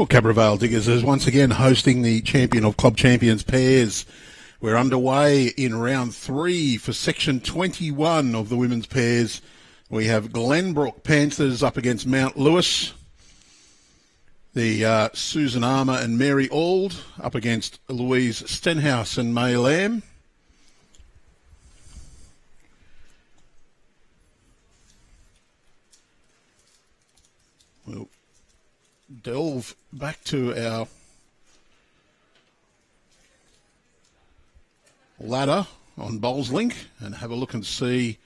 Well, Cabra Vale Diggers is once again hosting the Champion of Club Champions pairs. We're underway in round 3 for section 21 of the women's pairs. We have Glenbrook Panthers up against Mount Lewis. The Susan Armour and Mary Auld up against Louise Stenhouse and May Lamb. We'll delve back to our ladder on BowlsLink and have a look and see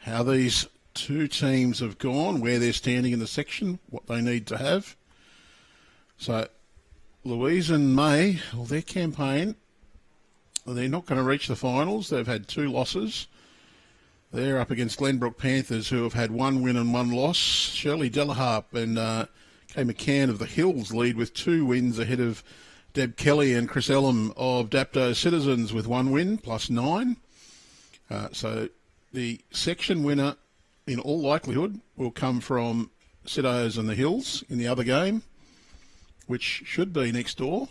how these two teams have gone, where they're standing in the section, what they need to have. So Louise and May, well, their campaign, they're not going to reach the finals. They've had 2 losses. They're up against Glenbrook Panthers, who have had 1 win and 1 loss. Shirley Delaharp and Kay McCann of the Hills lead with 2 wins ahead of Deb Kelly and Chris Ellum of Dapto Citizens with 1 win plus 9. So the section winner, in all likelihood, will come from Siddos and the Hills in the other game, which should be next door.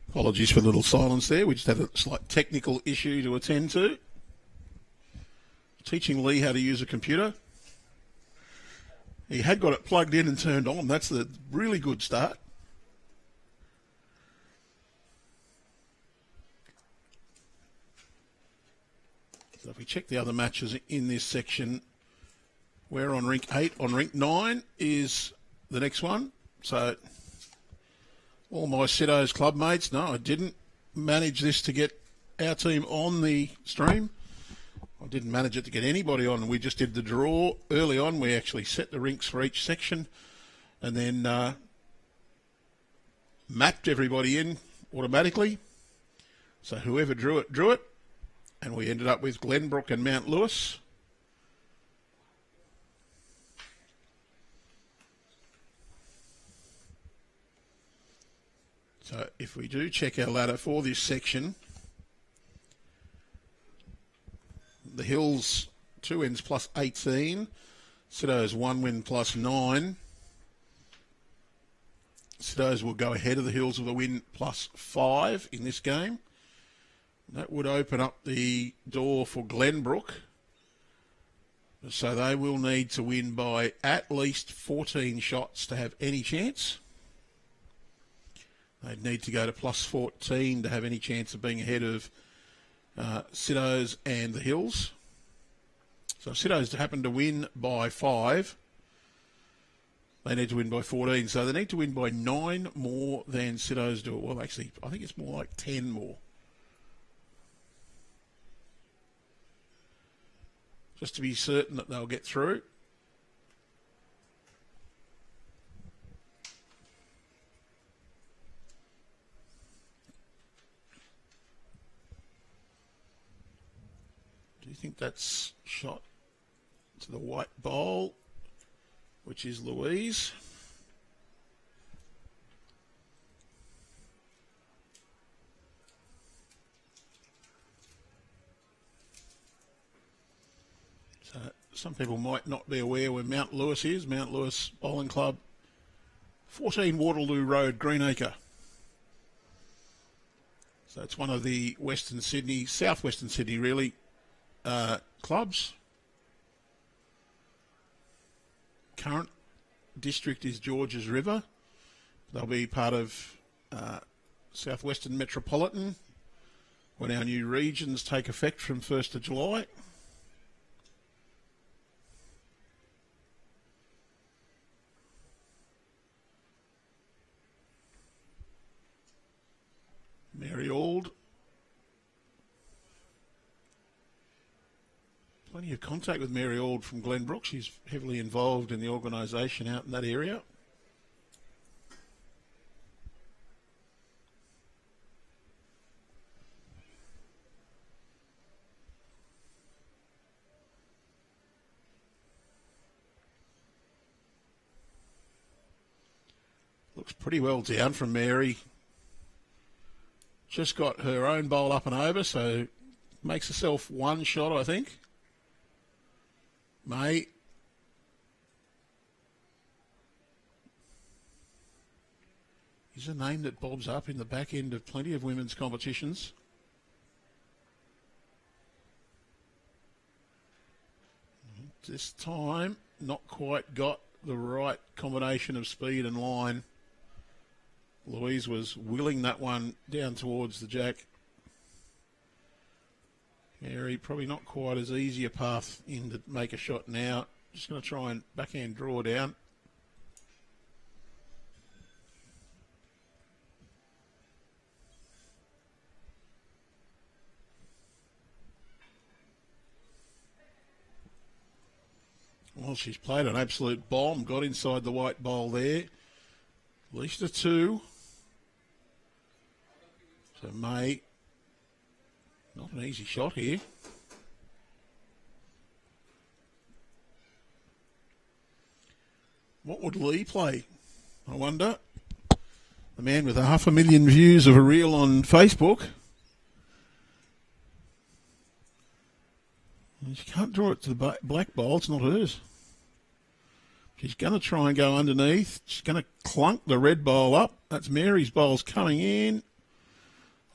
Apologies for the little silence there. We just had a slight technical issue to attend to. Teaching Lee how to use a computer. He had got it plugged in and turned on. That's a really good start. So if we check the other matches in this section, we're on rink 8. On rink 9 is the next one. So all my Siddos club mates, no, I didn't manage this to get our team on the stream. I didn't manage it to get anybody on. We just did the draw early on. We actually set the rinks for each section and then mapped everybody in automatically. So whoever drew it, drew it. And we ended up with Glenbrook and Mount Lewis. So if we do check our ladder for this section, the Hills 2 wins plus 18, Siddos 1 win plus 9. Siddos will go ahead of the Hills with a win plus 5 in this game. That would open up the door for Glenbrook. So they will need to win by at least 14 shots to have any chance. They'd need to go to plus 14 to have any chance of being ahead of Siddos and the Hills. So if Siddos happen to win by 5, they need to win by 14. So they need to win by 9 more than Siddos do. Well, actually, I think it's more like 10 more. Just to be certain that they'll get through. Do you think that's shot to the white bowl, which is Louise? So some people might not be aware where Mount Lewis is. Mount Lewis Bowling Club, 14 Waterloo Road, Greenacre. So it's one of the Western Sydney, southwestern Sydney really, clubs. Current district is Georges River. They'll be part of Southwestern Metropolitan when our new regions take effect from 1st of July. Mary Auld. Plenty of contact with Mary Auld from Glenbrook. She's heavily involved in the organisation out in that area. Looks pretty well down from Mary. Just got her own bowl up and over, so makes herself one shot, I think. May. Is a name that bobs up in the back end of plenty of women's competitions. This time, not quite got the right combination of speed and line. Louise was willing that one down towards the jack. Mary, probably not quite as easy a path in to make a shot now. Just going to try and backhand draw down. Well, she's played an absolute bomb. Got inside the white bowl there. At least a 2. So May, not an easy shot here. What would Lee play? I wonder. The man with 500,000 views of a reel on Facebook. She can't draw it to the black bowl. It's not hers. She's going to try and go underneath. She's going to clunk the red bowl up. That's Mary's bowls coming in.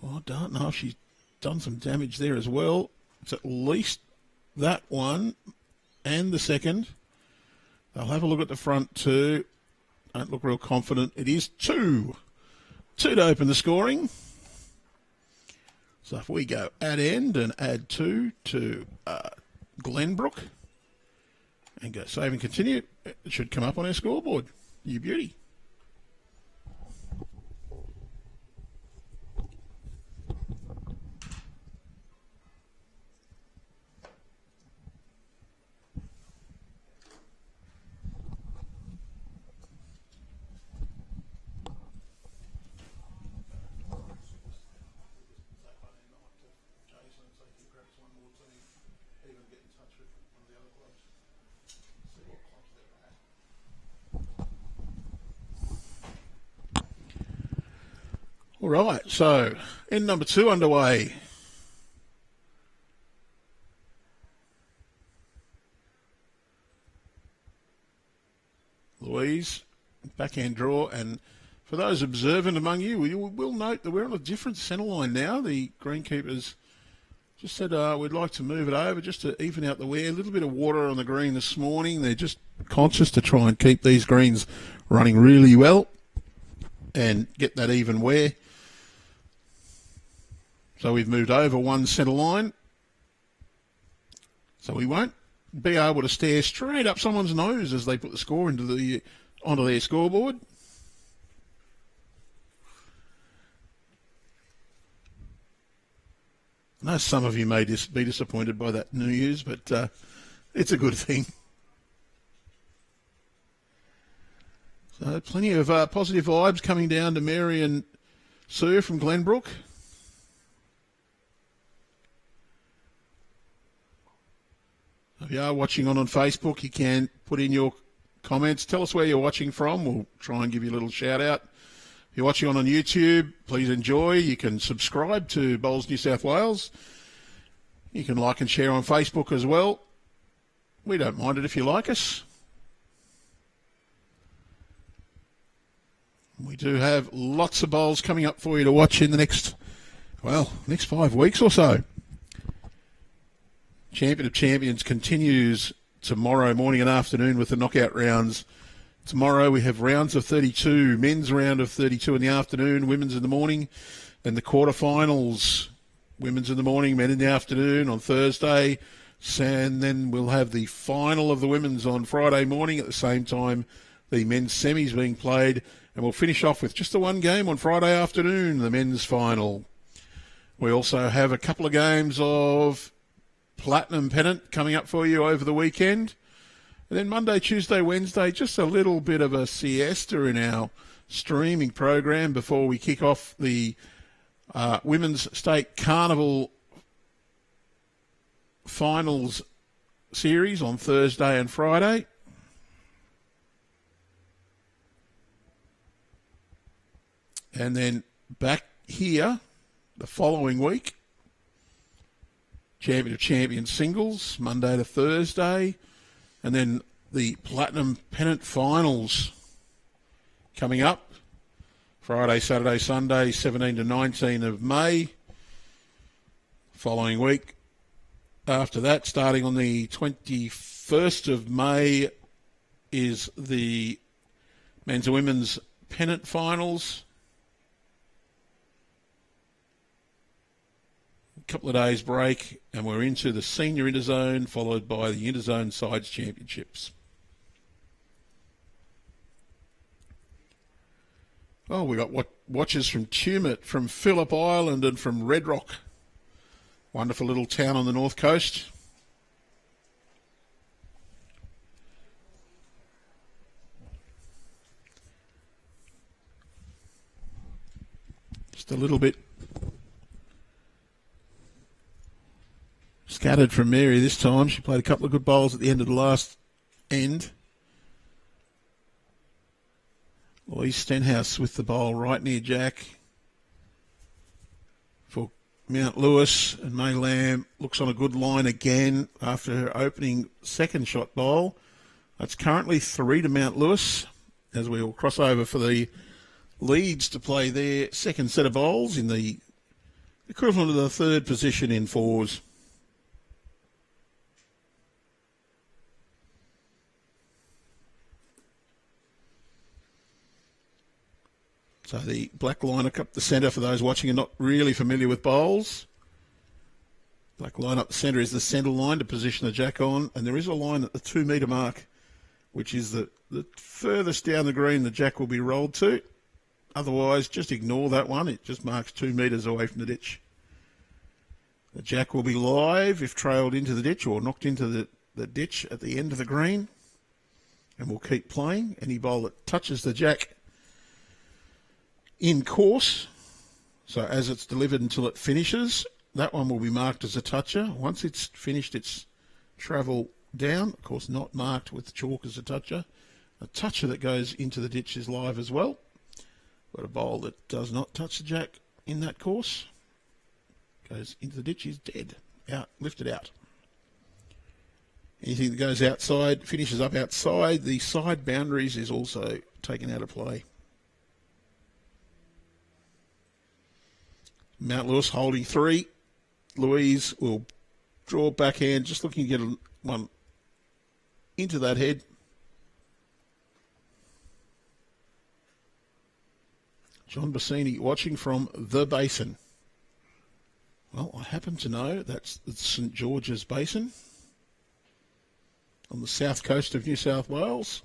Oh, I don't know if she's done some damage there as well. It's at least that one and the second. They'll have a look at the front too. Don't look real confident. It is 2. 2 to open the scoring. So if we go add end and add 2 to Glenbrook and go save and continue, it should come up on our scoreboard. You beauty. All right, so end number 2 underway. Louise, backhand draw, and for those observant among you, you will note that we're on a different centre line now. The greenkeepers Just said we'd like to move it over just to even out the wear. A little bit of water on the green this morning. They're just conscious to try and keep these greens running really well and get that even wear. So we've moved over one centre line. So we won't be able to stare straight up someone's nose as they put the score onto their scoreboard. I know some of you may be disappointed by that news, but it's a good thing. So plenty of positive vibes coming down to Mary and Sue from Glenbrook. If you are watching on Facebook, you can put in your comments. Tell us where you're watching from. We'll try and give you a little shout out. If you're watching on YouTube, please enjoy. You can subscribe to Bowls New South Wales. You can like and share on Facebook as well. We don't mind it if you like us. We do have lots of bowls coming up for you to watch in the next 5 weeks or so. Champion of Champions continues tomorrow morning and afternoon with the knockout rounds. Tomorrow we have rounds of 32, men's round of 32 in the afternoon, women's in the morning, and the quarterfinals, women's in the morning, men in the afternoon on Thursday, and then we'll have the final of the women's on Friday morning at the same time, the men's semis being played, and we'll finish off with just the one game on Friday afternoon, the men's final. We also have a couple of games of Platinum Pennant coming up for you over the weekend. And then Monday, Tuesday, Wednesday, just a little bit of a siesta in our streaming program before we kick off the Women's State Carnival Finals series on Thursday and Friday. And then back here the following week, Champion of Champions singles, Monday to Thursday. And then the Platinum Pennant Finals coming up, Friday, Saturday, Sunday, 17 to 19 of May. Following week, after that, starting on the 21st of May, is the men's and women's pennant finals. Couple of days break and we're into the senior interzone, followed by the interzone sides championships. Oh, we got watches from Tumut, from Phillip Island and from Red Rock. Wonderful little town on the north coast. Just a little bit scattered from Mary this time. She played a couple of good bowls at the end of the last end. Louise Stenhouse with the bowl right near Jack for Mount Lewis, and May Lamb looks on a good line again after her opening second shot bowl. That's currently 3 to Mount Lewis as we will cross over for the Leeds to play their second set of bowls in the equivalent of the third position in fours. So the black line up the centre, for those watching and not really familiar with bowls. Black line up the centre is the centre line to position the jack on, and there is a line at the 2 metre mark, which is the furthest down the green the jack will be rolled to. Otherwise, just ignore that one. It just marks 2 metres away from the ditch. The jack will be live if trailed into the ditch or knocked into the ditch at the end of the green, and we'll keep playing. Any bowl that touches the jack in course, so as it's delivered until it finishes, that one will be marked as a toucher. Once it's finished its travel down, of course not marked with chalk as a toucher. A toucher that goes into the ditch is live as well. But a bowl that does not touch the jack in that course goes into the ditch is dead, out, lifted out. Anything that goes outside, finishes up outside the side boundaries, is also taken out of play. Mount Lewis holding 3, Louise will draw backhand, just looking to get one into that head. John Bassini watching from the basin. Well, I happen to know that's the St George's Basin on the south coast of New South Wales.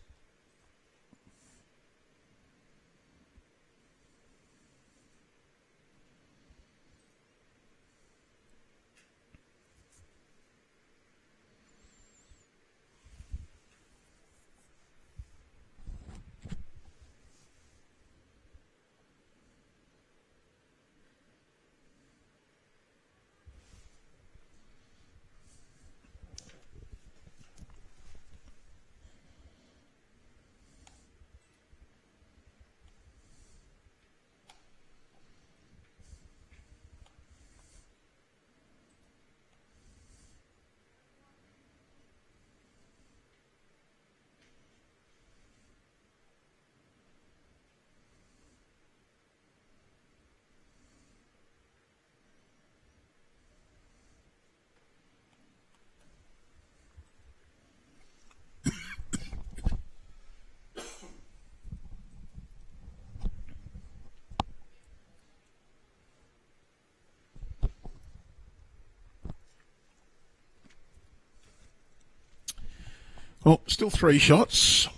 Well, still 3 shots.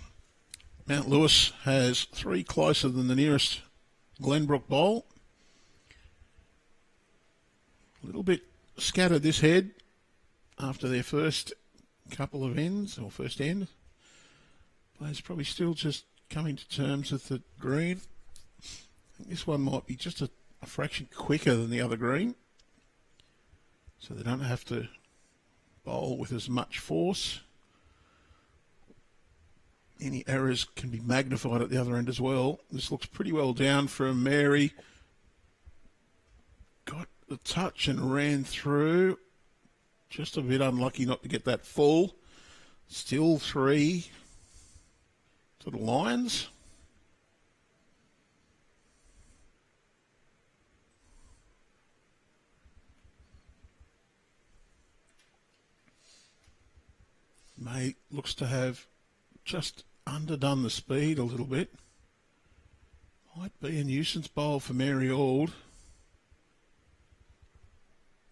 Mount Lewis has 3 closer than the nearest Glenbrook bowl. A little bit scattered this head after their first couple of ends, or first end. Players probably still just coming to terms with the green. I think this one might be just a fraction quicker than the other green, so they don't have to bowl with as much force. Any errors can be magnified at the other end as well. This looks pretty well down from Mary. Got the touch and ran through. Just a bit unlucky not to get that full. Still 3 to the lines. May looks to have just underdone the speed a little bit. Might be a nuisance bowl for Mary Auld.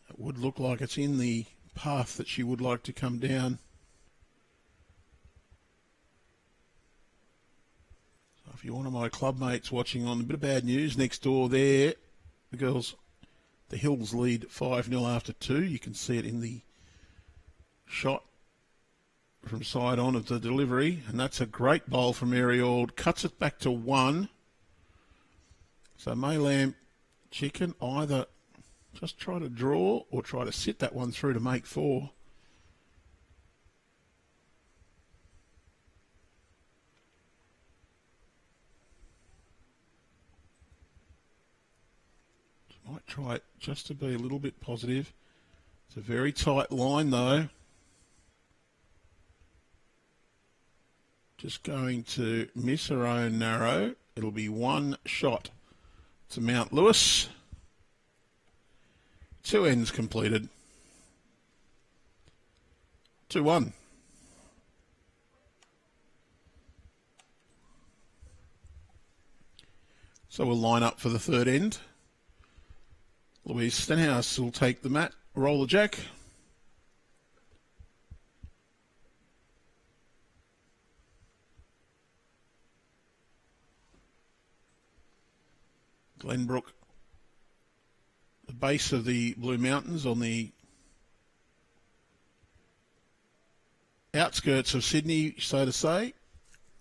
It would look like it's in the path that she would like to come down. So if you're one of my club mates watching on, a bit of bad news next door there. The girls, the Hills lead 5-0 after 2. You can see it in the shot from side on of the delivery, and that's a great bowl from Mary Auld. Cuts it back to 1. So Maylam Chicken either just try to draw or try to sit that one through to make 4. Might try it just to be a little bit positive. It's a very tight line though. Just going to miss her own narrow. It'll be 1 shot to Mount Lewis. 2 ends completed. 2-1. So we'll line up for the 3rd end. Louise Stenhouse will take the mat, roll the jack. Glenbrook, the base of the Blue Mountains on the outskirts of Sydney, so to say,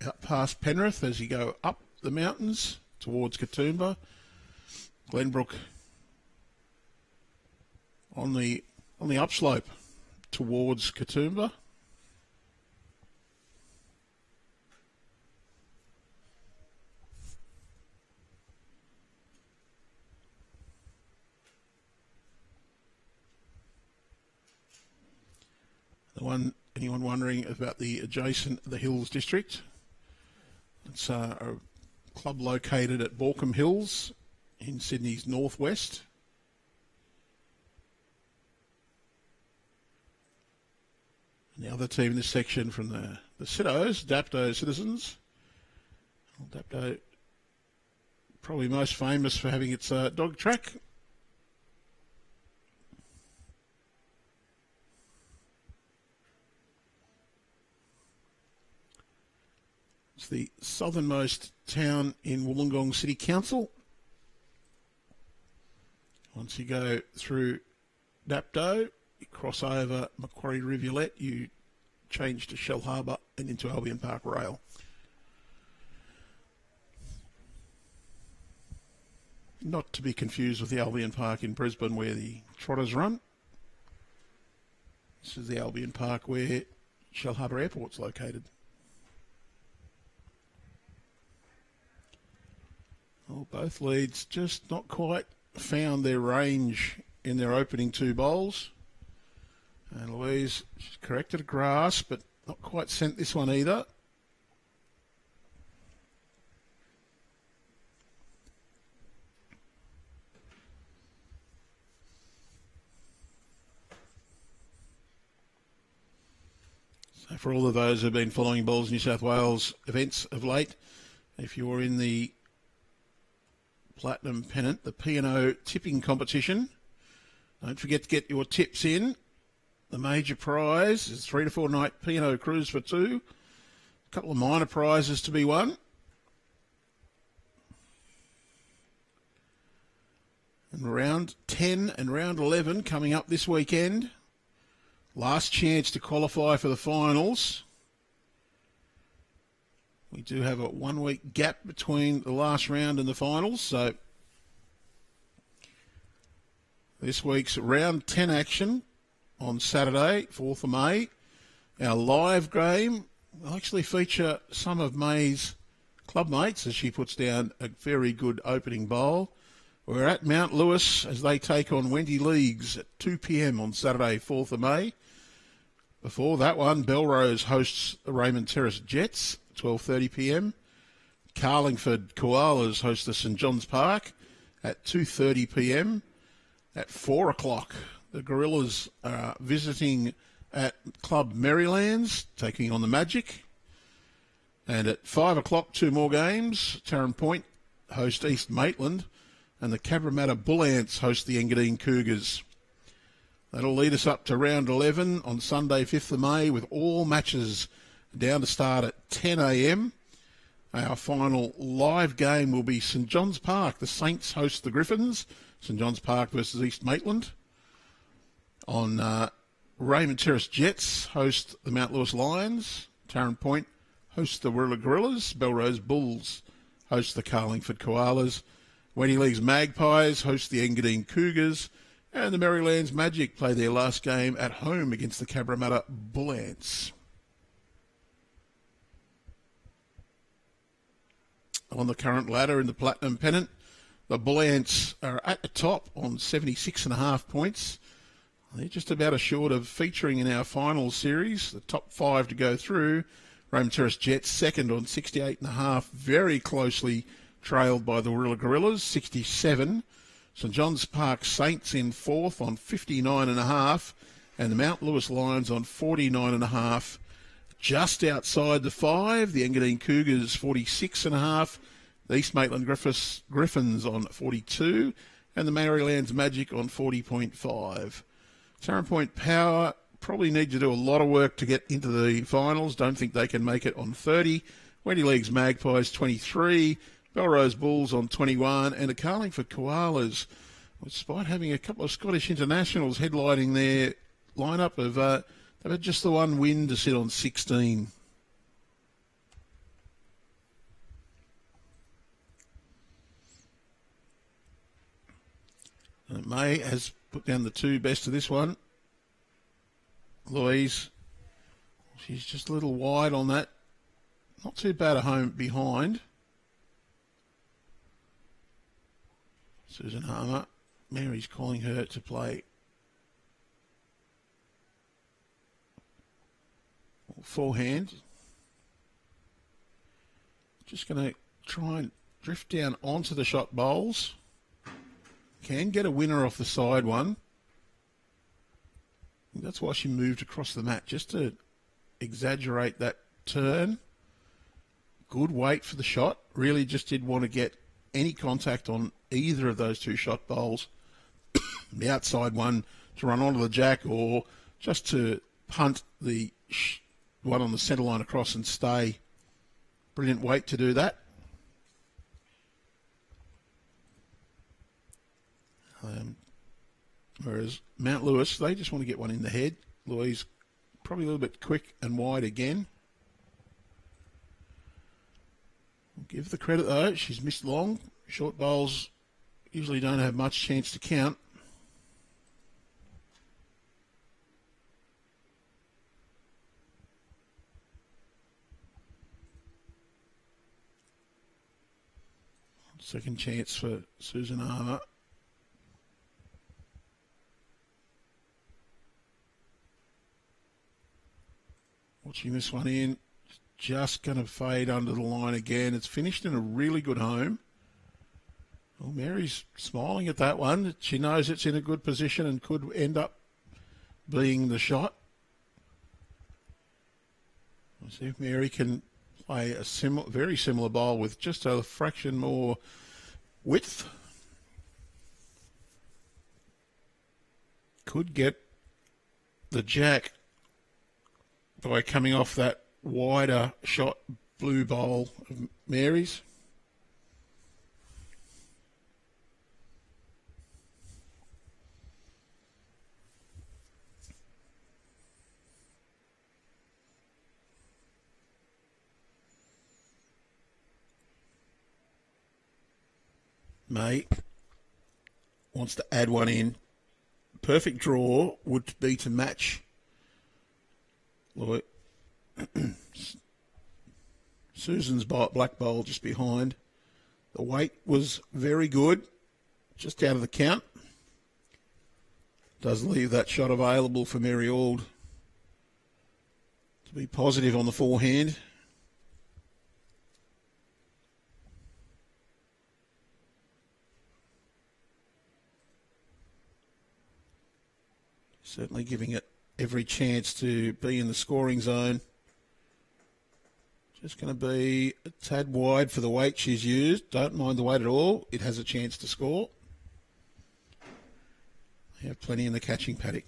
out past Penrith as you go up the mountains towards Katoomba. Glenbrook on the upslope towards Katoomba. Anyone wondering about the Hills district? It's a club located at Borkham Hills in Sydney's northwest. And the other team in this section from the Siddos, Dapto Citizens. Well, Dapto probably most famous for having its dog track. It's the southernmost town in Wollongong City Council. Once you go through Dapto, you cross over Macquarie Rivulet, you change to Shell Harbour and into Albion Park Rail. Not to be confused with the Albion Park in Brisbane where the Trotters run. This is the Albion Park where Shell Harbour Airport's located. Well, both leads just not quite found their range in their opening two bowls. And Louise, she's corrected a grass, but not quite sent this one either. So for all of those who have been following Bowls New South Wales events of late, if you're in the Platinum Pennant, the P&O tipping competition, don't forget to get your tips in. The major prize is 3 to 4 night P&O cruise for two. A couple of minor prizes to be won. And round 10 and round 11 coming up this weekend. Last chance to qualify for the finals. We do have a 1 week gap between the last round and the finals, so this week's round 10 action on Saturday, 4th of May. Our live game will actually feature some of May's club mates as she puts down a very good opening bowl. We're at Mount Lewis as they take on Wendy Leagues at 2 p.m. on Saturday, 4th of May. Before that one, Belrose hosts the Raymond Terrace Jets, 12:30 p.m. Carlingford Koalas host the St John's Park at 2:30 p.m. At 4 o'clock, the Gorillas are visiting at Club Marylands, taking on the Magic. And at 5 o'clock, two more games. Tarrant Point host East Maitland, and the Cabramatta Bull Ants host the Engadine Cougars. That'll lead us up to round 11 on Sunday, 5th of May, with all matches down to start at 10 a.m. Our final live game will be St John's Park. The Saints host the Griffins. St John's Park versus East Maitland. On Raymond Terrace Jets host the Mount Lewis Lions. Tarrant Point host the Wirraloo Gorillas. Belrose Bulls host the Carlingford Koalas. Wendy Leagues Magpies host the Engadine Cougars. And the Marylands Magic play their last game at home against the Cabramatta Bull Ants. On the current ladder in the Platinum Pennant, the Bull Ants are at the top on 76.5 points. They're just about a short of featuring in our final series. The top five to go through. Raymond Terrace Jets second on 68.5, very closely trailed by the Wirraloo Gorillas, 67. St John's Park Saints in fourth on 59.5, and the Mount Lewis Lions on 49.5. Just outside the five, the Engadine Cougars 46.5, the East Maitland Griffins on 42, and the Marylands Magic on 40.5. Tarrant Point Power probably need to do a lot of work to get into the finals. Don't think they can make it on 30. Wendy Leagues Magpies 23. Belrose Bulls on 21, and the Carlingford Koalas, despite having a couple of Scottish internationals headlining their lineup, they've had just the one win to sit on 16. And May has put down the two best of this one. Louise, she's just a little wide on that. Not too bad at home behind. Susan Harmer. Mary's calling her to play forehand. Just going to try and drift down onto the shot bowls. Can get a winner off the side one. That's why she moved across the mat, just to exaggerate that turn. Good weight for the shot. Really just did want to get any contact on either of those two shot bowls. The outside one to run onto the jack, or just to punt the one on the centre line across and stay. Brilliant weight to do that. Whereas Mount Lewis, they just want to get one in the head. Louise probably a little bit quick and wide again. We'll give the credit though, she's missed long. Short bowls usually don't have much chance to count. Second chance for Susan Armour. Watching this one in, just going to fade under the line again. It's finished in a really good home. Well, Mary's smiling at that one. She knows it's in a good position and could end up being the shot. We'll see if Mary can play a very similar bowl with just a fraction more width. Could get the jack by coming off that wider shot blue bowl of Mary's. May wants to add one in. Perfect draw would be to match Susan's black bowl just behind. The weight was very good, just out of the count. Does leave that shot available for Mary Auld to be positive on the forehand. Certainly giving it every chance to be in the scoring zone. Just going to be a tad wide for the weight she's used. Don't mind the weight at all. It has a chance to score. They have plenty in the catching paddock.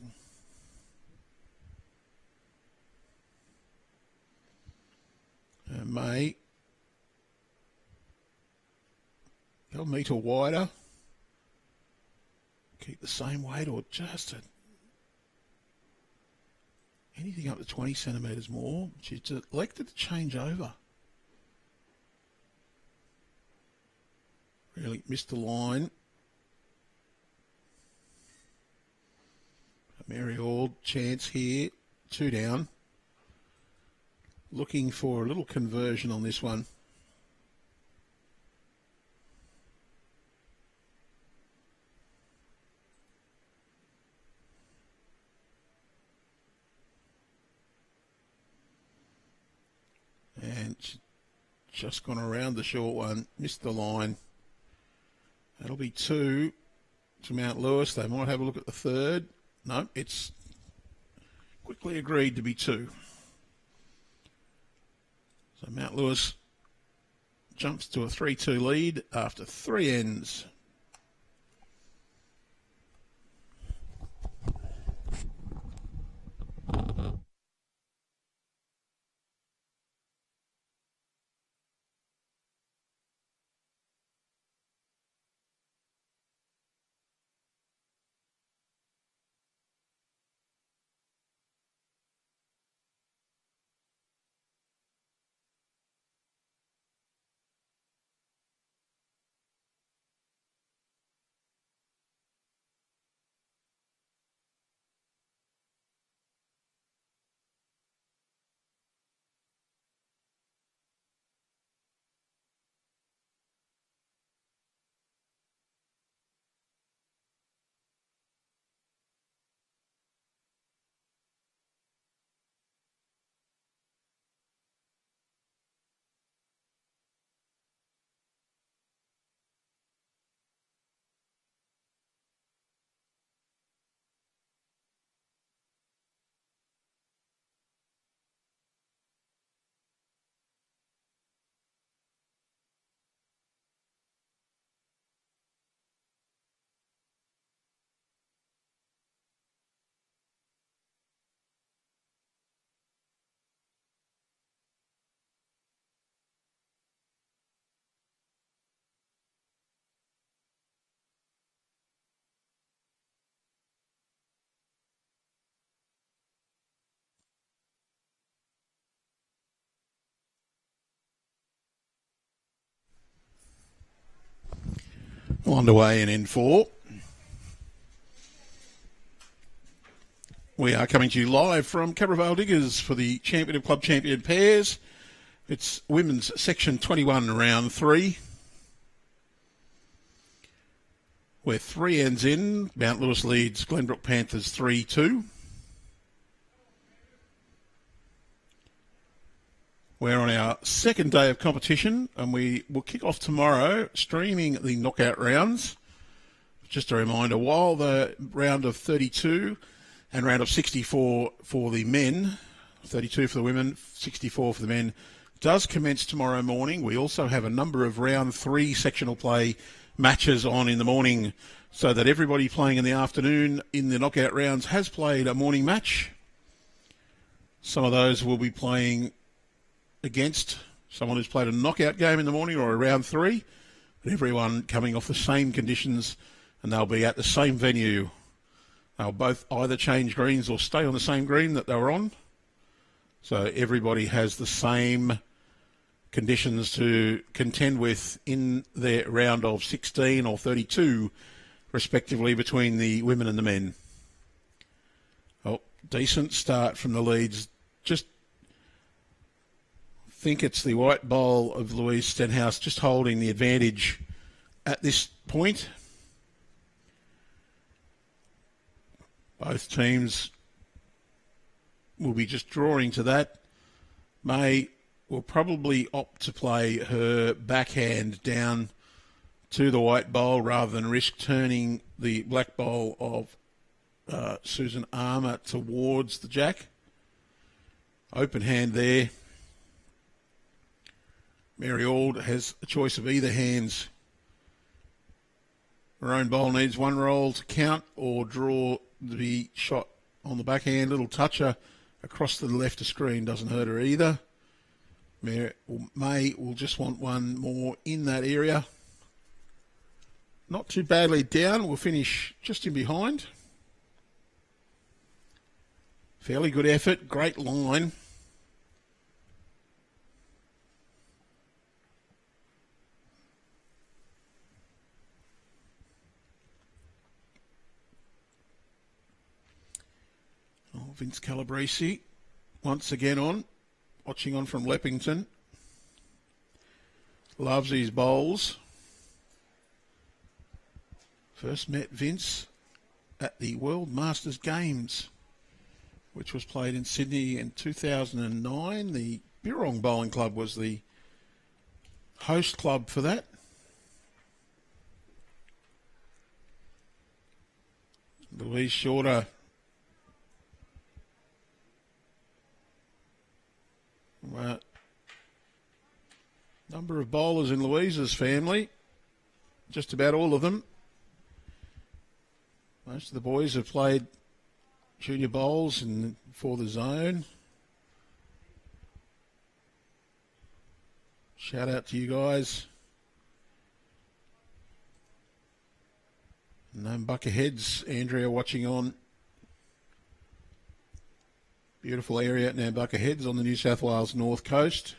May go a metre wider. Keep the same weight or just anything up to 20 centimetres more. She's elected to change over. Really missed the line. Mary Auld, chance here. 2 down. Looking for a little conversion on this one. And just gone around the short one, missed the line. That'll be 2 to Mount Lewis. They might have a look at the third. No, it's quickly agreed to be 2. So Mount Lewis jumps to a 3-2 lead after 3 ends. Underway in N4. We are coming to you live from Cabra Diggers for the Champion of Club Champion pairs. It's women's section 21, round 3. We're 3 ends in. Mount Lewis leads Glenbrook Panthers 3-2. We're on our second day of competition, and we will kick off tomorrow streaming the knockout rounds. Just a reminder, while the round of 32 and round of 64 for the men, 32 for the women, 64 for the men, does commence tomorrow morning, we also have a number of round 3 sectional play matches on in the morning, so that everybody playing in the afternoon in the knockout rounds has played a morning match. Some of those will be playing against someone who's played a knockout game in the morning or a round 3, but everyone coming off the same conditions, and they'll be at the same venue. They'll both either change greens or stay on the same green that they were on. So everybody has the same conditions to contend with in their round of 16 or 32, respectively, between the women and the men. Oh, decent start from the leads. Just think it's the white bowl of Louise Stenhouse just holding the advantage at this point. Both teams will be just drawing to that. May will probably opt to play her backhand down to the white bowl rather than risk turning the black bowl of Susan Armour towards the jack. Open hand there. Mary Auld has a choice of either hands. Her own bowl needs one roll to count or draw the shot on the backhand. Little toucher across to the left of screen doesn't hurt her either. May will just want one more in that area. Not too badly down. We'll finish just in behind. Fairly good effort. Great line. Vince Calabresi once again on, watching on from Leppington. Loves his bowls. First met Vince at the World Masters Games, which was played in Sydney in 2009. The Birrong Bowling Club was the host club for that. Louise Shorter number of bowlers in Louise's family, just about all of them. Most of the boys have played junior bowls and for the zone. Shout out to you guys. Nambucca Heads, Andrea watching on. Beautiful area at Nambucca Heads on the New South Wales North Coast.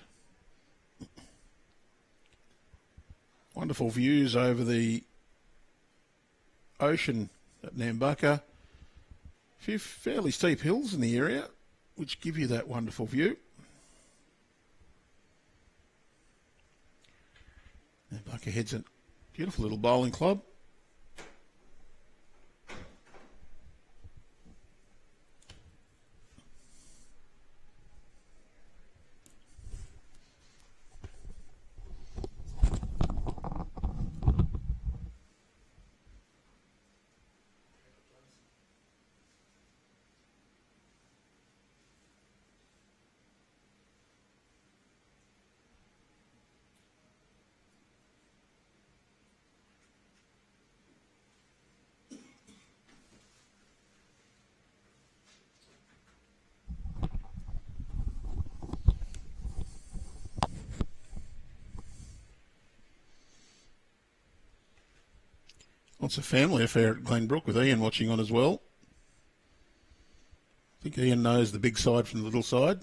Wonderful views over the ocean at Nambucca. A few fairly steep hills in the area, which give you that wonderful view. Nambucca Heads a beautiful little bowling club. Well, it's a family affair at Glenbrook with Ian watching on as well. I think Ian knows the big side from the little side.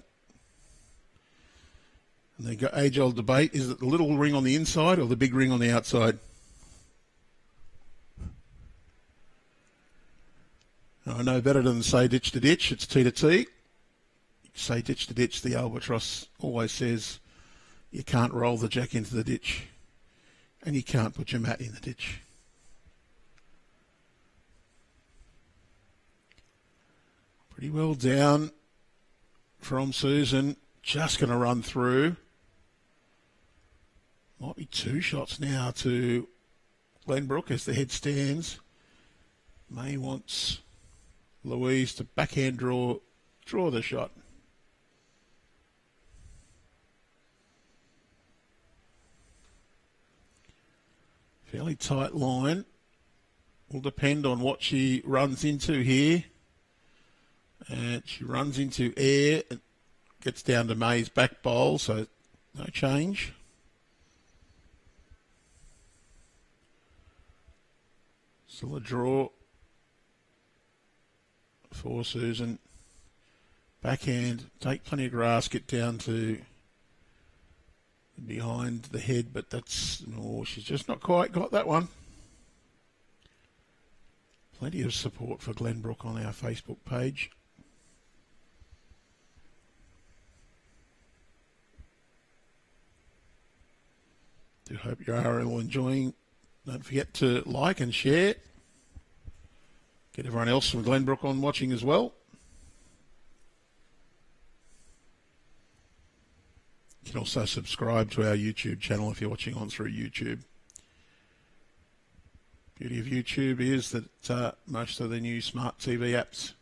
And the age-old debate, is it the little ring on the inside or the big ring on the outside? I know better than say ditch to ditch. It's tee to tee. Say ditch to ditch. The albatross always says you can't roll the jack into the ditch, and you can't put your mat in the ditch. Pretty well down from Susan. Just going to run through. Might be 2 shots now to Glenbrook as the head stands. May wants Louise to backhand draw the shot. Fairly tight line. Will depend on what she runs into here. And she runs into air. It gets down to May's back bowl, so no change. Still a draw for Susan. Backhand, take plenty of grass, get down to behind the head, but that's, no, she's just not quite got that one. Plenty of support for Glenbrook on our Facebook page. Do hope you are all enjoying. Don't forget to like and share. Get everyone else from Glenbrook on watching as well. You can also subscribe to our YouTube channel if you're watching on through YouTube. Beauty of YouTube is that most of the new smart TV apps,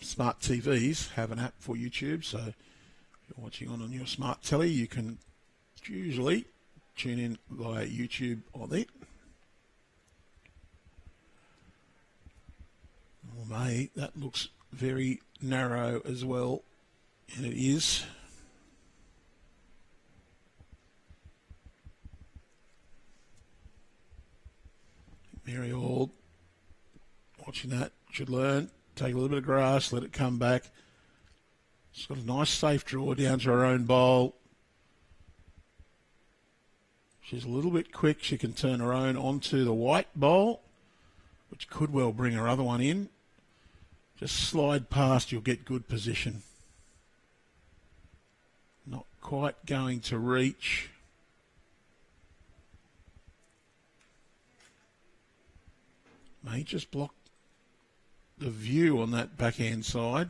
smart TVs, have an app for YouTube. So if you're watching on your smart telly, you can usually tune in via YouTube on it. Oh, May, that looks very narrow as well, and it is. Mary Auld, watching that, should learn. Take a little bit of grass, let it come back. She's got a nice safe draw down to her own bowl. She's a little bit quick. She can turn her own onto the white bowl, which could well bring her other one in. Just slide past, you'll get good position. Not quite going to reach. May just block the view on that backhand side.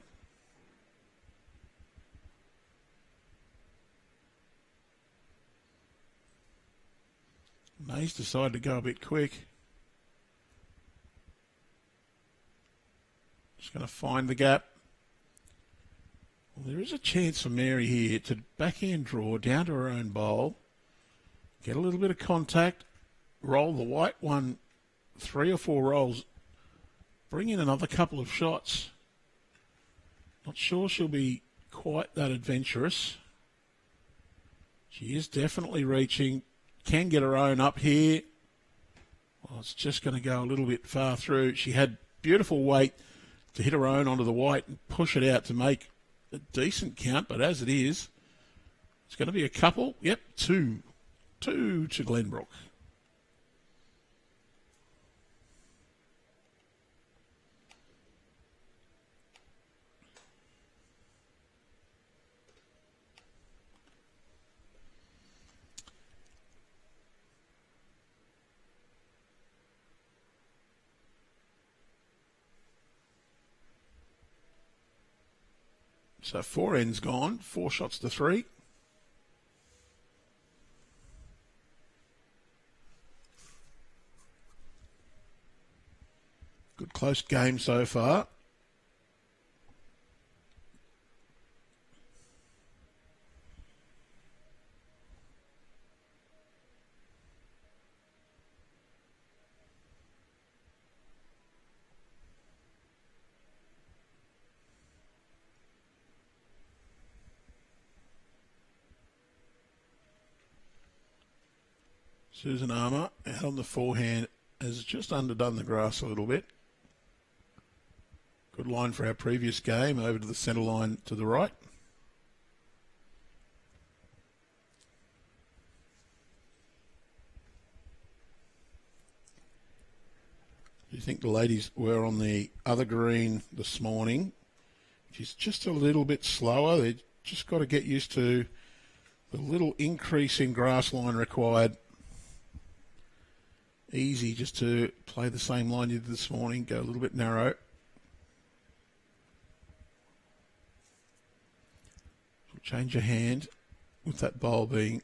May's decided to go a bit quick. Just going to find the gap. Well, there is a chance for Mary here to backhand draw down to her own bowl, get a little bit of contact, roll the white one 3 or 4 rolls, bring in another couple of shots. Not sure she'll be quite that adventurous. She is definitely reaching, can get her own up here. Well, it's just going to go a little bit far through. She had beautiful weight to hit her own onto the white and push it out to make a decent count, but as it is, it's going to be a couple. Yep, 2 to Glenbrook. So 4 ends gone, 4 shots to 3. Good close game so far. Susan Armour out on the forehand has just underdone the grass a little bit. Good line for our previous game over to the centre line to the right. you think the ladies were on the other green this morning, which is just a little bit slower. They've just got to get used to the little increase in grass line required. Easy just to play the same line you did this morning, go a little bit narrow. Change your hand with that bowl being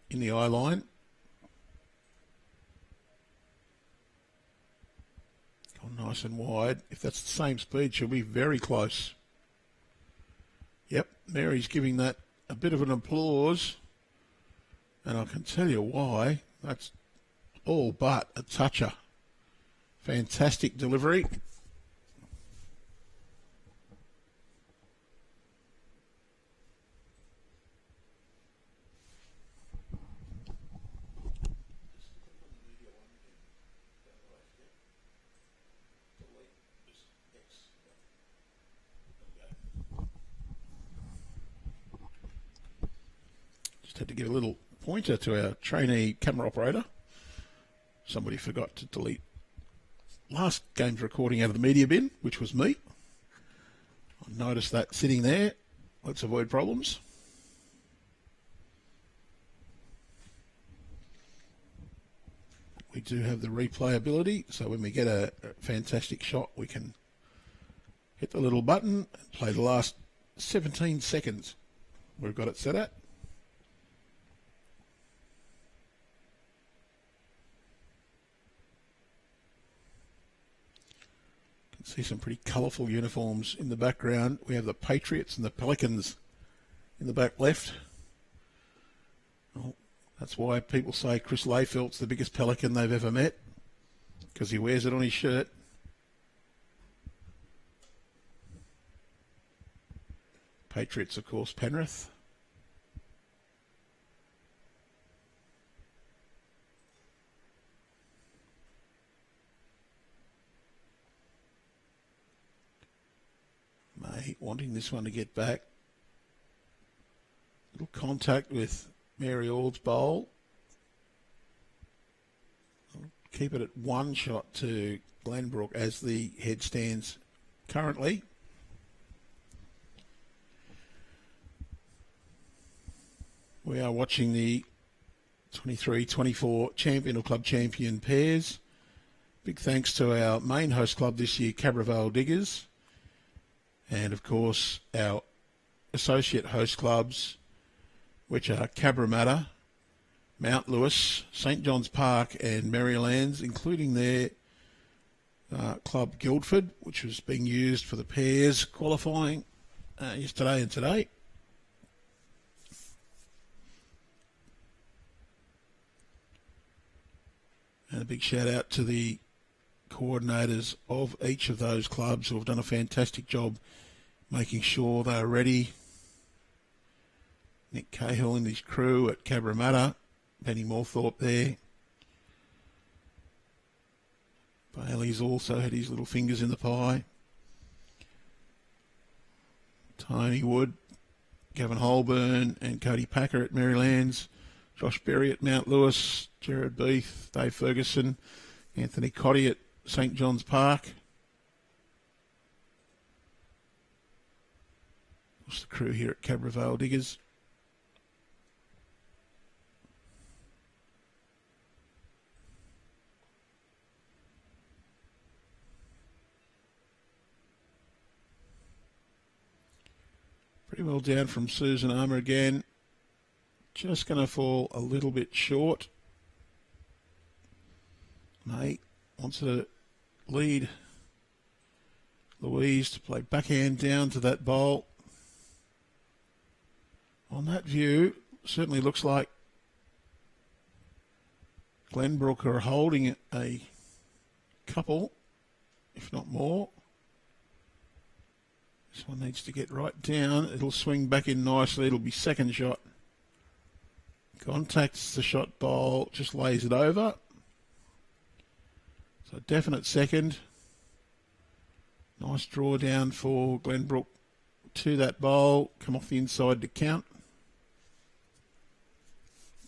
in the eye line. Go nice and wide. If that's the same speed, she'll be very close. Yep, Mary's giving that a bit of an applause. And I can tell you why. That's all but a toucher. Fantastic delivery. Just had to give a little pointer to our trainee camera operator. Somebody forgot to delete last game's recording out of the media bin, which was me. I noticed that sitting there. Let's avoid problems. We do have the replay ability, so when we get a fantastic shot, we can hit the little button and play the last 17 seconds we've got it set at. See some pretty colourful uniforms in the background. We have the Patriots and the Pelicans in the back left. Well, that's why people say Chris Layfelt's the biggest Pelican they've ever met, because he wears it on his shirt. Patriots, of course, Penrith. Wanting this one to get back. Little contact with Mary Auld's bowl. I'll keep it at one shot to Glenbrook as the head stands currently. We are watching the 23-24 champion or club champion pairs. Big thanks to our main host club this year, Cabra Vale Diggers. And, of course, our associate host clubs, which are Cabramatta, Mount Lewis, St John's Park and Merrylands, including their club Guildford, which was being used for the pairs qualifying yesterday and today. And a big shout out to the coordinators of each of those clubs who have done a fantastic job making sure they are ready. Nick Cahill and his crew at Cabramatta, Benny Morthorpe there. Bailey's also had his little fingers in the pie. Tony Wood, Gavin Holburn and Cody Packer at Merrylands. Josh Berry at Mount Lewis, Gerard Beath, Dave Ferguson, Anthony Cotty at St John's Park. What's the crew here at Cabra Vale Diggers? Pretty well down from Susan Armour again. Just going to fall a little bit short. May wants to lead Louise to play backhand down to that bowl. On that view, certainly looks like Glenbrook are holding a couple, if not more. This one needs to get right down. It'll swing back in nicely. It'll be second shot. Contacts the shot bowl, just lays it over. So definite second. Nice draw down for Glenbrook to that bowl. Come off the inside to count.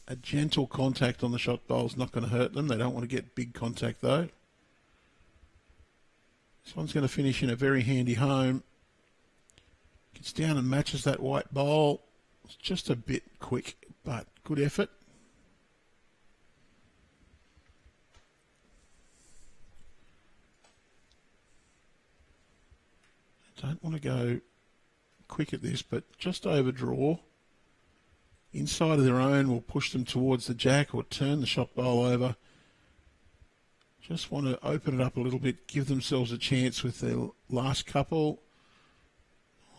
A gentle contact on the shot bowl is not going to hurt them. They don't want to get big contact though. This one's going to finish in a very handy home. Gets down and matches that white bowl. It's just a bit quick, but good effort. Don't want to go quick at this, but just overdraw. Inside of their own will push them towards the jack or turn the shot bowl over. Just want to open it up a little bit, give themselves a chance with their last couple.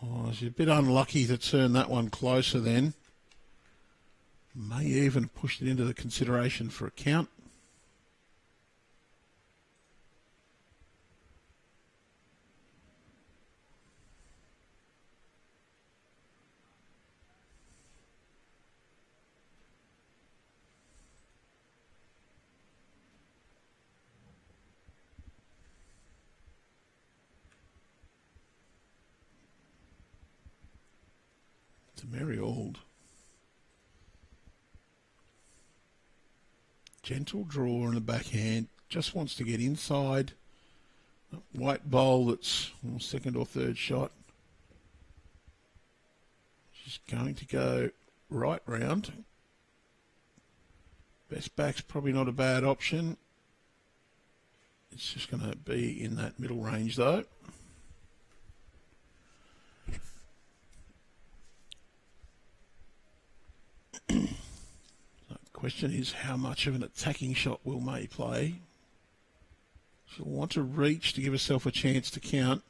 Oh, she's a bit unlucky to turn that one closer then. May even have pushed it into the consideration for a count. To Mary Auld. Gentle draw in the backhand. Just wants to get inside. That white bowl that's second or third shot. She's going to go right round. Best back's probably not a bad option. It's just going to be in that middle range though. Question is, how much of an attacking shot will May play? She'll want to reach to give herself a chance to count.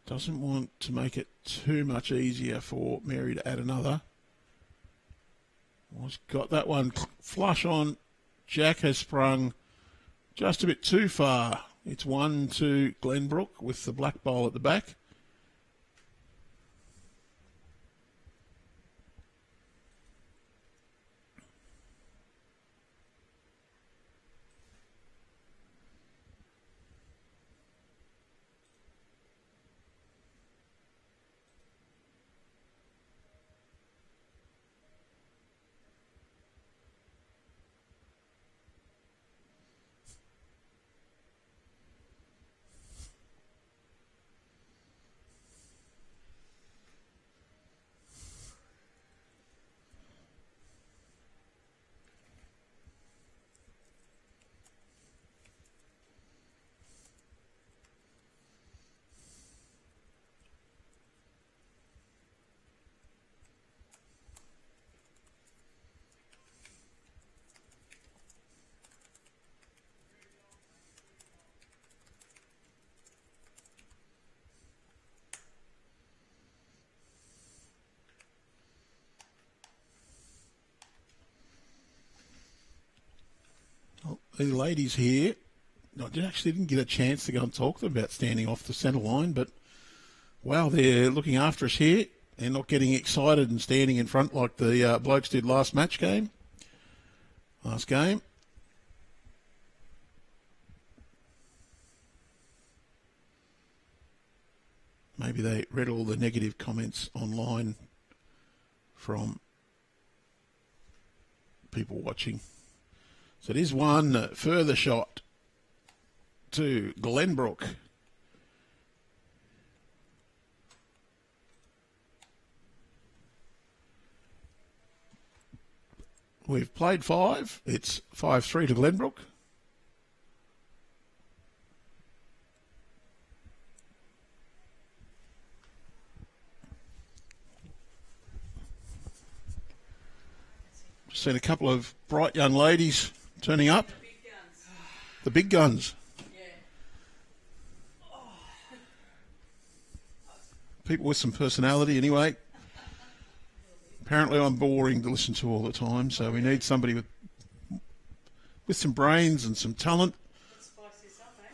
Doesn't want to make it too much easier for Mary to add another. Well, she's got that one flush on. Jack has sprung just a bit too far. It's 1-2 Glenbrook with the black bowl at the back. The ladies here, I didn't get a chance to go and talk to them about standing off the centre line, but wow, they're looking after us here. They're not getting excited and standing in front like the blokes did last game. Maybe they read all the negative comments online from people watching. So it is one further shot to Glenbrook. We've played 5. It's 5-3 to Glenbrook. Just seen a couple of bright young ladies turning up. The big guns. Yeah. People with some personality anyway. Apparently I'm boring to listen to all the time, so we need somebody with some brains and some talent. Spice this up, eh?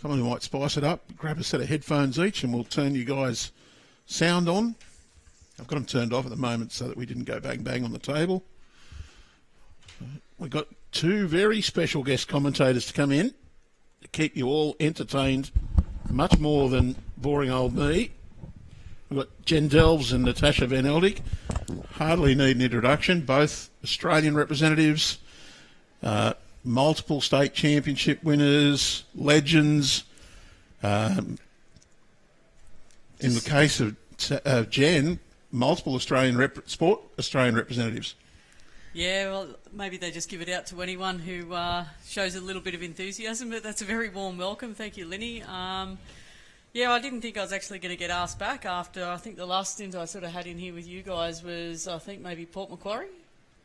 Someone who might spice it up. Grab a set of headphones each and we'll turn you guys' sound on. I've got them turned off at the moment so that we didn't go bang bang on the table. We've got 2 very special guest commentators to come in to keep you all entertained, much more than boring old me. We've got Jen Delves and Natasha Van Eldik. Hardly need an introduction. Both Australian representatives, multiple state championship winners, legends. In the case of Jen, multiple Australian representatives. Yeah, well, maybe they just give it out to anyone who shows a little bit of enthusiasm, but that's a very warm welcome. Thank you, Linny. Yeah, I didn't think I was actually going to get asked back after, I think the last stint I sort of had in here with you guys was, I think, maybe Port Macquarie.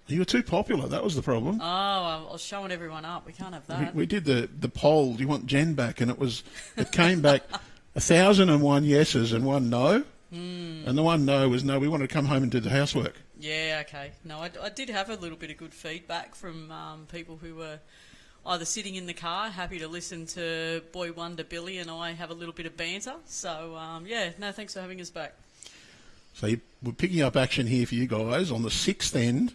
You were too popular, that was the problem. Oh, I was showing everyone up. We can't have that. We did the poll, do you want Jen back? And it came back 1,001 yeses and 1 no. And the 1 no was no, we wanted to come home and do the housework. Yeah, okay. No, I did have a little bit of good feedback from people who were either sitting in the car, happy to listen to Boy Wonder Billy and I have a little bit of banter. So, yeah, no, thanks for having us back. So we're picking up action here for you guys on the 6th end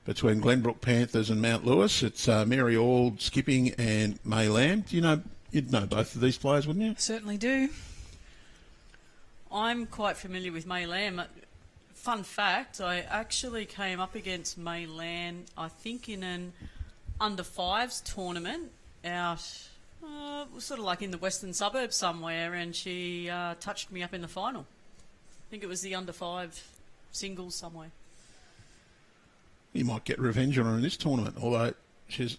between Glenbrook Panthers and Mount Lewis. It's Mary Auld skipping and May Lamb. You'd know both of these players, wouldn't you? Certainly do. I'm quite familiar with May Lamb. Fun fact, I actually came up against May Lamb, I think, in an under-5s tournament out sort of like in the western suburbs somewhere, and she touched me up in the final. I think it was the under-5 singles somewhere. You might get revenge on her in this tournament, although she's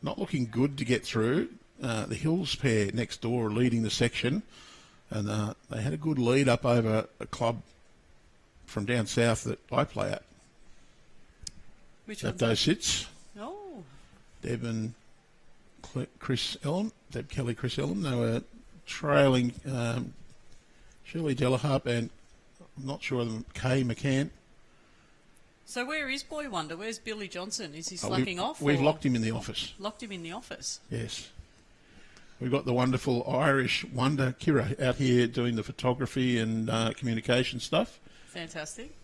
not looking good to get through. The Hills pair next door are leading the section, and they had a good lead up over a club from down south that I play at. Which one? Those sits. Oh. Deb and Chris Ellum. Deb Kelly, Chris Ellum. They were trailing Shirley Delaharp and I'm not sure of them, Kay McCann. So where is Boy Wonder? Where's Billy Johnson? Is he slacking off? We've locked him in the office. Locked him in the office? Yes. We've got the wonderful Irish wonder, Kira, out here doing the photography and communication stuff. Fantastic.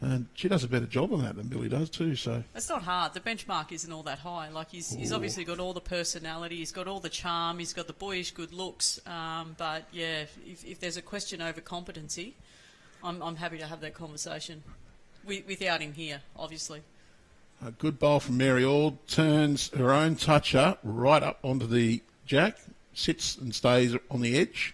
And she does a better job on that than Billy does too, so... It's not hard. The benchmark isn't all that high. Like, he's obviously got all the personality, he's got all the charm, he's got the boyish good looks. But, yeah, if there's a question over competency, I'm happy to have that conversation. Without him here, obviously. A good bowl from Mary Auld, turns her own toucher right up onto the jack, sits and stays on the edge.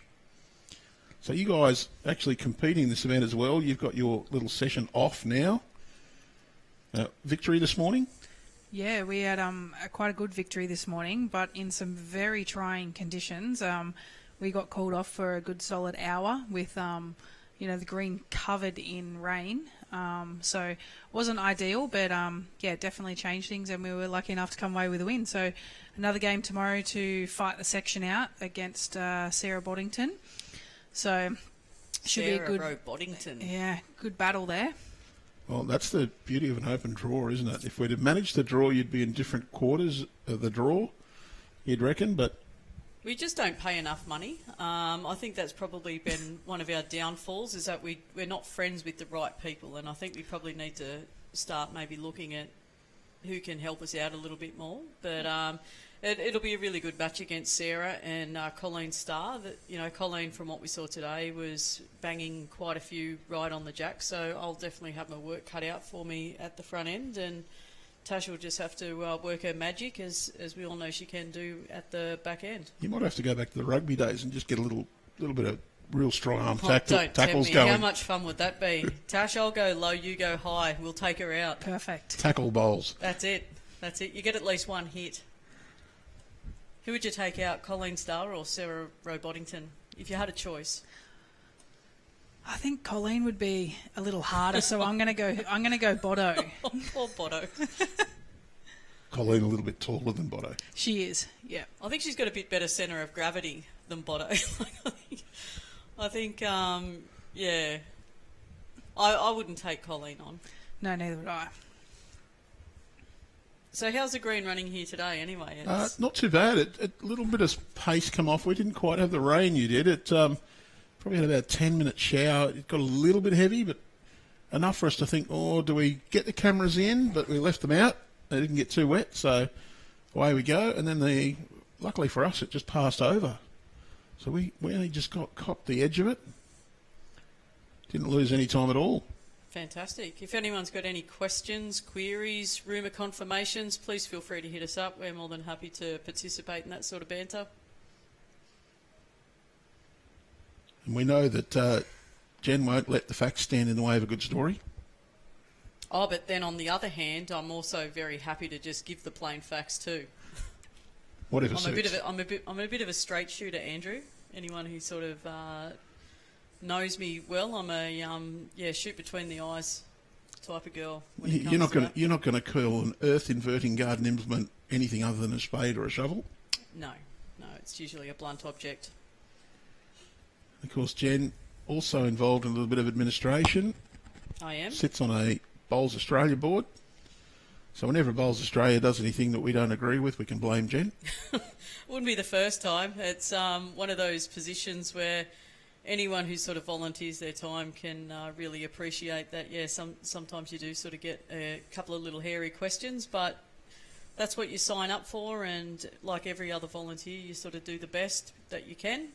So you guys actually competing in this event as well. You've got your little session off now. Victory this morning? Yeah, we had quite a good victory this morning, but in some very trying conditions. We got called off for a good solid hour with, the green covered in rain. So wasn't ideal, but definitely changed things, and we were lucky enough to come away with a win. So another game tomorrow to fight the section out against Sarah Boddington. So should Sarah be a good Boddington. Yeah, good battle there. Well, that's the beauty of an open draw, isn't it? If we'd have managed to draw, you'd be in different quarters of the draw, you'd reckon, but... We just don't pay enough money. I think that's probably been one of our downfalls, is that we're not friends with the right people, and I think we probably need to start maybe looking at who can help us out a little bit more. But it'll be a really good match against Sarah and Colleen Starr. That Colleen, from what we saw today, was banging quite a few right on the jack, so I'll definitely have my work cut out for me at the front end, and Tash will just have to work her magic, as we all know she can do at the back end. You might have to go back to the rugby days and just get a little bit of real strong arm Don't tackles me. going. How much fun would that be? Tash, I'll go low, you go high. We'll take her out. Perfect. Tackle bowls. That's it. You get at least one hit. Who would you take out, Colleen Starr or Sarah Boddington, if you had a choice? I think Colleen would be a little harder, so I'm going to go Bodo. Poor Bodo. Colleen a little bit taller than Bodo. She is, yeah. I think she's got a bit better centre of gravity than Bodo. I think, I wouldn't take Colleen on. No, neither would I. So how's the green running here today anyway? Not too bad. A little bit of pace come off. We didn't quite have the rain you did. It probably had about a 10-minute shower. It got a little bit heavy, but enough for us to think, do we get the cameras in? But we left them out. They didn't get too wet, so away we go. And then luckily for us, it just passed over. So we only just copped the edge of it. Didn't lose any time at all. Fantastic. If anyone's got any questions, queries, rumour confirmations, please feel free to hit us up. We're more than happy to participate in that sort of banter. And we know that Jen won't let the facts stand in the way of a good story. Oh, but then on the other hand, I'm also very happy to just give the plain facts too. Whatever I'm suits. I'm a bit of a straight shooter, Andrew. Anyone who sort of knows me well, I'm a shoot between the eyes type of girl. You're not going to call an earth inverting garden implement anything other than a spade or a shovel. No, it's usually a blunt object. Of course, Jen also involved in a little bit of administration. I am. Sits on a Bowls Australia board. So whenever Bowls Australia does anything that we don't agree with, we can blame Jen. Wouldn't be the first time. It's one of those positions where anyone who sort of volunteers their time can really appreciate that. Yeah, sometimes you do sort of get a couple of little hairy questions, but that's what you sign up for, and like every other volunteer, you sort of do the best that you can,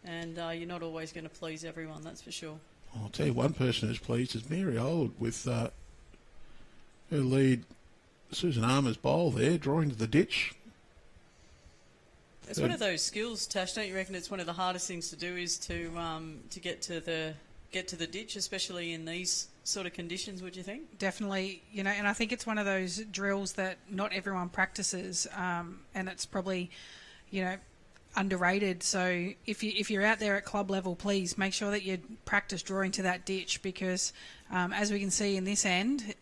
and you're not always going to please everyone, that's for sure. I'll tell you, one person who's pleased is Mary Auld with her lead, Susan Armour's bowl there, drawing to the ditch. It's one of those skills, Tash. Don't you reckon it's one of the hardest things to do is to get to the ditch, especially in these sort of conditions? Would you think? Definitely, and I think it's one of those drills that not everyone practices, and it's probably, underrated. So if you're out there at club level, please make sure that you practice drawing to that ditch, because as we can see in this end,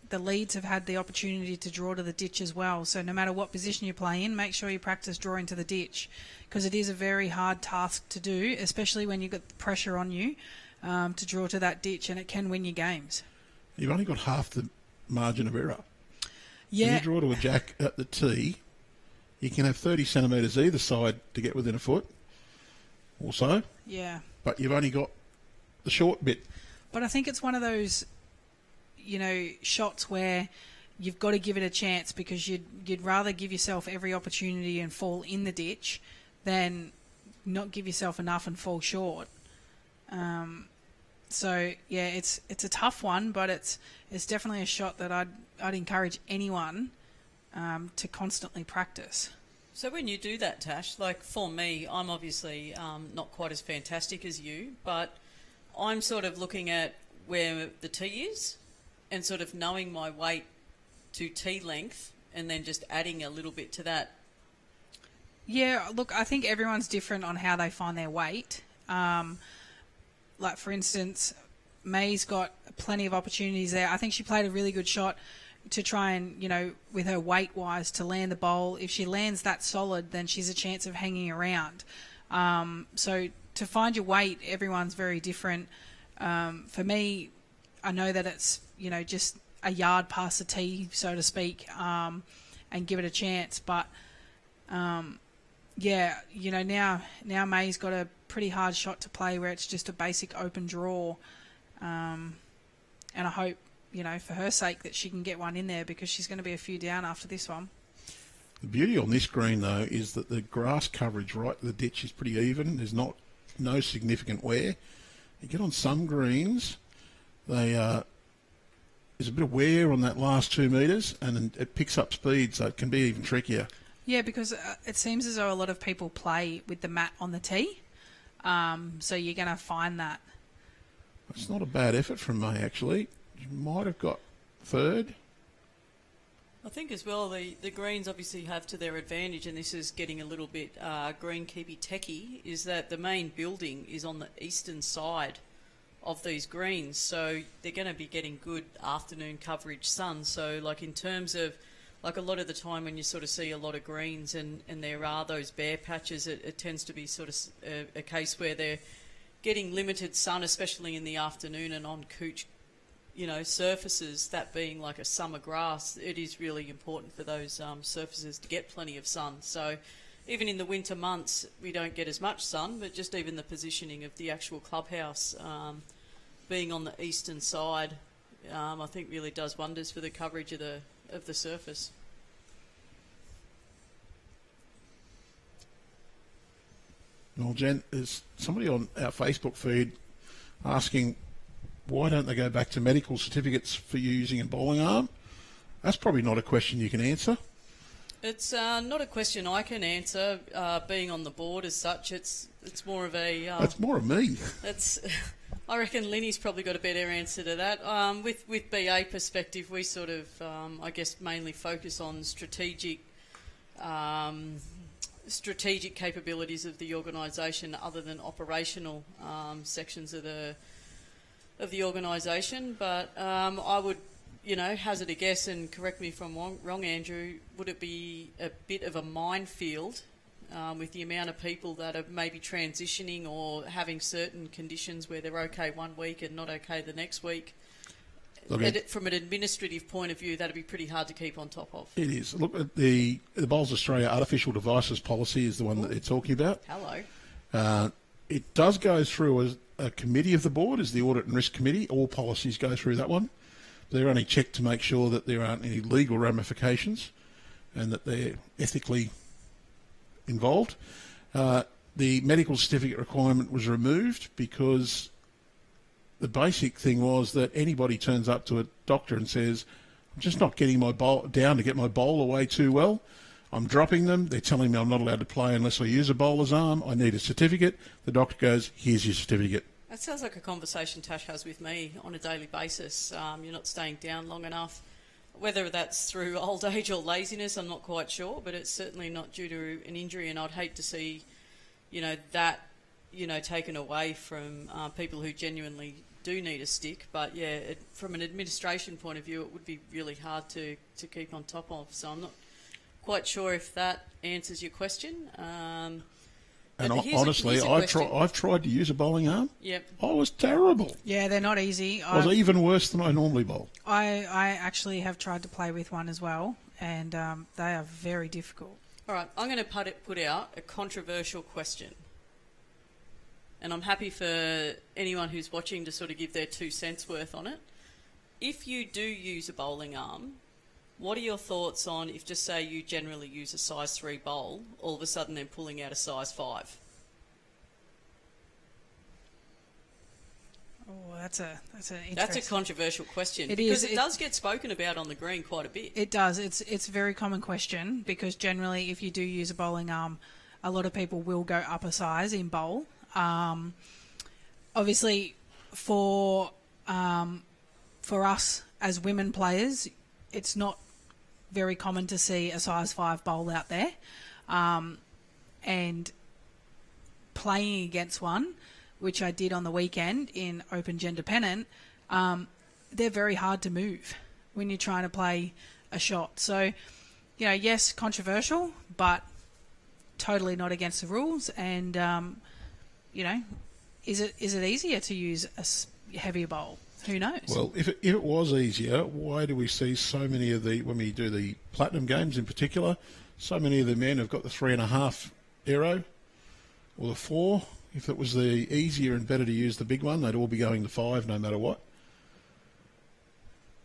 the leads have had the opportunity to draw to the ditch as well. So no matter what position you play in, make sure you practice drawing to the ditch, because it is a very hard task to do, especially when you've got the pressure on you to draw to that ditch, and it can win you games. You've only got half the margin of error. Yeah. When you draw to a jack at the tee, you can have 30 centimetres either side to get within a foot or so. Yeah. But you've only got the short bit. But I think it's one of those, shots where you've got to give it a chance, because you'd rather give yourself every opportunity and fall in the ditch than not give yourself enough and fall short. So yeah, it's a tough one, but it's definitely a shot that I'd encourage anyone to constantly practice. So when you do that, Tash, like for me, I'm obviously not quite as fantastic as you, but I'm sort of looking at where the tee is and sort of knowing my weight to tee length, and then just adding a little bit to that. Yeah, look, I think everyone's different on how they find their weight. Like, for instance, May's got plenty of opportunities there. I think she played a really good shot to try and, with her weight-wise, to land the bowl. If she lands that solid, then she's a chance of hanging around. So to find your weight, everyone's very different. For me, I know that it's, just a yard past the tee, so to speak, and give it a chance. But, now May's got a pretty hard shot to play where it's just a basic open draw. And I hope, for her sake, that she can get one in there, because she's going to be a few down after this one. The beauty on this green, though, is that the grass coverage right to the ditch is pretty even. There's no significant wear. You get on some greens, there's a bit of wear on that last 2 metres, and it picks up speed, so it can be even trickier. Yeah, because it seems as though a lot of people play with the mat on the tee, so you're going to find that. It's not a bad effort from May, actually. You might have got third. I think as well the greens obviously have to their advantage, and this is getting a little bit greenkeepy techie, is that the main building is on the eastern side of these greens, so they're going to be getting good afternoon coverage sun. So like in terms of, like a lot of the time when you sort of see a lot of greens and there are those bare patches, it tends to be sort of a case where they're getting limited sun, especially in the afternoon, and on couch, surfaces, that being like a summer grass, it is really important for those surfaces to get plenty of sun. So even in the winter months, we don't get as much sun, but just even the positioning of the actual clubhouse being on the eastern side, I think really does wonders for the coverage of the surface. Well, Jen, there's somebody on our Facebook feed asking why don't they go back to medical certificates for using a bowling arm? That's probably not a question you can answer. It's not a question I can answer. Being on the board as such, it's more of a. That's more of me. That's. I reckon Linny's probably got a better answer to that. With BA perspective, we sort of, I guess, mainly focus on strategic capabilities of the organisation, other than operational sections of the organisation. But I would, hazard a guess, and correct me if I'm wrong, Andrew. Would it be a bit of a minefield with the amount of people that are maybe transitioning or having certain conditions where they're okay one week and not okay the next week? Look, from an administrative point of view, that'd be pretty hard to keep on top of. It is. Look at the Bowls Australia artificial devices policy is the one that they're talking about. Hello. It does go through a committee of the board, as the Audit and Risk Committee. All policies go through that one. They're only checked to make sure that there aren't any legal ramifications and that they're ethically involved. The medical certificate requirement was removed because the basic thing was that anybody turns up to a doctor and says, I'm just not getting my bowl down to get my bowl away too well. I'm dropping them. They're telling me I'm not allowed to play unless I use a bowler's arm. I need a certificate. The doctor goes, here's your certificate. That sounds like a conversation Tash has with me on a daily basis. You're not staying down long enough. Whether that's through old age or laziness, I'm not quite sure, but it's certainly not due to an injury, and I'd hate to see, that, taken away from people who genuinely do need a stick. But yeah, from an administration point of view, it would be really hard to keep on top of. So I'm not quite sure if that answers your question. And honestly, I've tried to use a bowling arm. Yep. I was terrible. Yeah, they're not easy. I was even worse than I normally bowl. I actually have tried to play with one as well, and they are very difficult. All right, I'm going to put out a controversial question. And I'm happy for anyone who's watching to sort of give their 2 cents worth on it. If you do use a bowling arm, what are your thoughts on if, just say, you generally use a size 3 bowl, all of a sudden then pulling out a size 5? Oh, that's a That's a controversial question. It because is. It does get spoken about on the green quite a bit. It does. It's a very common question because generally if you do use a bowling arm, a lot of people will go up a size in bowl. Obviously, for us as women players, it's not very common to see a size 5 bowl out there, and playing against one, which I did on the weekend in Open Gender Pennant, they're very hard to move when you're trying to play a shot. So, yes, controversial, but totally not against the rules. And is it easier to use a heavier bowl? Who knows? Well, if it was easier, why do we see so many of when we do the Platinum Games in particular, so many of the men have got the 3.5 aero or the 4? If it was the easier and better to use the big one, they'd all be going to 5 no matter what.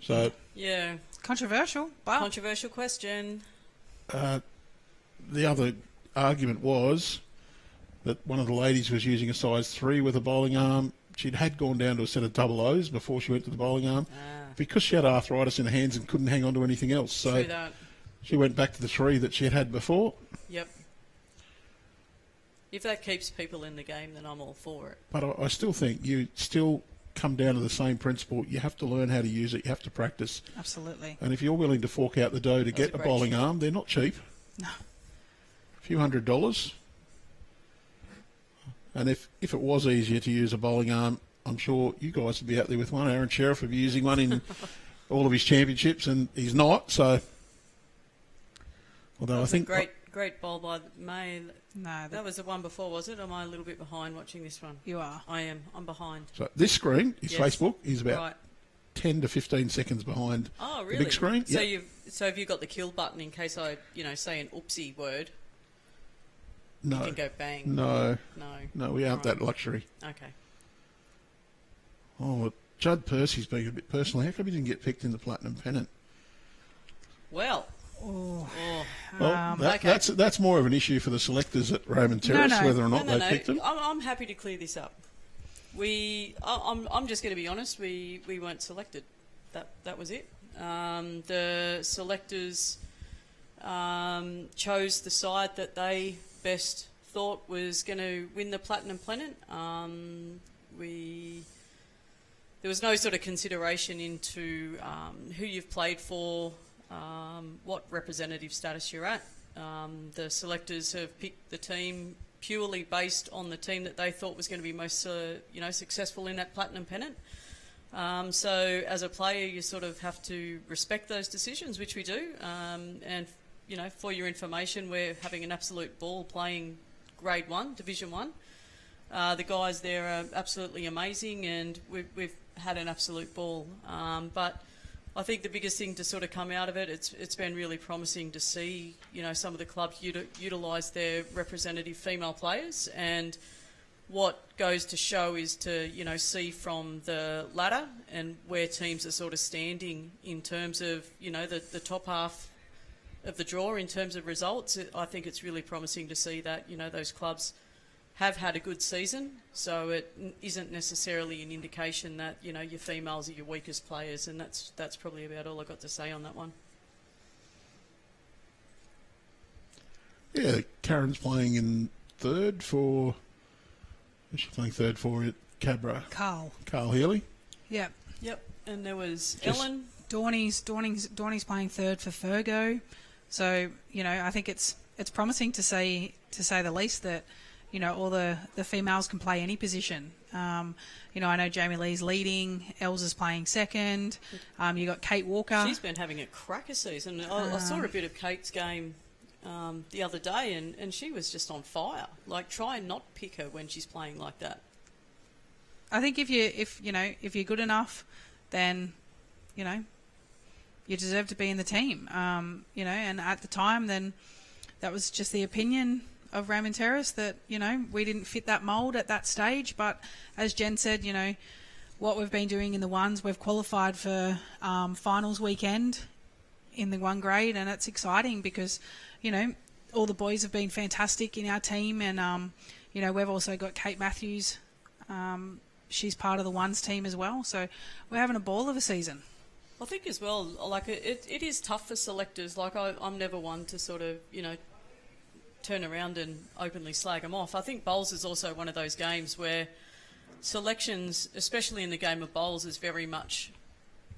So yeah, controversial. But controversial question. The other argument was that one of the ladies was using a size 3 with a bowling arm. She'd gone down to a set of double O's before she went to the bowling arm because she had arthritis in her hands and couldn't hang on to anything else. So she went back to the 3 that she had before. Yep. If that keeps people in the game, then I'm all for it. But I still think you still come down to the same principle. You have to learn how to use it. You have to practice. Absolutely. And if you're willing to fork out the dough to get a bowling arm, they're not cheap. No. A few $100s. And if it was easier to use a bowling arm, I'm sure you guys would be out there with one. Aaron Sheriff would be using one in all of his championships, and he's not. So, although I think great bowl by May. No, that was the one before, was it? Or am I a little bit behind watching this one? You are. I am. I'm behind. So this screen, his Facebook, is about right. 10 to 15 seconds behind really? the big screen. So yep. have you got the kill button in case I, say an oopsie word? No. You can go bang. No, we aren't right. that luxury. Okay. Oh, Judd Percy's being a bit personal. How come he didn't get picked in the Platinum Pennant? Well. Well, that's more of an issue for the selectors at Roman Terrace, whether or not they picked him. I'm happy to clear this up. I'm just going to be honest. We weren't selected. That was it. The selectors chose the side that they best thought was going to win the Platinum Pennant. There was no sort of consideration into who you've played for, what representative status you're at. The selectors have picked the team purely based on the team that they thought was going to be most, successful in that Platinum Pennant. So as a player, you sort of have to respect those decisions, which we do. And for your information, we're having an absolute ball playing Grade 1, Division 1. The guys there are absolutely amazing, and we've had an absolute ball. But I think the biggest thing to sort of come out of it, it's been really promising to see, some of the clubs utilise their representative female players, and what goes to show is to, see from the ladder and where teams are sort of standing in terms of, the top half of the draw in terms of results. I think it's really promising to see that, those clubs have had a good season, so it isn't necessarily an indication that, your females are your weakest players, and that's probably about all I got to say on that one. Yeah, Karen's playing in third for... Who's she playing third for at Cabra? Carl Healy. Yep. And there was Ellen. Dorney's playing third for Fergo. So, I think it's promising to say the least that, all the females can play any position. I know Jamie Lee's leading, Els is playing second. You got Kate Walker. She's been having a cracker season. I saw a bit of Kate's game the other day, and she was just on fire. Like, try and not pick her when she's playing like that. I think if you're good enough, then you deserve to be in the team. And at the time, then that was just the opinion of Raymond Terrace that we didn't fit that mould at that stage. But as Jen said, what we've been doing in the ones, we've qualified for finals weekend in the one grade, and it's exciting because all the boys have been fantastic in our team, and we've also got Kate Matthews. She's part of the ones team as well, so we're having a ball of a season. I think as well, like it is tough for selectors. Like I'm never one to sort of turn around and openly slag them off. I think bowls is also one of those games where selections, especially in the game of bowls, is very much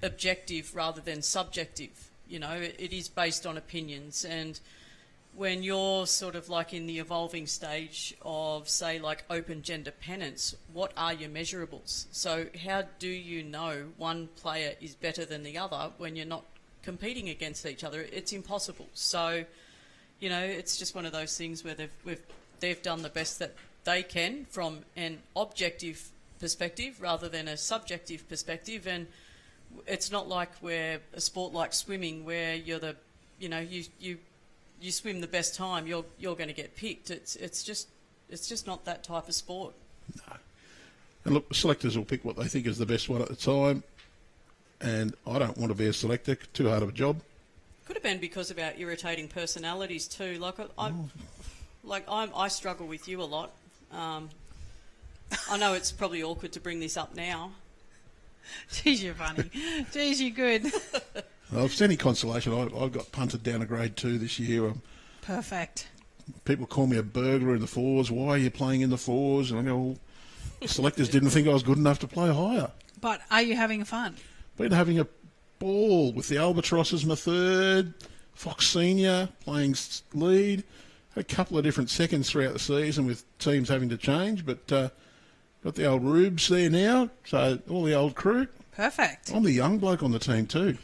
objective rather than subjective. It is based on opinions, and when you're sort of like in the evolving stage of, say, like open gender pennants, what are your measurables? So how do you know one player is better than the other when you're not competing against each other? It's impossible. So, it's just one of those things where they've done the best that they can from an objective perspective rather than a subjective perspective. And it's not like we're a sport like swimming where you're the, you swim the best time, you're going to get picked. It's just not that type of sport. No. And look, selectors will pick what they think is the best one at the time. And I don't want to be a selector. Too hard of a job. Could have been because of our irritating personalities too. I struggle with you a lot. I know it's probably awkward to bring this up now. Jeez, you're funny. Jeez, you're good. Well, if it's any consolation, I got punted down to grade 2 this year. Perfect. People call me a burglar in the fours. Why are you playing in the fours? And I go, well, the selectors didn't think I was good enough to play higher. But are you having fun? Been having a ball with the Albatrosses, my third, Fox Senior playing lead. Had a couple of different seconds throughout the season with teams having to change, but got the old Rubes there now, so all the old crew. Perfect. I'm the young bloke on the team too.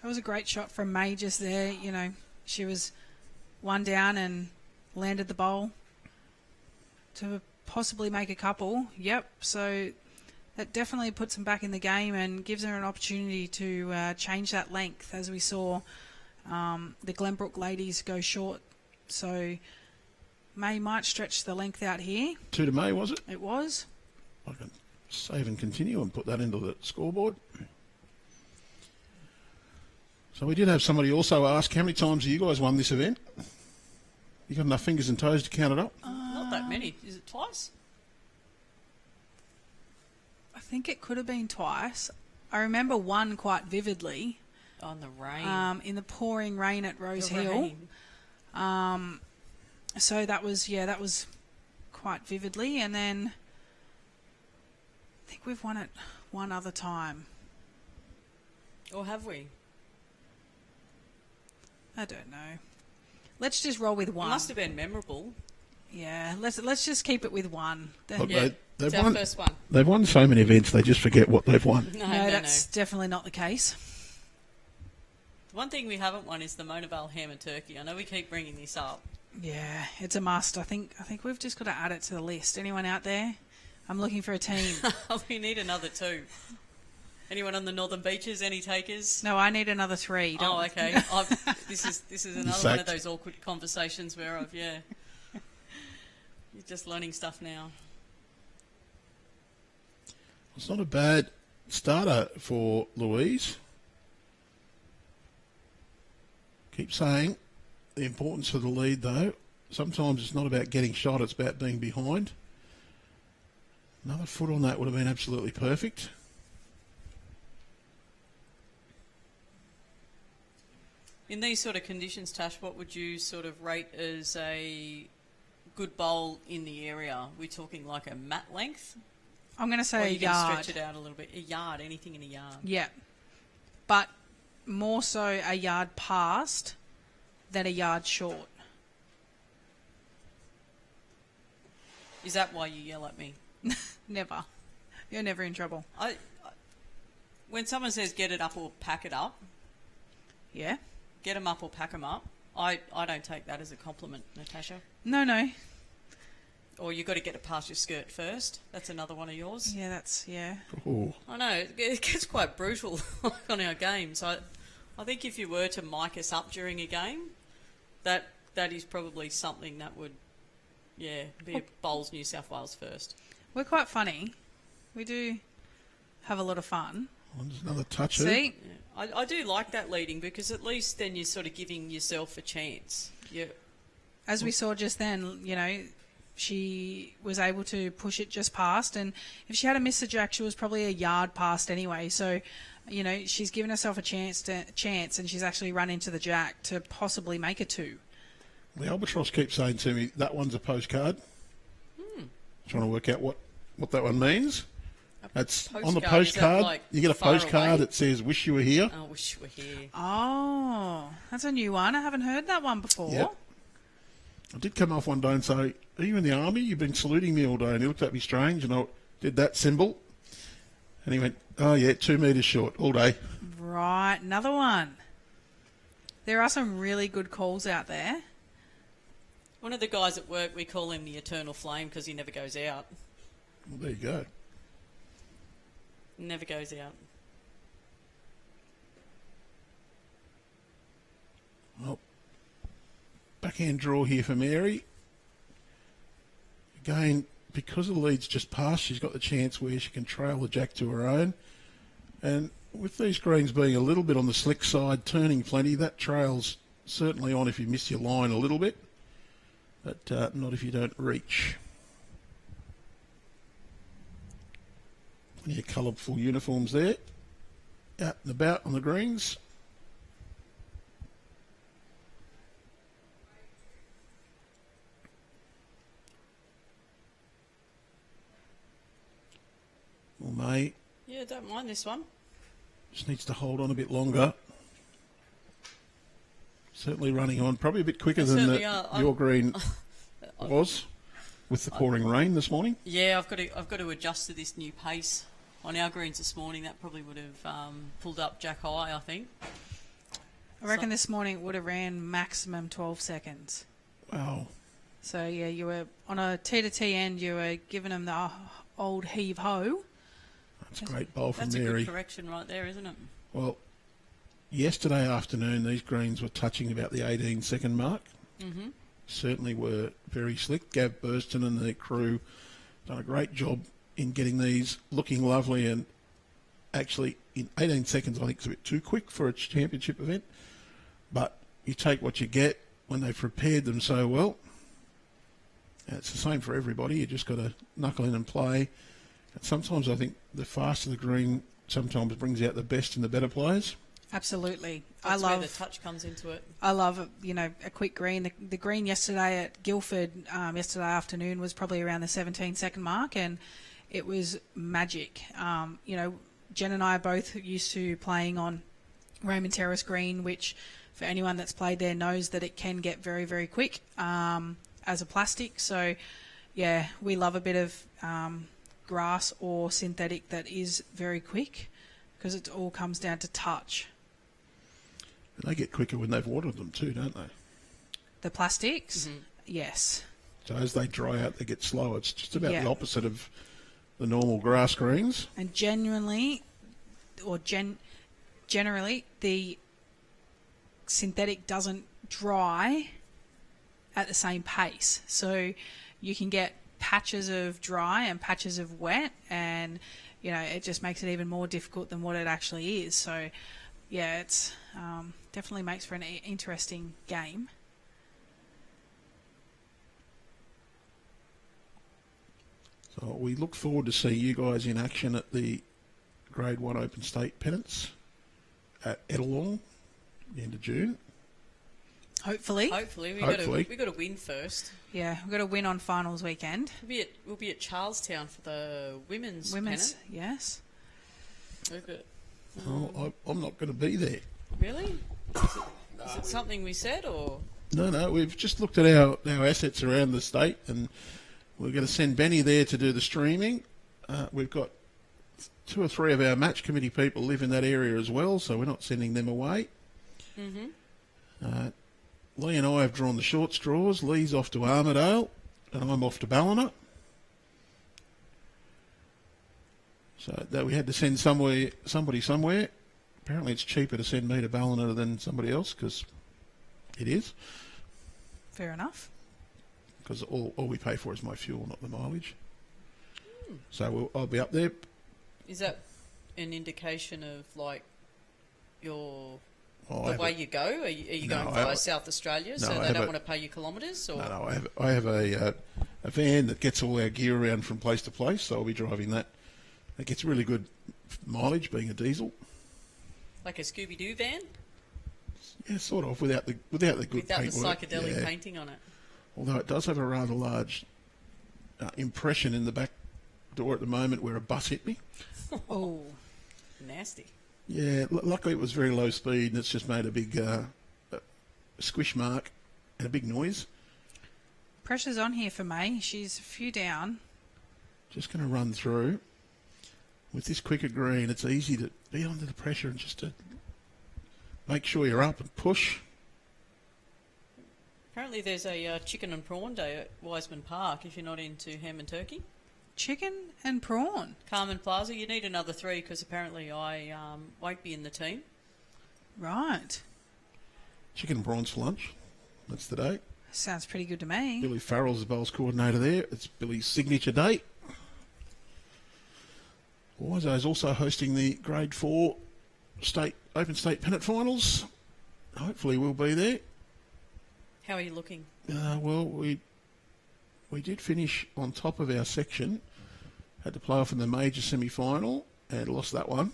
That was a great shot from May just there. She was one down and landed the bowl to possibly make a couple. Yep, so that definitely puts them back in the game and gives her an opportunity to change that length, as we saw the Glenbrook ladies go short. So May might stretch the length out here. 2 to May, was it? It was. I can save and continue and put that into the scoreboard. So we did have somebody also ask, how many times have you guys won this event? You got enough fingers and toes to count it up? Not that many. Is it twice? I think it could have been twice. I remember one quite vividly. On the rain. in the pouring rain at Rose The Hill. rain. So that was quite vividly. And then I think we've won it one other time. Or have we? I don't know. Let's just roll with It one. must have been memorable. Yeah, let's just keep it with one. Look, Yeah, they've it's our won. first one. They've won so many events they just forget what they've won. No, No, that's definitely not the case. One thing we haven't won is the Mona Vale ham and turkey. I know we keep bringing this up. Yeah, it's a must. I think we've just got to add it to the list. Anyone out there? I'm looking for a team. We need another 2. Anyone on the Northern Beaches? Any takers? No, I need another 3. Oh, okay. This is another one Sacked. of those awkward conversations where you're just learning stuff now. It's not a bad starter for Louise. Keep saying the importance of the lead, though. Sometimes it's not about getting shot, it's about being behind. Another foot on that would have been absolutely perfect. In these sort of conditions, Tash, what would you sort of rate as a good bowl in the area? We're talking like a mat length? I'm going to Or say a you can yard. stretch it out a little bit? A yard, anything in a yard. Yeah, but more so a yard past than a yard short. Is that why you yell at me? Never. You're never in trouble. When someone says get it up or pack it up, Yeah? get them up or pack them up, I don't take that as a compliment, Natasha. No. Or you've got to get it past your skirt first. That's another one of yours. Yeah, that's, yeah. Oh, I know, it gets quite brutal on our games. I think if you were to mic us up during a game, that is probably something that would, be a Bowls New South Wales first. We're quite funny. We do have a lot of fun. there's another touch here. See? Yeah. I do like that leading because at least then you're sort of giving yourself a chance. Yeah. As we saw just then, she was able to push it just past, and if she had a missed the jack, she was probably a yard past anyway. So, she's given herself a chance, and she's actually run into the jack to possibly make a 2. The Albatross keeps saying to me, that one's a postcard. Trying to work out what that one means. That's on the postcard, is that postcard. like You get a far postcard away? that says, wish you were here. I wish you were here. Oh, that's a new one. I haven't heard that one before. Yep. I did come off one day and say, are you in the army? You've been saluting me all day. And he looked at me strange, and I did that symbol. And he went, oh, yeah, 2 metres short all day. Right, another one. There are some really good calls out there. One of the guys at work, we call him the Eternal Flame because he never goes out. Well, there you go. Never goes out. Well, backhand draw here for Mary. Again, because the lead's just passed, she's got the chance where she can trail the jack to her own. And with these greens being a little bit on the slick side, turning plenty, that trail's certainly on if you miss your line a little bit, but not if you don't reach. Plenty of colourful uniforms there. Out and about on the greens. Well, May Yeah, don't mind this one. just needs to hold on a bit longer. Certainly running on, probably a bit quicker They than certainly are. your green was with the pouring rain this morning. Yeah, I've got to adjust to this new pace. On our greens this morning, that probably would have pulled up jack high, I think. I reckon this morning it would have ran maximum 12 seconds. Wow. So, yeah, you were on a T-to-T end, you were giving them the old heave-ho. That's a great bowl from That's a Mary. good correction right there, isn't it? Well, yesterday afternoon, these greens were touching about the 18-second mark. Mm-hmm. Certainly were very slick. Gav Burston and their crew done a great job in getting these looking lovely, and actually in 18 seconds I think it's a bit too quick for a championship event, but you take what you get when they've prepared them so well. And it's the same for everybody. You just got to knuckle in and play. And sometimes I think the faster the green sometimes brings out the best and the better players. Absolutely. That's where the touch comes into it. I love, a quick green. The green yesterday at Guildford, yesterday afternoon, was probably around the 17-second mark, and it was magic. Jen and I are both used to playing on Raymond Terrace green, which for anyone that's played there knows that it can get very, very quick as a plastic. So, yeah, we love a bit of grass or synthetic that is very quick, because it all comes down to touch. They get quicker when they've watered them too, don't they? The plastics? Mm-hmm. Yes. So as they dry out, they get slower. It's just about the opposite of the normal grass greens. And generally, the synthetic doesn't dry at the same pace. So you can get patches of dry and patches of wet, and it just makes it even more difficult than what it actually is. So yeah, it's definitely makes for an interesting game. So we look forward to see you guys in action at the Grade 1 Open State Pennants at Ettalong, the end of June. Hopefully, we got to win first. Yeah, we've got to win on finals weekend. We'll be at Charlestown for the women's pennant. Yes. I'm not going to be there. Really? Is it something we said, or? No, we've just looked at our assets around the state, and we're going to send Benny there to do the streaming. We've got 2 or 3 of our match committee people live in that area as well, so we're not sending them away. Mm-hmm. Lee and I have drawn the short straws. Lee's off to Armourdale, and I'm off to Ballina. So that we had to send somebody somewhere. Apparently it's cheaper to send me to Ballina than somebody else, because it is. Fair enough. Because all we pay for is my fuel, not the mileage. So I'll be up there. Is that an indication of the way you go? Are you going via South Australia, so they don't want to pay you kilometres? Or? No, I have a van that gets all our gear around from place to place, so I'll be driving that. It gets really good mileage, being a diesel. Like a Scooby-Doo van? Yeah, sort of, without the good paintwork. Without the psychedelic painting on it. Although it does have a rather large impression in the back door at the moment where a bus hit me. Oh, nasty. Yeah, luckily it was very low speed, and it's just made a big squish mark and a big noise. Pressure's on here for May. She's a few down. Just going to run through. With this quicker green, it's easy to be under the pressure and just to make sure you're up and push. Apparently there's a chicken and prawn day at Wiseman Park if you're not into ham and turkey. Chicken and prawn? Carmen Plaza, you need another 3 because apparently I won't be in the team. Right. Chicken and prawns for lunch. That's the day. Sounds pretty good to me. Billy Farrell's the bowls coordinator there. It's Billy's signature day. Wiseau's also hosting the Grade 4 Open State Pennant Finals. Hopefully we'll be there. How are you looking? Well, we did finish on top of our section. Had to play off in the major semi-final and lost that one.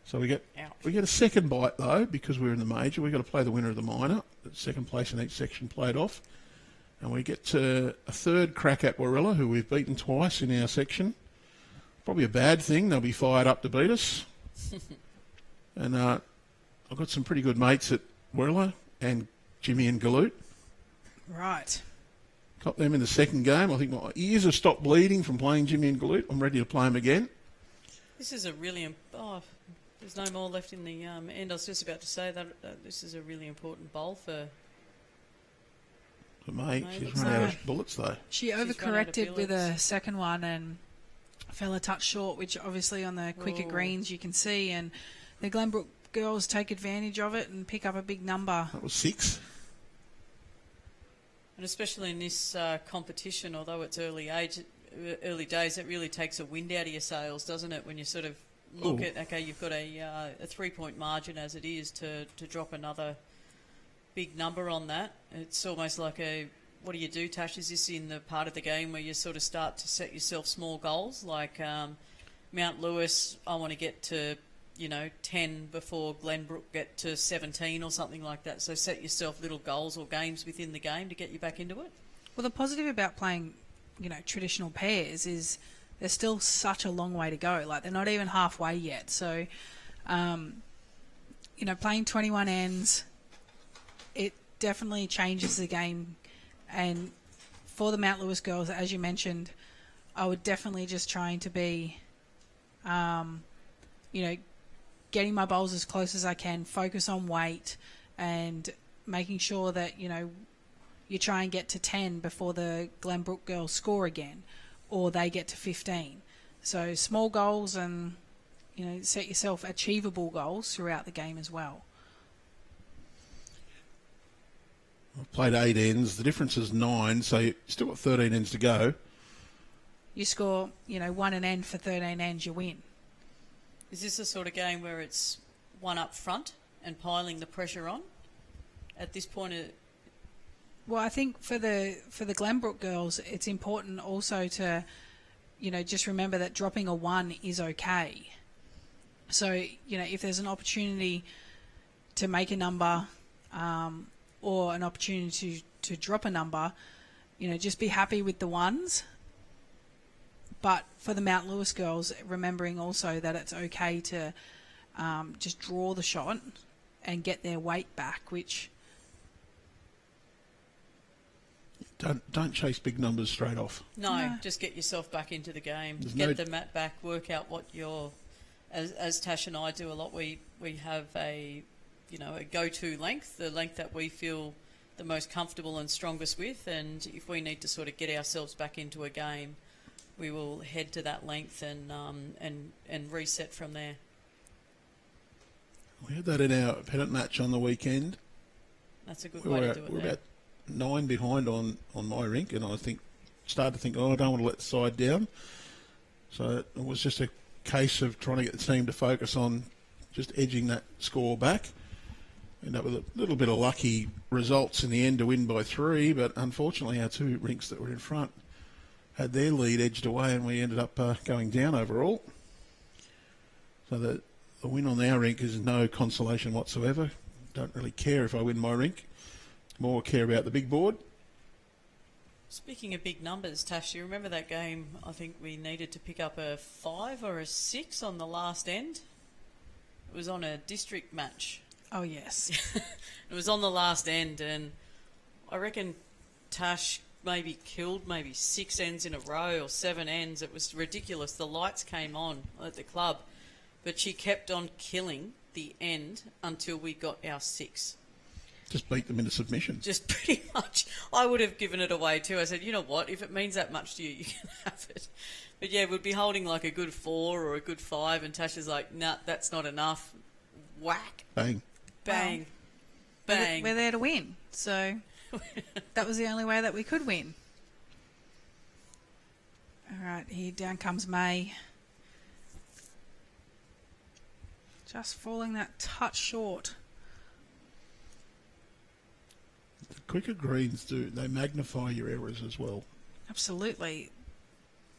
So we get a second bite though, because we're in the major. We've got to play the winner of the minor. The second place in each section played off, and we get to a third crack at Warilla, who we've beaten twice in our section. Probably a bad thing. They'll be fired up to beat us. And I've got some pretty good mates at Warilla and Jimmy and Galoot. Right. Got them in the second game. I think my ears have stopped bleeding from playing Jimmy and Galoot. I'm ready to play them again. This is a really... there's no more left in the end. I was just about to say that this is a really important bowl for me. She's run out of bullets, though. She overcorrected with a second one and fell a touch short, which obviously on the quicker greens you can see. And the Glenbrook girls take advantage of it and pick up a big number. That was 6. And especially in this competition, although it's early days, it really takes a wind out of your sails, doesn't it? When you sort of look at, okay, you've got a 3-point margin as it is to drop another big number on that. It's almost like what do you do, Tash? Is this in the part of the game where you sort of start to set yourself small goals? Like Mount Lewis, I want to get to, 10 before Glenbrook get to 17 or something like that. So set yourself little goals or games within the game to get you back into it. Well, the positive about playing, traditional pairs is there's still such a long way to go. Like, they're not even halfway yet. So, playing 21 ends, it definitely changes the game. And for the Mount Lewis girls, as you mentioned, I would definitely just trying to be, getting my bowls as close as I can, focus on weight, and making sure that, you try and get to 10 before the Glenbrook girls score again, or they get to 15. So small goals and, set yourself achievable goals throughout the game as well. I've played 8 ends. The difference is 9, so you've still got 13 ends to go. You score, 1 an end for 13 ends, you win. Is this the sort of game where it's one up front and piling the pressure on at this point? Well, I think for the Glenbrook girls, it's important also to, just remember that dropping a 1 is okay. So, if there's an opportunity to make a number or an opportunity to drop a number, just be happy with the 1s. But for the Mount Lewis girls, remembering also that it's okay to just draw the shot and get their weight back, which... Don't chase big numbers straight off. No, just get yourself back into the game. Get the mat back, work out what your... As Tash and I do a lot, we have a go-to length, the length that we feel the most comfortable and strongest with, and if we need to sort of get ourselves back into a game, we will head to that length and reset from there. We had that in our pennant match on the weekend. That's a good way to do it. We're about 9 behind on my rink, and I started to think, I don't want to let the side down. So it was just a case of trying to get the team to focus on just edging that score back. Ended up with a little bit of lucky results in the end to win by 3, but unfortunately our 2 rinks that were in front had their lead edged away, and we ended up going down overall. So the win on our rink is no consolation whatsoever. Don't really care if I win my rink. More care about the big board. Speaking of big numbers, Tash, you remember that game? I think we needed to pick up a 5 or a 6 on the last end. It was on a district match. Oh, yes. It was on the last end, and I reckon Tash maybe killed 6 ends in a row or 7 ends. It was ridiculous. The lights came on at the club, but she kept on killing the end until we got our 6. Just beat them into submission. Just pretty much. I would have given it away too. I said, you know what, if it means that much to you, you can have it. But yeah, we'd be holding like a good 4 or a good 5, and Tasha's like, nah, that's not enough. Whack. Bang. Bang. Bang. We're there to win, so that was the only way that we could win. All right, here down comes May. Just falling that touch short. The quicker greens they magnify your errors as well. Absolutely.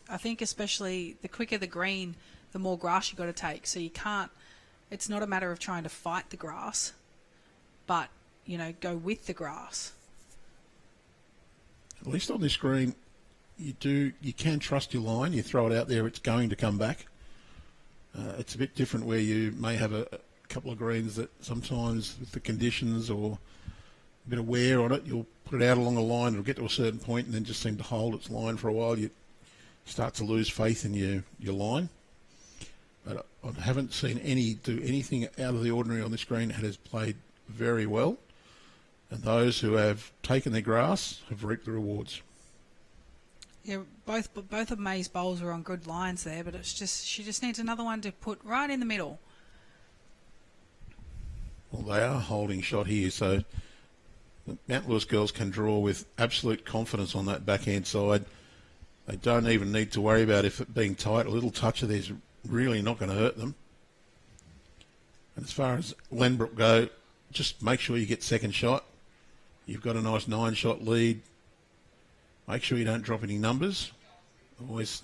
I think especially the quicker the green, the more grass you've got to take. So you can't, it's not a matter of trying to fight the grass, but, go with the grass. At least on this green, you can trust your line. You throw it out there, it's going to come back. It's a bit different where you may have a couple of greens that sometimes with the conditions or a bit of wear on it, you'll put it out along a line, it'll get to a certain point and then just seem to hold its line for a while. You start to lose faith in your line. But I haven't seen any do anything out of the ordinary on this green. It has played very well. And those who have taken their grass have reaped the rewards. Yeah, both of May's bowls were on good lines there, but she just needs another one to put right in the middle. Well, they are holding shot here, so the Mount Lewis girls can draw with absolute confidence on that backhand side. They don't even need to worry about if it being tight. A little touch of theirs really not going to hurt them. And as far as Glenbrook go, just make sure you get second shot. You've got a nice 9-shot lead. Make sure you don't drop any numbers. Always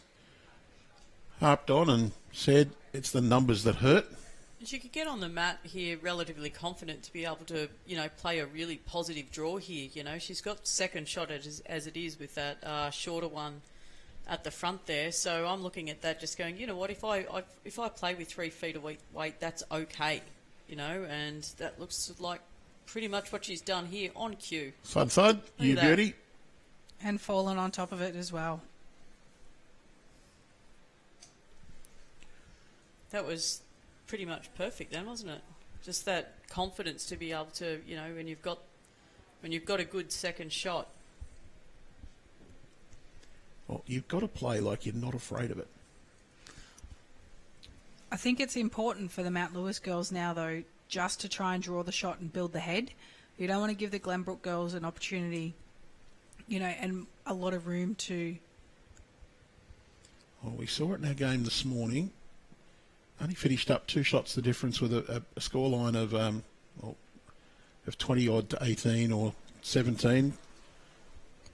harped on and said it's the numbers that hurt. She could get on the mat here relatively confident to be able to, play a really positive draw here. She's got second shot as it is with that shorter one at the front there. So I'm looking at that just going, you know what, if I play with 3 feet of weight, that's okay, and that looks like pretty much what she's done here on cue. Thud, you beauty. And fallen on top of it as well. That was pretty much perfect then, wasn't it? Just that confidence to be able to, when you've got a good second shot. Well, you've got to play like you're not afraid of it. I think it's important for the Mount Lewis girls now, though, just to try and draw the shot and build the head. You don't want to give the Glenbrook girls an opportunity, and a lot of room to... Well, we saw it in our game this morning. Only finished up 2 shots the difference with a scoreline of 20-odd to 18 or 17.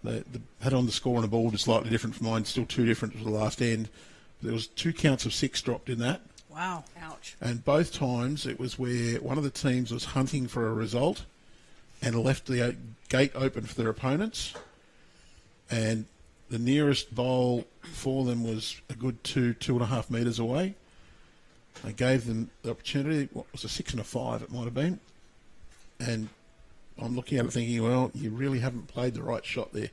The had on the score on the board is slightly different from mine, still 2 different to the last end. There was 2 counts of 6 dropped in that. Wow. Ouch. And both times it was where one of the teams was hunting for a result and left the gate open for their opponents. And the nearest bowl for them was a good 2.5 metres away. They gave them the opportunity. What was a 6 and a 5? It might have been. And I'm looking at it thinking, well, you really haven't played the right shot there.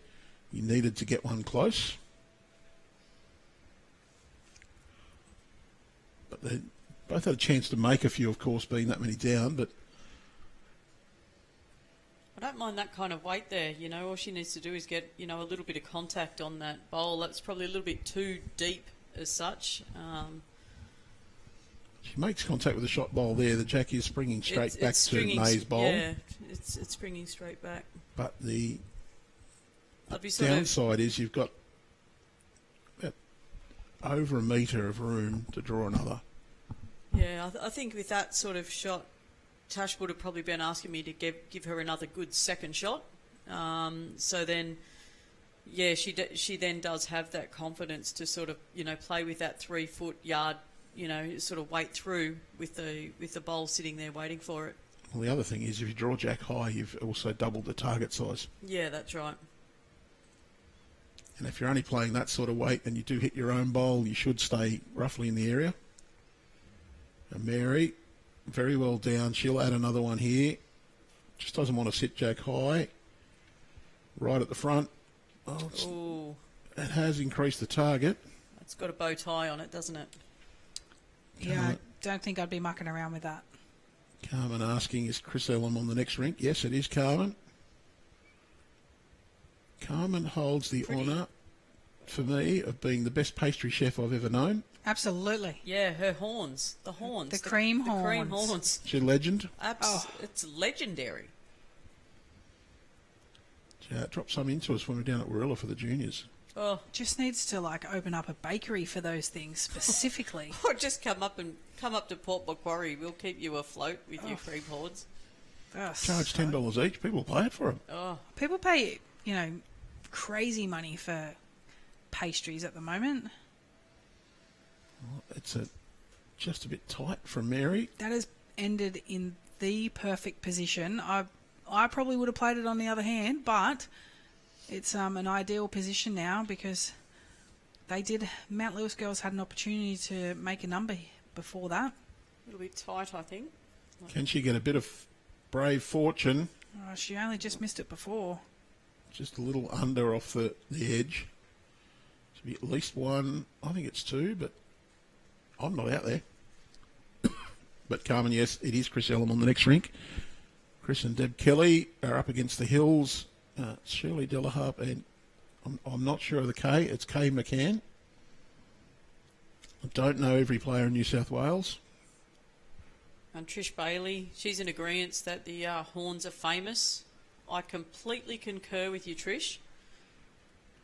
You needed to get one close. But they both had a chance to make a few, of course, being that many down. But I don't mind that kind of weight there. All she needs to do is get, a little bit of contact on that bowl. That's probably a little bit too deep as such. She makes contact with the shot bowl there. The jack is springing straight back to May's bowl. Yeah, it's springing straight back. But the I'd be downside is you've got about over a metre of room to draw another. Yeah, I think with that sort of shot, Tash would have probably been asking me to give her another good second shot. So then, yeah, she then does have that confidence to sort of, play with that 3 foot yard, sort of wait through with the bowl sitting there waiting for it. Well, the other thing is if you draw jack high, you've also doubled the target size. Yeah, that's right. And if you're only playing that sort of weight and you do hit your own bowl, you should stay roughly in the area. And Mary, very well down. She'll add another one here. Just doesn't want to sit jack high. Right at the front. Oh, it has increased the target. It's got a bow tie on it, doesn't it? Yeah, I don't think I'd be mucking around with that. Carmen asking, is Chris Ellum on the next rink? Yes, it is Carmen. Carmen holds the honour, for me, of being the best pastry chef I've ever known. Absolutely. Yeah, her horns. The horns. The cream horns. The cream horns. She's a legend. It's legendary. She dropped some into us when we were down at Warilla for the juniors. Oh, just needs to open up a bakery for those things specifically. Or just come up to Port Macquarie. We'll keep you afloat with your cream horns. Charge $10 each. People pay it for them. Oh, people pay crazy money for pastries at the moment. Well, it's just a bit tight from Mary. That has ended in the perfect position. I probably would have played it on the other hand, but it's an ideal position now because Mount Lewis girls had an opportunity to make a number before that. It'll be tight, I think. Can she get a bit of brave fortune? Oh, she only just missed it before. Just a little under off the edge. Should be at least one. I think it's 2, but I'm not out there. But Carmen, yes, it is Chris Ellum on the next rink. Chris and Deb Kelly are up against the Hills. Shirley Delaharp and I'm not sure of the K. It's Kay McCann. I don't know every player in New South Wales. And Trish Bailey, she's in agreement that the horns are famous. I completely concur with you, Trish.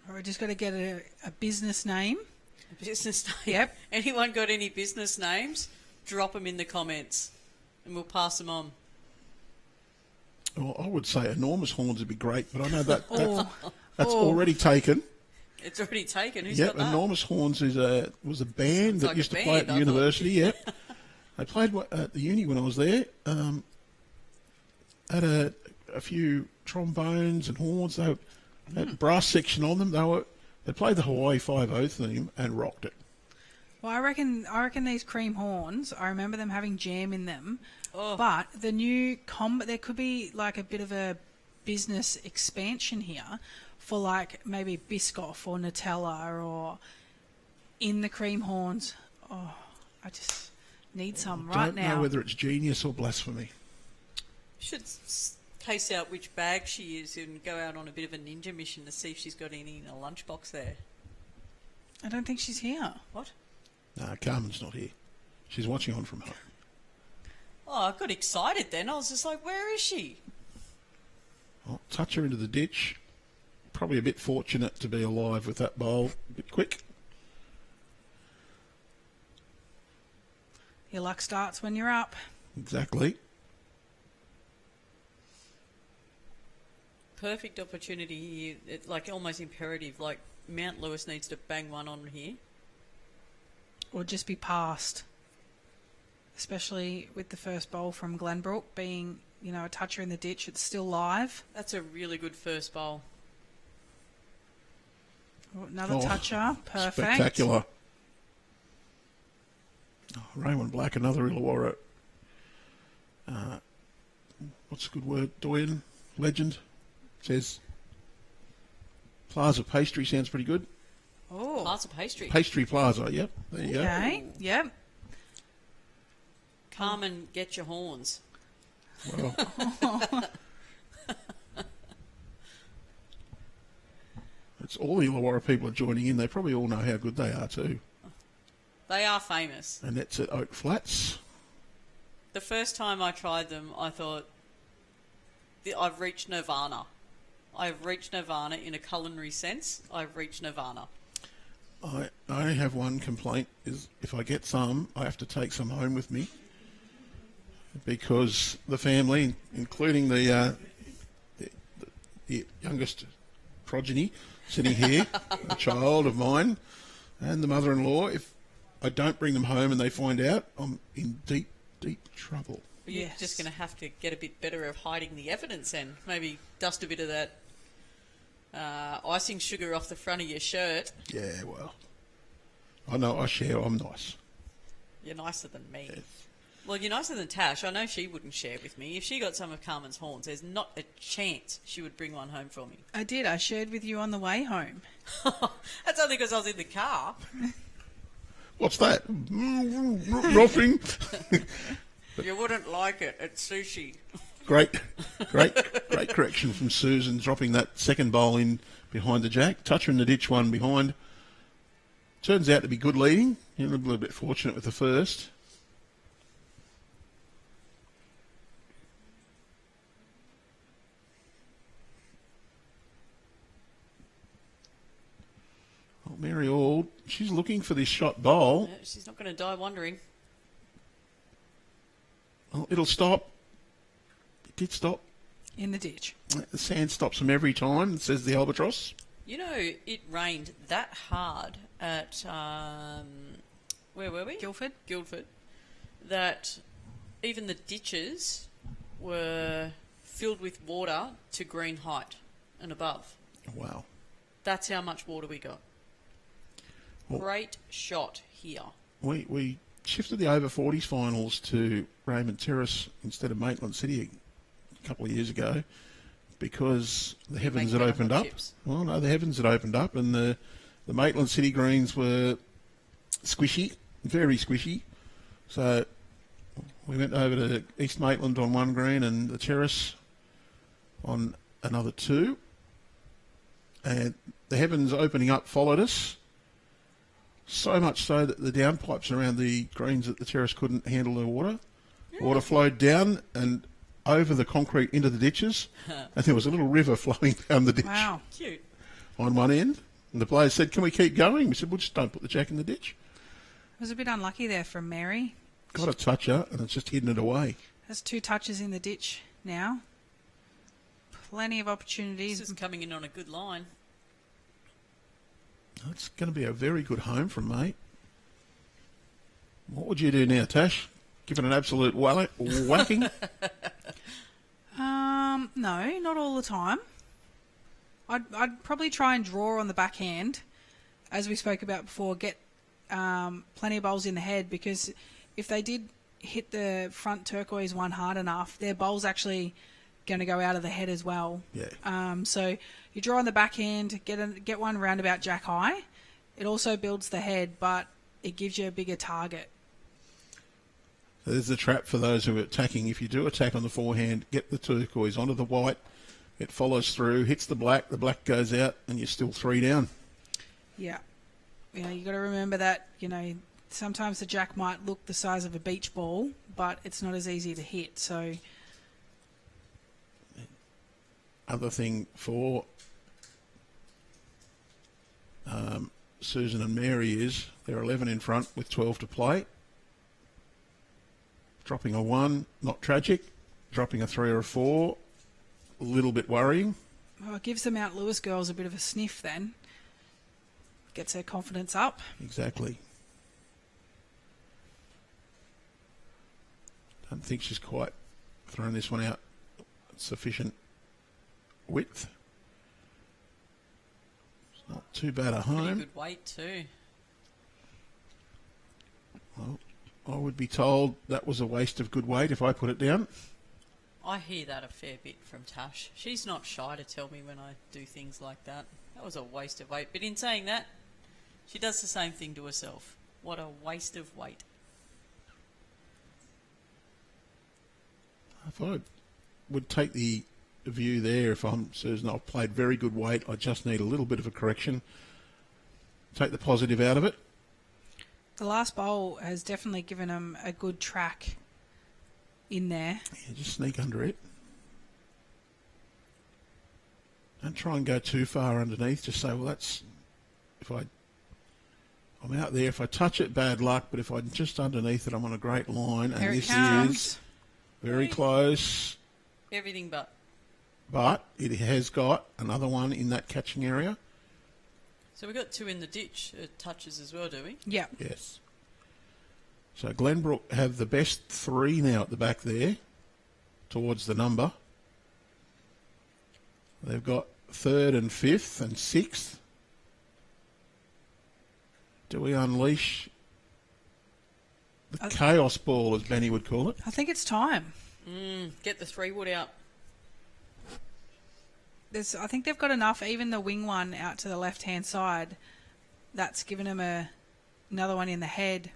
We're just got to get a business name. A business name? Yep. Anyone got any business names? Drop them in the comments and we'll pass them on. Well, I would say enormous horns would be great, but I know that's already taken. It's already taken. Who's Yep, got that? Enormous Horns was a band Sounds that like used a to play at band, the university. Yep. They played at the uni when I was there. Had a few trombones and horns. They had a brass section on them. They played the Hawaii 5-0 theme and rocked it. Well, I reckon these cream horns, I remember them having jam in them. Oh. But the new there could be like a bit of a business expansion here for like maybe Biscoff or Nutella or in the cream horns. Oh, I just need some right now. I don't know whether it's genius or blasphemy. Should case out which bag she is and go out on a bit of a ninja mission to see if she's got any in a lunchbox there. I don't think she's here. What? No, Carmen's not here. She's watching on from home. Oh, I got excited then. I was just like, where is she? I'll touch her into the ditch. Probably a bit fortunate to be alive with that bowl. A bit quick. Your luck starts when you're up. Exactly. Perfect opportunity here. It's like almost imperative. Like Mount Lewis needs to bang one on here. Or just be passed. Especially with the first bowl from Glenbrook being, a toucher in the ditch. It's still live. That's a really good first bowl. Oh, another toucher. Perfect. Spectacular. Oh, Raymond Black, another Illawarra. What's a good word? Doyen? Legend? Says Plaza Pastry sounds pretty good. Oh. Plaza Pastry. Pastry Plaza, yep. There you go. Okay, yep. Carmen, get your horns. Well, it's all the Illawarra people are joining in. They probably all know how good they are too. They are famous. And that's at Oak Flats. The first time I tried them, I thought, I've reached nirvana. I've reached nirvana in a culinary sense. I've reached nirvana. I have one complaint, is if I get some, I have to take some home with me. Because the family, including the youngest progeny sitting here, a child of mine, and the mother-in-law, if I don't bring them home and they find out, I'm in deep, deep trouble. Well, you're just going to have to get a bit better at hiding the evidence and maybe dust a bit of that icing sugar off the front of your shirt. Yeah, well, I know I share. I'm nice. You're nicer than me. Yes. Well, you're nicer than Tash. I know she wouldn't share with me. If she got some of Carmen's horns, there's not a chance she would bring one home for me. I did. I shared with you on the way home. That's only because I was in the car. What's that? Roughing. You wouldn't like it. It's sushi. Great correction from Susan, dropping that second bowl in behind the jack. Toucher in the ditch, one behind. Turns out to be good leading. You're a little bit fortunate with the first. Oh, Mary Auld, she's looking for this shot bowl. No, she's not going to die wondering. Well, it'll stop. It did stop. In the ditch. The sand stops them every time, says the albatross. You know, it rained that hard at, where were we? Guildford. That even the ditches were filled with water to green height and above. Wow. That's how much water we got. Well, great shot here. We shifted the over 40s finals to Raymond Terrace instead of Maitland City a couple of years ago because the heavens had opened up. Well, no, the heavens had opened up and the Maitland City greens were squishy, very squishy. So we went over to East Maitland on one green and the Terrace on another two. And the heavens opening up followed us. So much so that the downpipes around the greens at the Terrace couldn't handle the water. Really? Water flowed down and over the concrete into the ditches. And there was a little river flowing down the ditch. Wow. Cute. On one end. And the players said, can we keep going? We said, well, just don't put the jack in the ditch. It was a bit unlucky there from Mary. Got a toucher and it's just hidden it away. There's 2 touches in the ditch now. Plenty of opportunities. This is coming in on a good line. It's going to be a very good home from mate. What would you do now, Tash? Give it an absolute whacking? No, not all the time. I'd probably try and draw on the backhand, as we spoke about before. Get plenty of bowls in the head, because if they did hit the front turquoise one hard enough, their bowl's actually going to go out of the head as well. Yeah. So you draw on the backhand, get one roundabout jack high. It also builds the head, but it gives you a bigger target. There's the trap for those who are attacking. If you do attack on the forehand, get the turquoise onto the white, it follows through, hits the black goes out, and you're still 3 down. Yeah. You know, you got to remember that, you know, sometimes the jack might look the size of a beach ball, but it's not as easy to hit. So, other thing for Susan and Mary is they're 11 in front with 12 to play. Dropping a 1, not tragic. Dropping a 3 or a 4, a little bit worrying. well, it gives the Mount Lewis girls a bit of a sniff then. Gets their confidence up. Exactly. Don't think she's quite thrown this one out sufficient width. It's not too bad at Pretty home. good weight too. Well, I would be told that was a waste of good weight if I put it down. I hear that a fair bit from Tash. She's not shy to tell me when I do things like that. That was a waste of weight. But in saying that, she does the same thing to herself. What a waste of weight. If I would take the view there, if I'm Susan, I've played very good weight. I just need a little bit of a correction. Take the positive out of it. The last bowl has definitely given them a good track in there. Yeah, just sneak under it. Don't try and go too far underneath. Just say, well, that's... I'm out there. If I touch it, bad luck. But if I'm just underneath it, I'm on a great line. And Here it this comes. is very close. Everything but. But it has got another one in that catching area. So we've got 2 in the ditch. It touches as well, do we? Yeah. Yes. So Glenbrook have the best 3 now at the back there towards the number. They've got 3rd and 5th and 6th. Do we unleash the chaos ball, as Benny would call it? I think it's time. Get the 3-wood out. I think they've got enough. Even the wing one out to the left-hand side, that's given them another one in the head.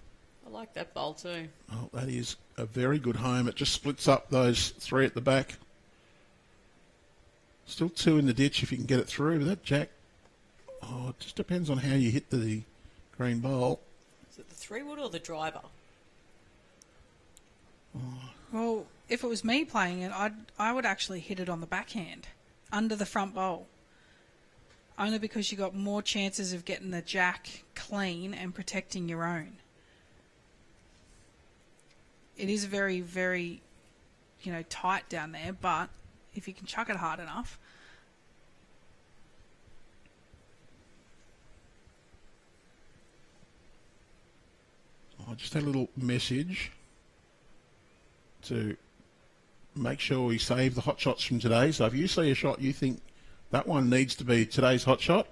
I like that bowl too. Oh, that is a very good home. It just splits up those 3 at the back. Still 2 in the ditch if you can get it through. But that jack, it just depends on how you hit the green bowl. Is it the 3-wood or the driver? Well, if it was me playing it, I would actually hit it on the backhand, under the front bowl. Only because you got more chances of getting the jack clean and protecting your own. It is very, very, tight down there, but if you can chuck it hard enough. Just a little message to make sure we save the hot shots from today. So if you see a shot you think that one needs to be today's hot shot,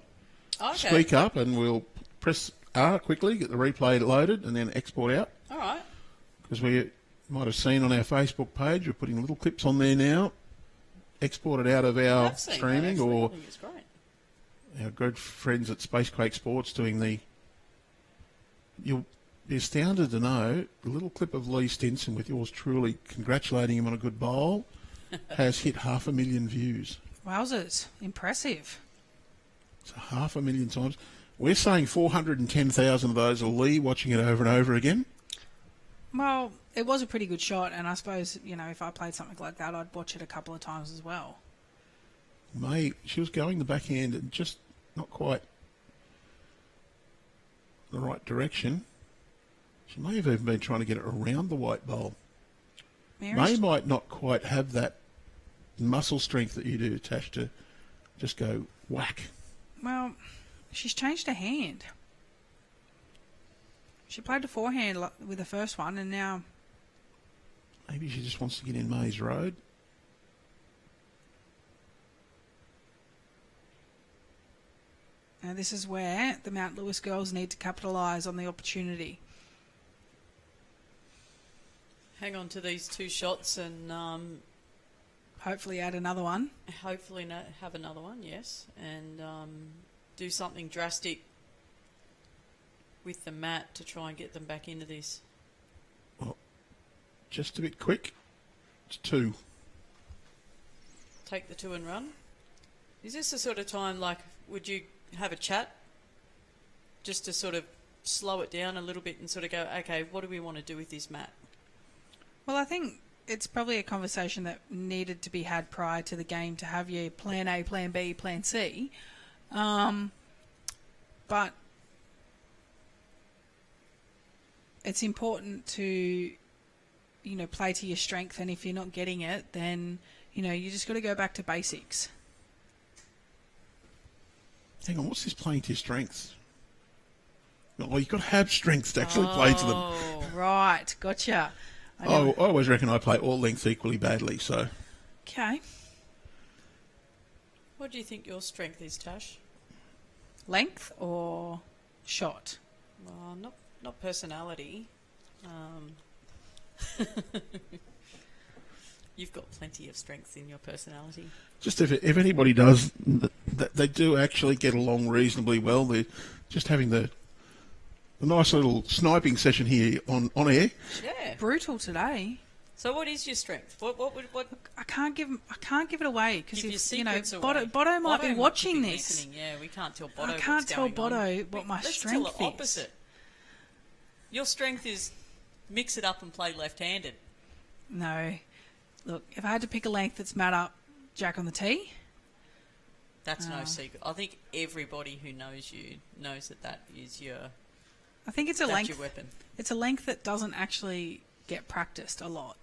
Okay. speak up and we'll press R quickly, get the replay loaded and then export out. All right. Because we might have seen on our Facebook page, we're putting little clips on there now, export it out of our I've seen that, streaming, actually. or I think it's great. our good friends at Spacequake Sports doing the... You'll be astounded to know the little clip of Lee Stinson with yours truly congratulating him on a good bowl has hit 500,000 views. Wowzers. Impressive. So 500,000 times. We're saying 410,000 of those are Lee watching it over and over again. Well, it was a pretty good shot, and I suppose, if I played something like that, I'd watch it a couple of times as well. She was going the backhand and just not quite the right direction. She may have even been trying to get it around the white bowl. May might not quite have that muscle strength that you do, Tash, to just go whack. Well, she's changed her hand. She played the forehand with the first one, and now Maybe she just wants to get in Maze Road. Now this is where the Mount Lewis girls need to capitalise on the opportunity. Hang on to these 2 shots and Hopefully add another one. hopefully have another one, yes. And do something drastic with the mat to try and get them back into this. Well, just a bit quick. It's 2. Take the 2 and run. Is this the sort of time, like, would you have a chat just to sort of slow it down a little bit and sort of go, okay, what do we want to do with this mat? Well, I think it's probably a conversation that needed to be had prior to the game to have your plan A, plan B, plan C. But it's important to, play to your strength. And if you're not getting it, then, you just got to go back to basics. Hang on, what's this playing to your strengths? Oh, you've got to have strengths to actually play to them. Oh, Right, gotcha. I always reckon I play all lengths equally badly, so... Okay. what do you think your strength is, Tash? Length or shot? Well, not personality. You've got plenty of strengths in your personality. Just if anybody does, they do actually get along reasonably well. They're just having the nice little sniping session here on air. Yeah. Brutal today. So what is your strength? What? I can't give it away because Give your if secrets away. Bodo might be Bodo watching be this. listening. Yeah, we can't tell Bodo. I can't what's tell going on. Bodo what my Let's strength tell the is. opposite. Your strength is mix it up and play left-handed. No, look, if I had to pick a length that's mat up, Jack on the tee. That's no secret. I think everybody who knows you knows that is your. I think it's a That's length. your weapon. It's a length that doesn't actually get practiced a lot.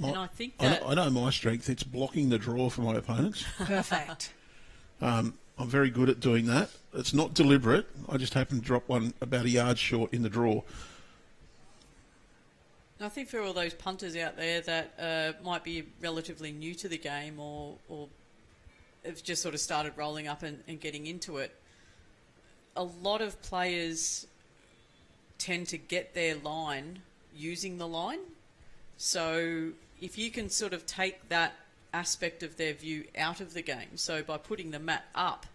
And I think that I know my strength. It's blocking the draw for my opponents. Perfect. I'm very good at doing that. It's not deliberate. I just happen to drop one about a yard short in the draw. I think for all those punters out there that might be relatively new to the game or have just sort of started rolling up and getting into it, a lot of players tend to get their line using the line. So if you can sort of take that aspect of their view out of the game, so by putting the mat up,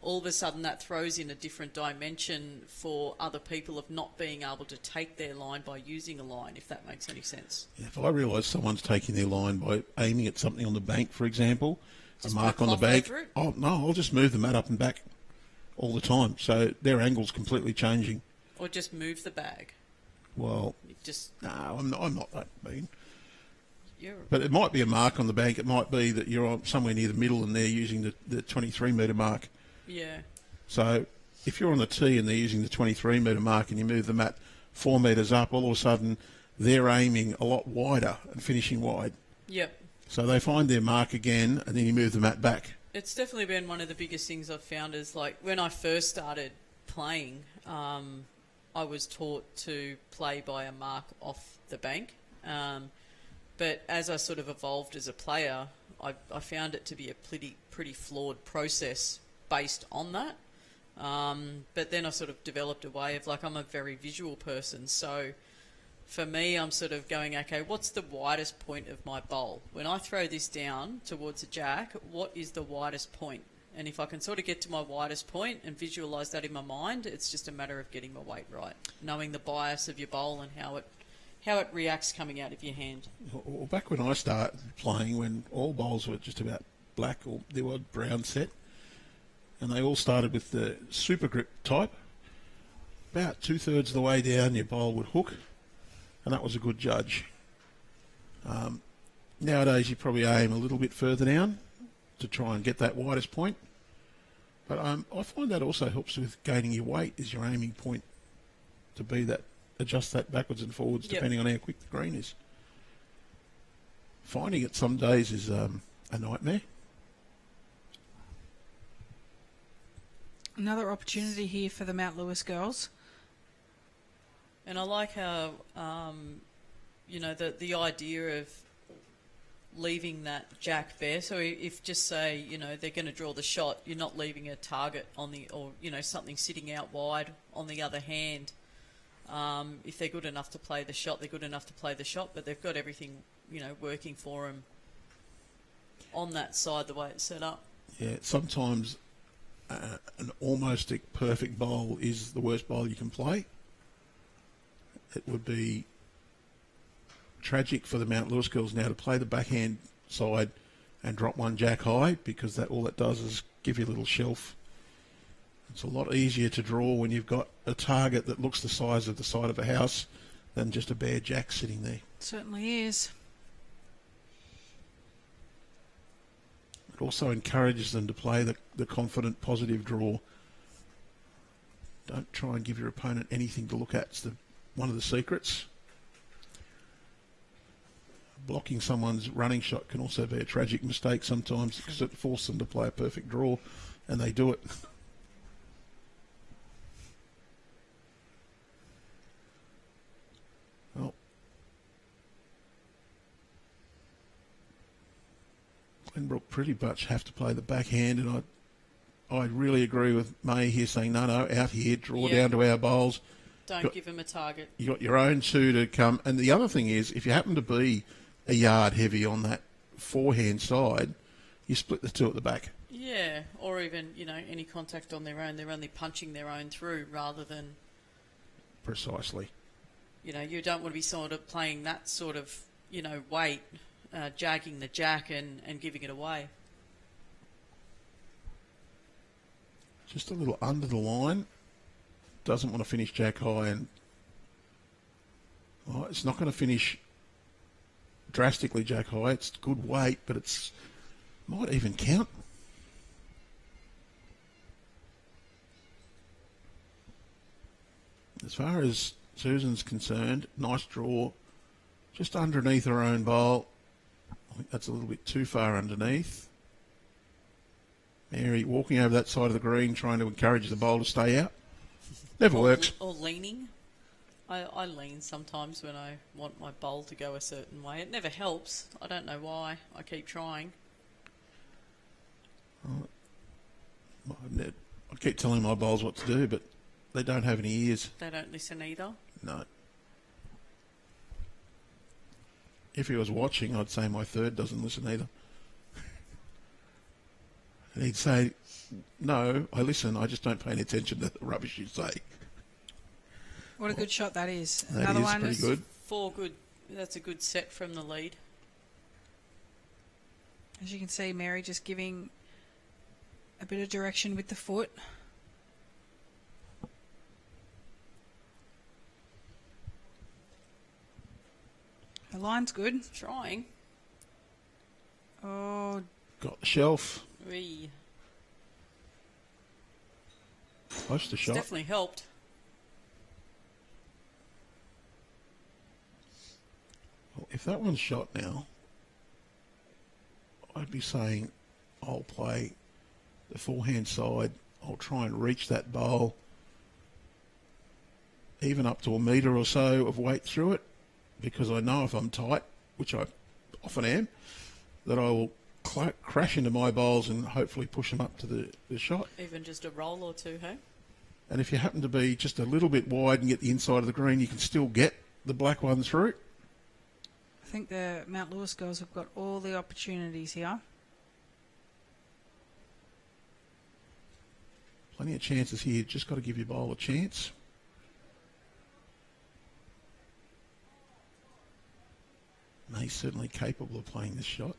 all of a sudden that throws in a different dimension for other people of not being able to take their line by using a line, if that makes any sense. If I realise someone's taking their line by aiming at something on the bank, for example, Just a mark put a on the cloth bank, over it? oh no, I'll just move the mat up and back all the time. So their angle's completely changing. Or just move the bag. Well, You just no, I'm not that mean. you're But it might be a mark on the bank. It might be that you're on somewhere near the middle and they're using the 23 metre mark. yeah. So if you're on the tee and they're using the 23 metre mark and you move the mat 4 metres up, all of a sudden they're aiming a lot wider and finishing wide. Yep. So they find their mark again and then you move the mat back. It's definitely been one of the biggest things I've found is like when I first started playing, I was taught to play by a mark off the bank. But as I sort of evolved as a player, I found it to be a pretty flawed process based on that. But then I sort of developed a way of like, I'm a very visual person. So for me, I'm sort of going, okay, what's the widest point of my bowl? When I throw this down towards a jack, what is the widest point? And if I can sort of get to my widest point and visualise that in my mind, it's just a matter of getting my weight right, knowing the bias of your bowl and how it reacts coming out of your hand. Well, back when I started playing, when all bowls were just about black or the odd brown set, and they all started with the super grip type, about 2/3 of the way down your bowl would hook, and that was a good judge. Nowadays you probably aim a little bit further down to try and get that widest point. But I find that also helps with gaining your weight, is your aiming point to be that, adjust that backwards and forwards depending on how quick the green is. Finding it some days is a nightmare. Another opportunity here for the Mount Lewis girls. And I like how, the idea of leaving that jack bare. So if just say, they're going to draw the shot, you're not leaving a target or something sitting out wide on the other hand. If they're good enough to play the shot, they're good enough to play the shot, but they've got everything, working for them on that side the way it's set up. Yeah, sometimes an almost perfect bowl is the worst bowl you can play. It would be tragic for the Mount Lewis girls now to play the backhand side and drop one jack high, because all that does is give you a little shelf. It's a lot easier to draw when you've got a target that looks the size of the side of a house than just a bare jack sitting there. It certainly is. It also encourages them to play the confident, positive draw. Don't try and give your opponent anything to look at. It's one of the secrets. Blocking someone's running shot can also be a tragic mistake sometimes, because it forces them to play a perfect draw, and they do it. Well, Glenbrook pretty much have to play the backhand, and I really agree with May here saying, no, out here, draw down to our bowls. Don't give them a target. You got your own two to come. And the other thing is, if you happen to be a yard heavy on that forehand side, you split the two at the back. Yeah, or even, any contact on their own. They're only punching their own through rather than... Precisely. You don't want to be sort of playing that sort of, weight, jagging the jack and giving it away. Just a little under the line. Doesn't want to finish jack high, and it's not going to finish drastically jack high. It's good weight, but it's might even count. As far as Susan's concerned, nice draw, just underneath her own bowl. I think that's a little bit too far underneath. Mary walking over that side of the green, trying to encourage the bowl to stay out. Never works. Or leaning. I lean sometimes when I want my bowl to go a certain way. It never helps. I don't know why. I keep trying. I keep telling my bowls what to do, but they don't have any ears. They don't listen either? No. If he was watching, I'd say my third doesn't listen either. And he'd say, no, I listen, I just don't pay any attention to the rubbish you say. What a good shot that is. That Another is one. pretty good. 4 good. That's a good set from the lead. As you can see, Mary just giving a bit of direction with the foot. The line's good. Trying. Oh, Got the shelf. Wee. Close to It's shot. definitely helped. Well, if that one's shot now, I'd be saying I'll play the forehand side. I'll try and reach that bowl, even up to a metre or so of weight through it, because I know if I'm tight, which I often am, that I will crash into my bowls and hopefully push them up to the shot. Even just a roll or two, hey? And if you happen to be just a little bit wide and get the inside of the green, you can still get the black one through. I think the Mount Lewis girls have got all the opportunities here. Plenty of chances here. Just got to give your bowl a chance. May's certainly capable of playing this shot.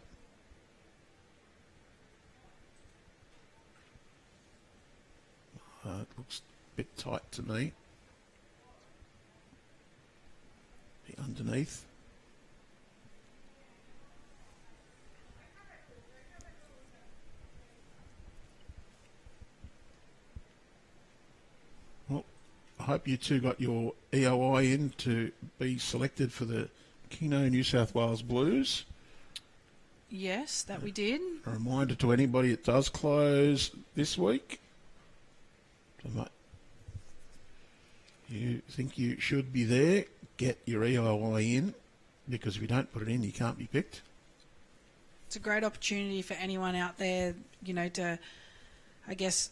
It looks a bit tight to me. The underneath. Well, I hope you two got your EOI in to be selected for the Kino New South Wales Blues. Yes, that we did. A reminder to anybody, it does close this week. You think you should be there, get your EIY in, because if you don't put it in, you can't be picked. It's a great opportunity for anyone out there, to, I guess,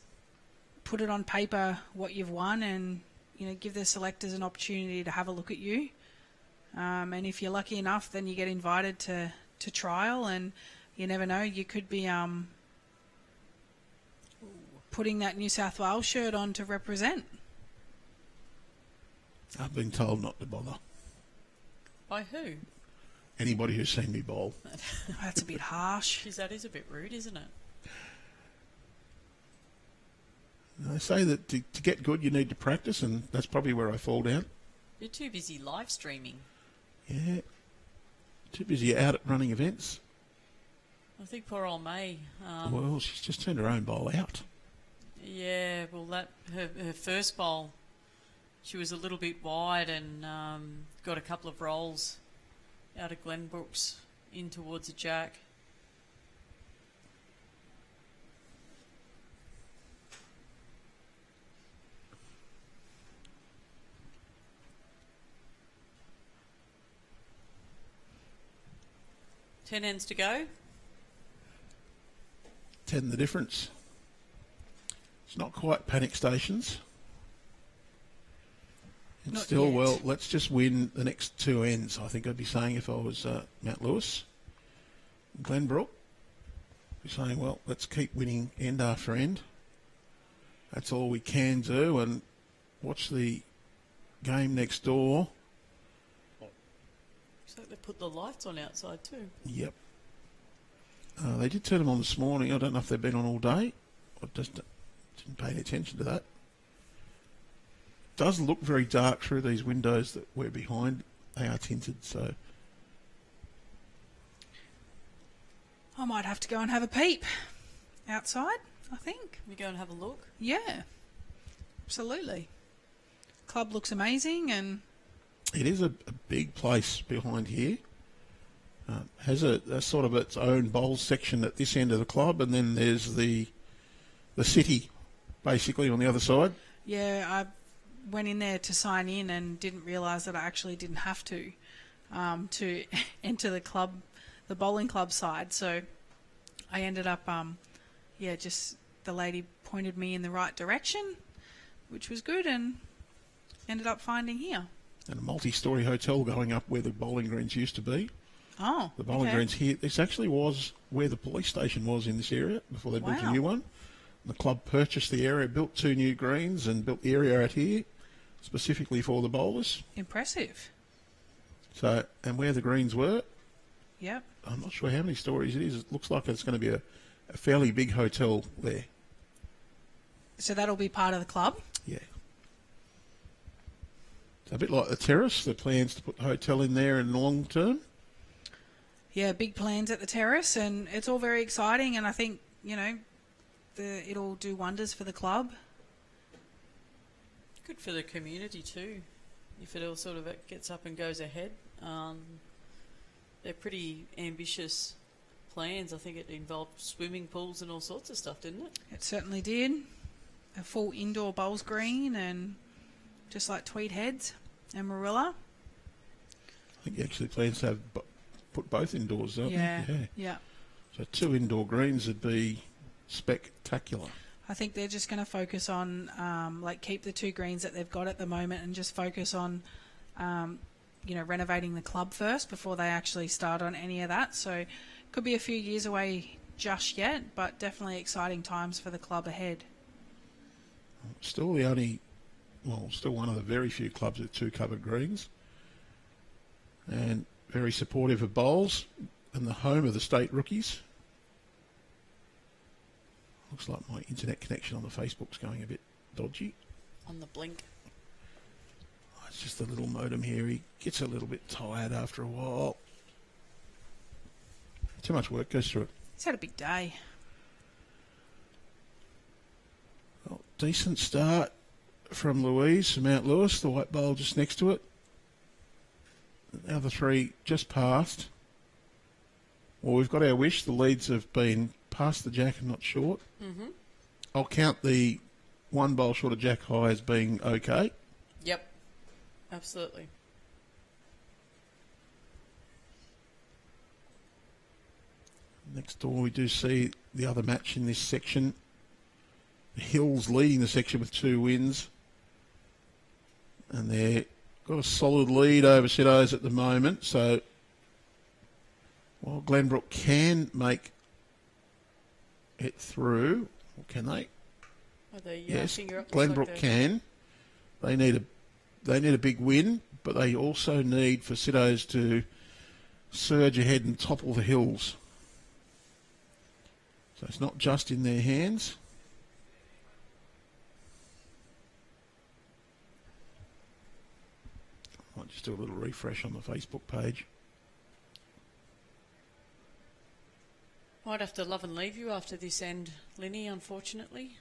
put it on paper what you've won and, give the selectors an opportunity to have a look at you. And if you're lucky enough, then you get invited to trial, and you never know, you could be putting that New South Wales shirt on to represent. I've been told not to bother. By who? Anybody who's seen me bowl. That's a bit harsh. Geez, that is a bit rude, isn't it? They say that to get good, you need to practice, and that's probably where I fall down. You're too busy live streaming. Yeah. Too busy out at running events. I think poor old May. Well, she's just turned her own bowl out. Yeah, well, her first bowl, she was a little bit wide and got a couple of rolls out of Glenbrook's in towards a jack. Ten ends to go. 10 the difference. It's not quite panic stations. It's Not still, yet. well, let's just win the next 2 ends, I think I'd be saying if I was Mount Lewis. Glenbrook, be saying, well, let's keep winning end after end. That's all we can do, and watch the game next door. Looks like they put the lights on outside too. Yep. They did turn them on this morning. I don't know if they've been on all day. I just didn't pay any attention to that. Does look very dark through these windows that we're behind. They are tinted, so I might have to go and have a peep outside, I think. We go and have a look. Yeah, absolutely. Club looks amazing, and it is a big place behind here. Has a sort of its own bowls section at this end of the club, and then there's the city, basically, on the other side. yeah, I went in there to sign in and didn't realise that I actually didn't have to enter the club, the bowling club side. So I ended up, just the lady pointed me in the right direction, which was good, and ended up finding here. And a multi-storey hotel going up where the bowling greens used to be. Oh, The bowling okay. greens here, this actually was where the police station was in this area before they built a Wow. new one. The club purchased the area, built 2 new greens, and built the area out here specifically for the bowlers. Impressive. So, and where the greens were, Yep. I'm not sure how many stories it is. It looks like it's going to be a fairly big hotel there. So that'll be part of the club. Yeah. It's a bit like the terrace, the plans to put the hotel in there in the long term. Yeah, big plans at the terrace, and it's all very exciting. And I think it'll do wonders for the club. Good for the community too, if it all sort of gets up and goes ahead. They're pretty ambitious plans. I think it involved swimming pools and all sorts of stuff, didn't it? It certainly did. A full indoor bowls green, and just like Tweed Heads and Marilla. I think he actually plans to have put both indoors, don't Yeah, they? yeah. So 2 indoor greens would be spectacular. I think they're just going to focus on, keep the 2 greens that they've got at the moment, and just focus on, renovating the club first before they actually start on any of that. So, could be a few years away just yet, but definitely exciting times for the club ahead. Still still one of the very few clubs with 2 covered greens. And very supportive of bowls, and the home of the state rookies. Looks like my internet connection on the Facebook's going a bit dodgy. On the blink. It's just a little modem here. He gets a little bit tired after a while. Too much work goes through it. He's had a big day. Well, decent start from Louise from Mount Lewis, the white bowl just next to it. The other 3 just past. Well, we've got our wish. The leads have been past the jack and not short. Mm-hmm. I'll count the 1 bowl short of jack high as being okay. Yep. Absolutely. Next door, we do see the other match in this section. The Hills leading the section with 2 wins. And they've got a solid lead over Stenhouse at the moment. So, while Glenbrook can make it through, or can they? Are they, Yes, finger up Glenbrook like can. They need a big win, but they also need for Stenhouse to surge ahead and topple the Hills. So it's not just in their hands. I might just do a little refresh on the Facebook page. Might have to love and leave you after this end, Linny, unfortunately.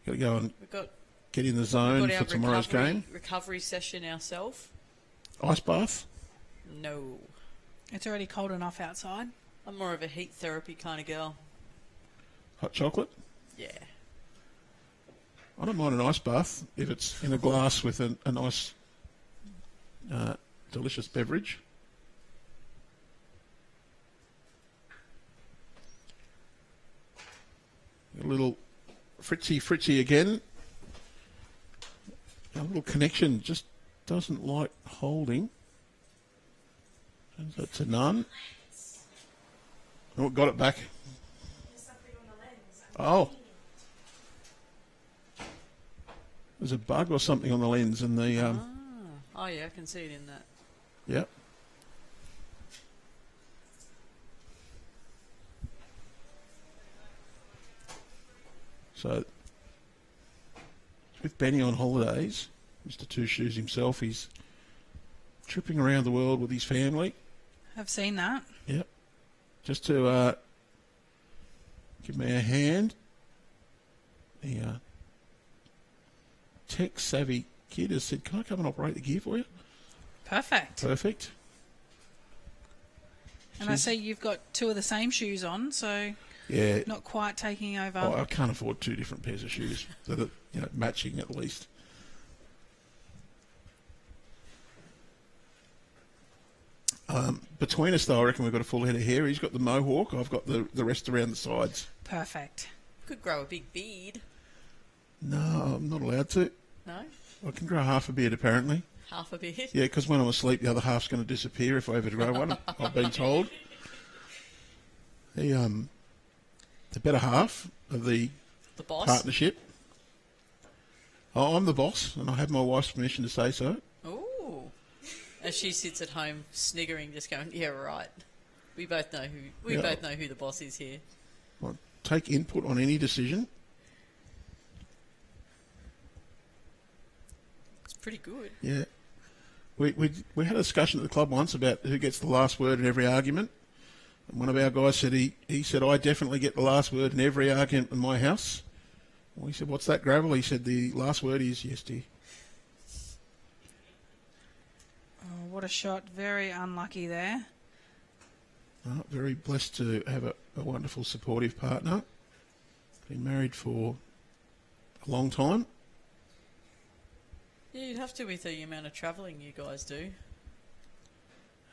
Got to go and We've got, get in the we've zone got for our tomorrow's game. recovery session ourselves. Ice bath. No. It's already cold enough outside. I'm more of a heat therapy kind of girl. Hot chocolate. Yeah. I don't mind an ice bath if it's in a glass with a nice, delicious beverage. A little fritzy again. A little connection just doesn't like holding. Turns out to none. Oh, got it back. Oh. There's a bug or something on the lens and the... Oh, yeah, I can see it in that. Yep. So, with Benny on holidays, Mr. Two Shoes himself, he's tripping around the world with his family. I've seen that. Yep. Just to give me a hand. The tech-savvy kid has said, can I come and operate the gear for you? Perfect. Perfect. And I see you've got 2 of the same shoes on, so Yeah. not quite taking over. Oh, I can't afford 2 different pairs of shoes that are, matching at least. Between us, though, I reckon we've got a full head of hair. He's got the mohawk. I've got the rest around the sides. Perfect. Could grow a big beard. No, I'm not allowed to. No? I can grow half a beard, apparently. Half a beard? Yeah, because when I'm asleep, the other half's going to disappear if I ever grow one. I've been told. The better half of the The boss? partnership. Oh, I'm the boss, and I have my wife's permission to say so. Ooh. As she sits at home sniggering, just going, yeah, right. We both know who the boss is here. I take input on any decision. It's pretty good. Yeah. We had a discussion at the club once about who gets the last word in every argument. And one of our guys said, he said, I definitely get the last word in every argument in my house. We said, what's that, Gravel? He said, the last word is yes, dear. Oh, what a shot. Very unlucky there. Very blessed to have a wonderful, supportive partner. Been married for a long time. Yeah, you'd have to with the amount of travelling you guys do.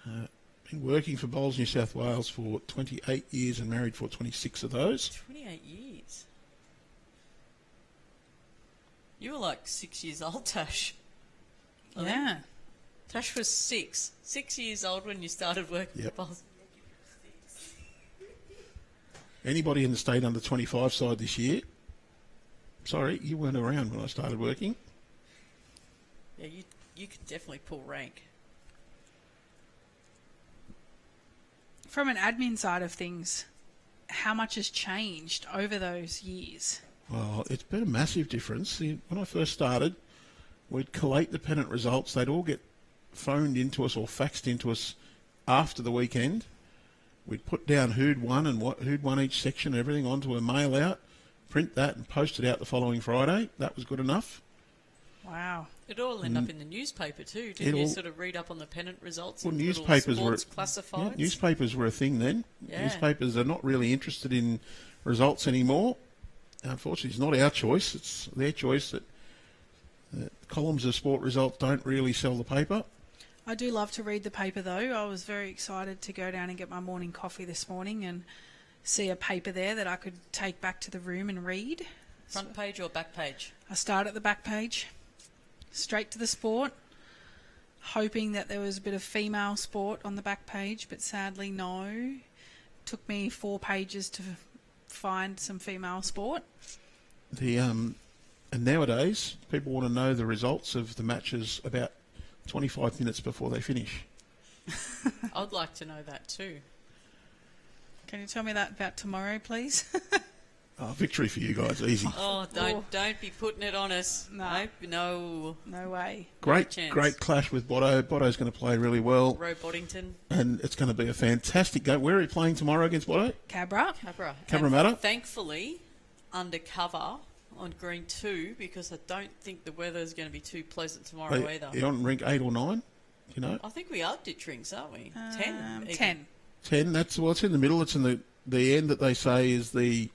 Been working for Bowls New South Wales for 28 years and married for 26 of those. 28 years. You were like 6 years old, Tash. I think. Yeah. Tash was 6. 6 years old when you started working Yep. for Bowls. Anybody in the state under 25 side this year, sorry, you weren't around when I started working. Yeah, you could definitely pull rank. From an admin side of things, how much has changed over those years? Well, it's been a massive difference. See, when I first started, we'd collate the pennant results. They'd all get phoned into us or faxed into us after the weekend. We'd put down who'd won and who'd won each section and everything onto a mail out, print that and post it out the following Friday. That was good enough. Wow. It'd all end up in the newspaper too. Didn't you sort of read up on the pennant results? Well, in little newspapers were sports classifieds? yeah, newspapers were a thing then. Yeah. Newspapers are not really interested in results anymore. Unfortunately, it's not our choice; it's their choice that columns of sport results don't really sell the paper. I do love to read the paper, though. I was very excited to go down and get my morning coffee this morning and see a paper there that I could take back to the room and read. Front page or back page? I start at the back page, straight to the sport, hoping that there was a bit of female sport on the back page, but sadly no. Took me 4 pages to find some female sport. And nowadays, people want to know the results of the matches about 25 minutes before they finish. I'd like to know that too. Can you tell me that about tomorrow, please? Victory for you guys, easy. Oh, don't be putting it on us. No. No way. Great chance. clash with Botto. Botto's going to play really well. Roe Boddington. And it's going to be a fantastic game. Where are you playing tomorrow against Botto? Cabra. Cabramatta. Thankfully, undercover on green 2, because I don't think the weather is going to be too pleasant tomorrow either. You're on rink 8 or 9, you know? I think we are ditch rings, aren't we? 10? 10. 10, it's in the middle. It's in the end that they say is the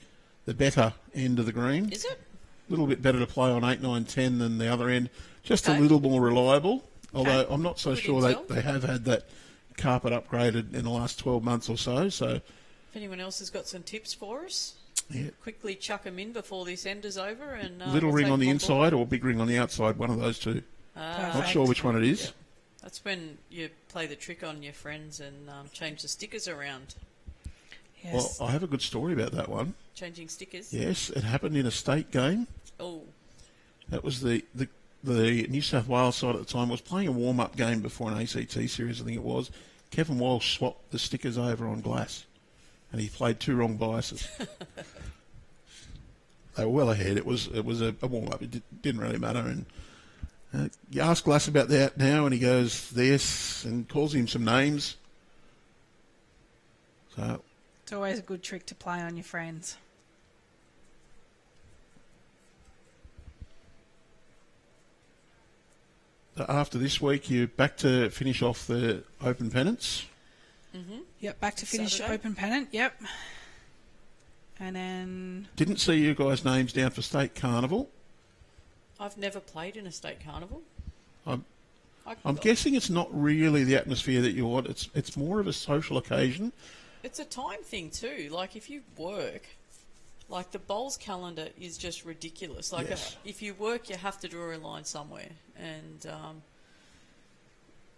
better end of the green. Is it? A little bit better to play on 8, 9, 10 than the other end. Just a little more reliable. Although I'm not so sure they have had that carpet upgraded in the last 12 months or so. So, if anyone else has got some tips for us, yeah. quickly chuck them in before this end is over. And little we'll ring take on the them inside board. or big ring on the outside, one of those two. Perfect. Not sure which one it is. Yeah. That's when you play the trick on your friends and change the stickers around. Yes. Well, I have a good story about that one. Changing stickers? Yes, it happened in a state game. Oh. That was the New South Wales side at the time was playing a warm-up game before an ACT series, I think it was. Kevin Walsh swapped the stickers over on glass, and he played 2 wrong biases. They were well ahead. It was a warm-up. It didn't really matter. And you ask Glass about that now, and he goes, this, and calls him some names. So It's always a good trick to play on your friends. after this week, you're back to finish off the open pennants. Mm-hmm. Yep, back to finish Saturday. open pennant. Yep. And then Didn't see you guys' names down for state carnival. I've never played in a state carnival. I'm guessing it's not really the atmosphere that you want. It's more of a social occasion. It's a time thing too. Like if you work, like the bowls calendar is just ridiculous. Like Yes. if you work, you have to draw a line somewhere. And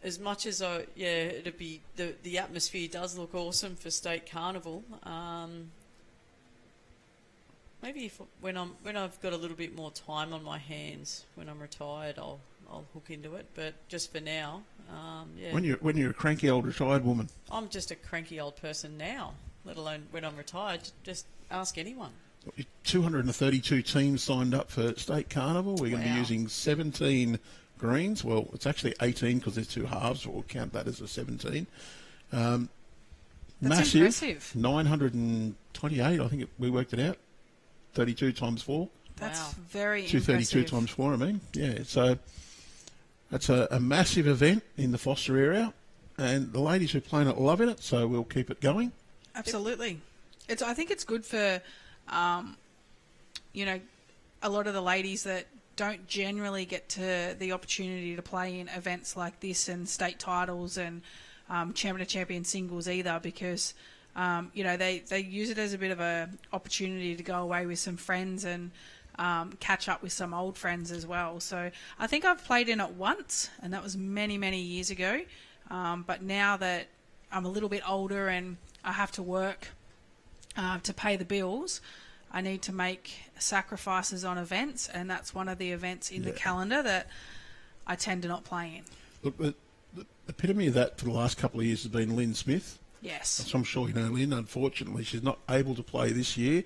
as much as it'd be the atmosphere does look awesome for state carnival. Maybe when I've got a little bit more time on my hands, when I'm retired, I'll hook into it. But just for now, yeah. When you're a cranky old retired woman. I'm just a cranky old person now, let alone when I'm retired. Just ask anyone. 232 teams signed up for state carnival. We're going to be Wow. using 17 greens. Well, it's actually 18 because there's 2 halves. So we'll count that as a 17. That's Massive. impressive. 928, I think we worked it out. 32 times 4. That's Wow. very 232 impressive. times 4, I mean. Yeah, so that's a massive event in the Foster area. And the ladies who are playing it are loving it, so we'll keep it going. Absolutely. I think it's good for, a lot of the ladies that don't generally get to the opportunity to play in events like this and state titles and Champion of Champions singles either, because they use it as a bit of a opportunity to go away with some friends and catch up with some old friends as well. So I think I've played in it once, and that was many, many years ago. But now that I'm a little bit older and I have to work to pay the bills, I need to make sacrifices on events, and that's one of the events in the calendar that I tend to not play in. Look, the epitome of that for the last couple of years has been Lynn Smith. Yes. So I'm sure you know Lynn. Unfortunately, she's not able to play this year.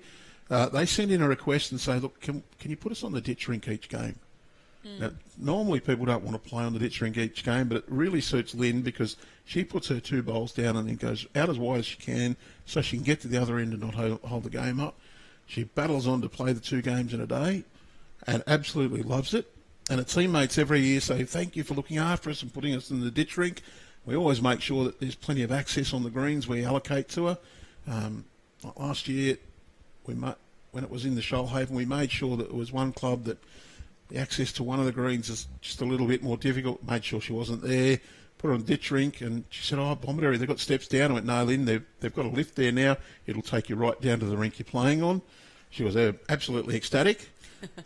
They send in a request and say, look, can you put us on the ditch rink each game? Now, normally people don't want to play on the ditch rink each game, but it really suits Lynn because she puts her 2 bowls down and then goes out as wide as she can so she can get to the other end and not hold the game up. She battles on to play the 2 games in a day and absolutely loves it. And her teammates every year say, thank you for looking after us and putting us in the ditch rink. We always make sure that there's plenty of access on the greens we allocate to her. Last year, when it was in the Shoalhaven, we made sure that there was one club that the access to one of the greens is just a little bit more difficult. Made sure she wasn't there. Put her on ditch rink, and she said, "Oh, Bombardary, they've got steps down." I went, "No, Lynn, they've got a lift there now. It'll take you right down to the rink you're playing on." She was absolutely ecstatic,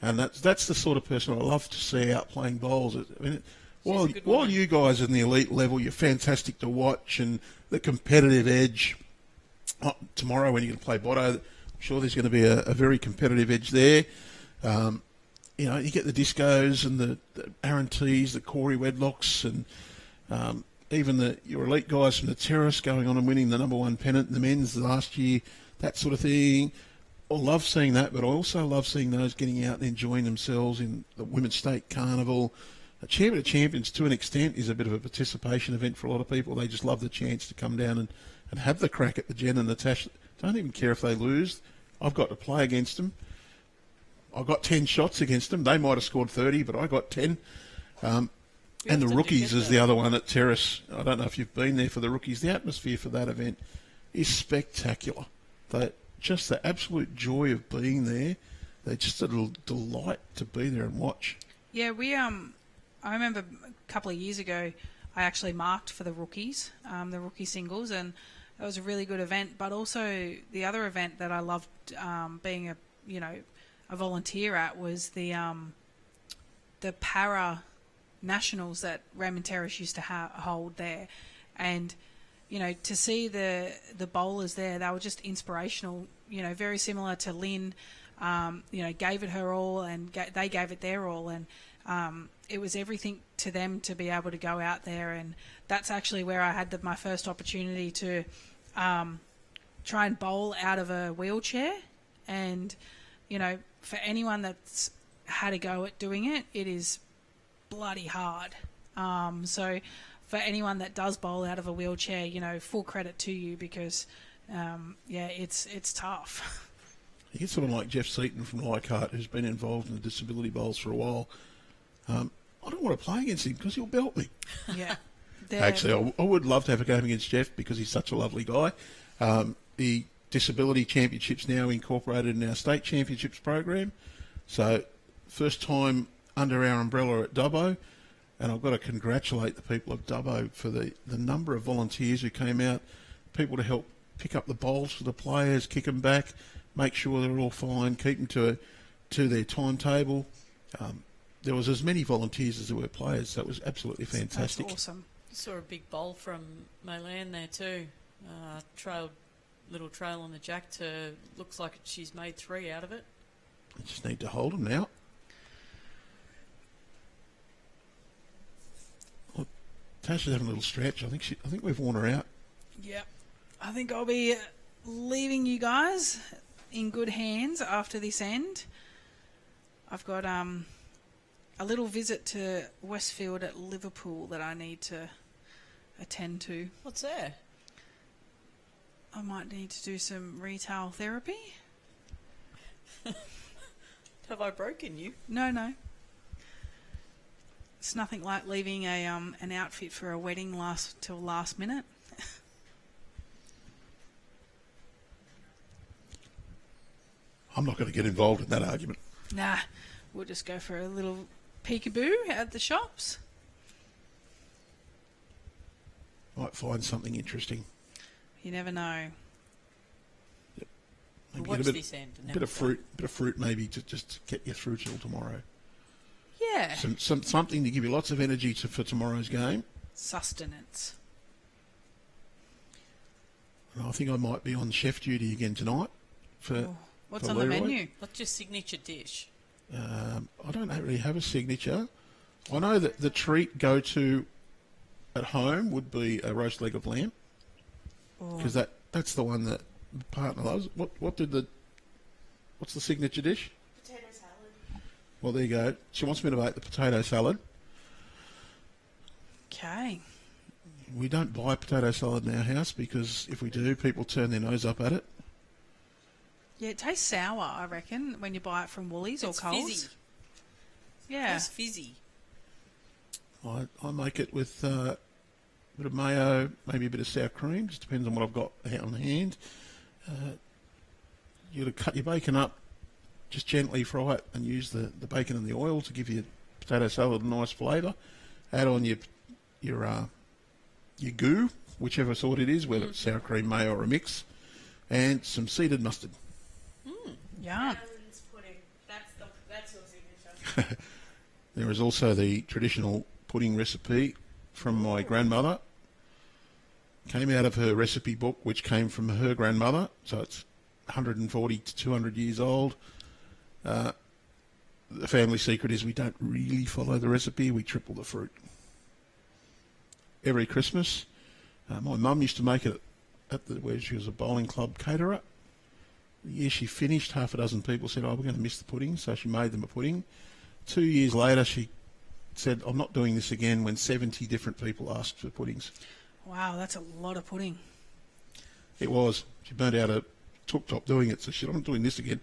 and that's the sort of person I love to see out playing bowls. I mean, while you guys in the elite level, you're fantastic to watch, and the competitive edge. Tomorrow when you're going to play Botto, I'm sure there's going to be a very competitive edge there. You know, you get the Discos and the Aaron Tees, the Corey Wedlocks, and even your elite guys from the Terrace going on and winning the #1 pennant in the men's last year, that sort of thing. I love seeing that, but I also love seeing those getting out and enjoying themselves in the Women's State Carnival. A Champion of Champions, to an extent, is a bit of a participation event for a lot of people. They just love the chance to come down and have the crack at the Jen and Natasha. Don't even care if they lose. I've got to play against them. I got 10 shots against them. They might have scored 30, but I got 10. And the rookies is the other one at Terrace. I don't know if you've been there for the rookies. The atmosphere for that event is spectacular. Just the absolute joy of being there. They're just a little delight to be there and watch. Yeah, I remember a couple of years ago, I actually marked for the rookies, the rookie singles, and it was a really good event. But also the other event that I loved being a volunteer at was the para nationals that Raymond Terrace used to hold there, and to see the bowlers there, they were just inspirational. Very similar to Lynn. Gave it her all, and they gave it their all, and it was everything to them to be able to go out there. And that's actually where I had my first opportunity to try and bowl out of a wheelchair. And for anyone that's had a go at doing it, it is bloody hard. So for anyone that does bowl out of a wheelchair, full credit to you, because it's tough. You get someone like Jeff Seaton from Leichhardt, who's been involved in the disability bowls for a while. I don't want to play against him because he'll belt me. Yeah. Actually, I would love to have a game against Jeff because he's such a lovely guy. The Disability Championships now incorporated in our state championships program. So first time under our umbrella at Dubbo. And I've got to congratulate the people of Dubbo for the number of volunteers who came out, people to help pick up the bowls for the players, kick them back, make sure they're all fine, keep them to their timetable. There was as many volunteers as there were players, so it was absolutely fantastic. That's awesome. I saw a big bowl from Maylan there too. Little trail on the jack looks like she's made 3 out of it. I just need to hold them now. Look, Tasha's having a little stretch. I think we've worn her out. Yep. I think I'll be leaving you guys in good hands after this end. I've got a little visit to Westfield at Liverpool that I need to attend to. What's there? I might need to do some retail therapy. Have I broken you? No. It's nothing like leaving an outfit for a wedding till last minute. I'm not going to get involved in that argument. Nah, we'll just go for a little peekaboo at the shops. Might find something interesting. You never know. Yep. We'll Maybe watch get this end. a bit of fruit maybe to just get you through till tomorrow. Yeah. Something to give you lots of energy for tomorrow's game. Sustenance. And I think I might be on chef duty again tonight. What's for on Leroy. the menu? What's your signature dish? I don't really have a signature. I know that the treat go-to at home would be a roast leg of lamb, because that's the one that the partner loves. What's the signature dish? Potato salad. Well, there you go. She wants me to make the potato salad. Okay. We don't buy potato salad in our house because if we do, people turn their nose up at it. Yeah, it tastes sour, I reckon, when you buy it from Woolies or It's Coles. fizzy. Yeah. It's fizzy. I make it with a bit of mayo, maybe a bit of sour cream. Just depends on what I've got on hand. You got to cut your bacon up just gently fry it and use the bacon and the oil to give your potato salad a nice flavour. Add on your goo, whichever sort it is, whether it's sour cream, mayo or a mix, and some seeded mustard. Yum. Alan's pudding. That's your signature. There is also the traditional pudding recipe from my grandmother. Came out of her recipe book, which came from her grandmother, so it's 140 to 200 years old. The family secret is we don't really follow the recipe, we triple the fruit. Every Christmas, my mum used to make it where she was a bowling club caterer. The year she finished, half a dozen people said, we're going to miss the pudding, so she made them a pudding. 2 years later, she said, I'm not doing this again, when 70 different people asked for puddings. Wow, that's a lot of pudding. It was. She burnt out a top doing it, so she said, I'm not doing this again.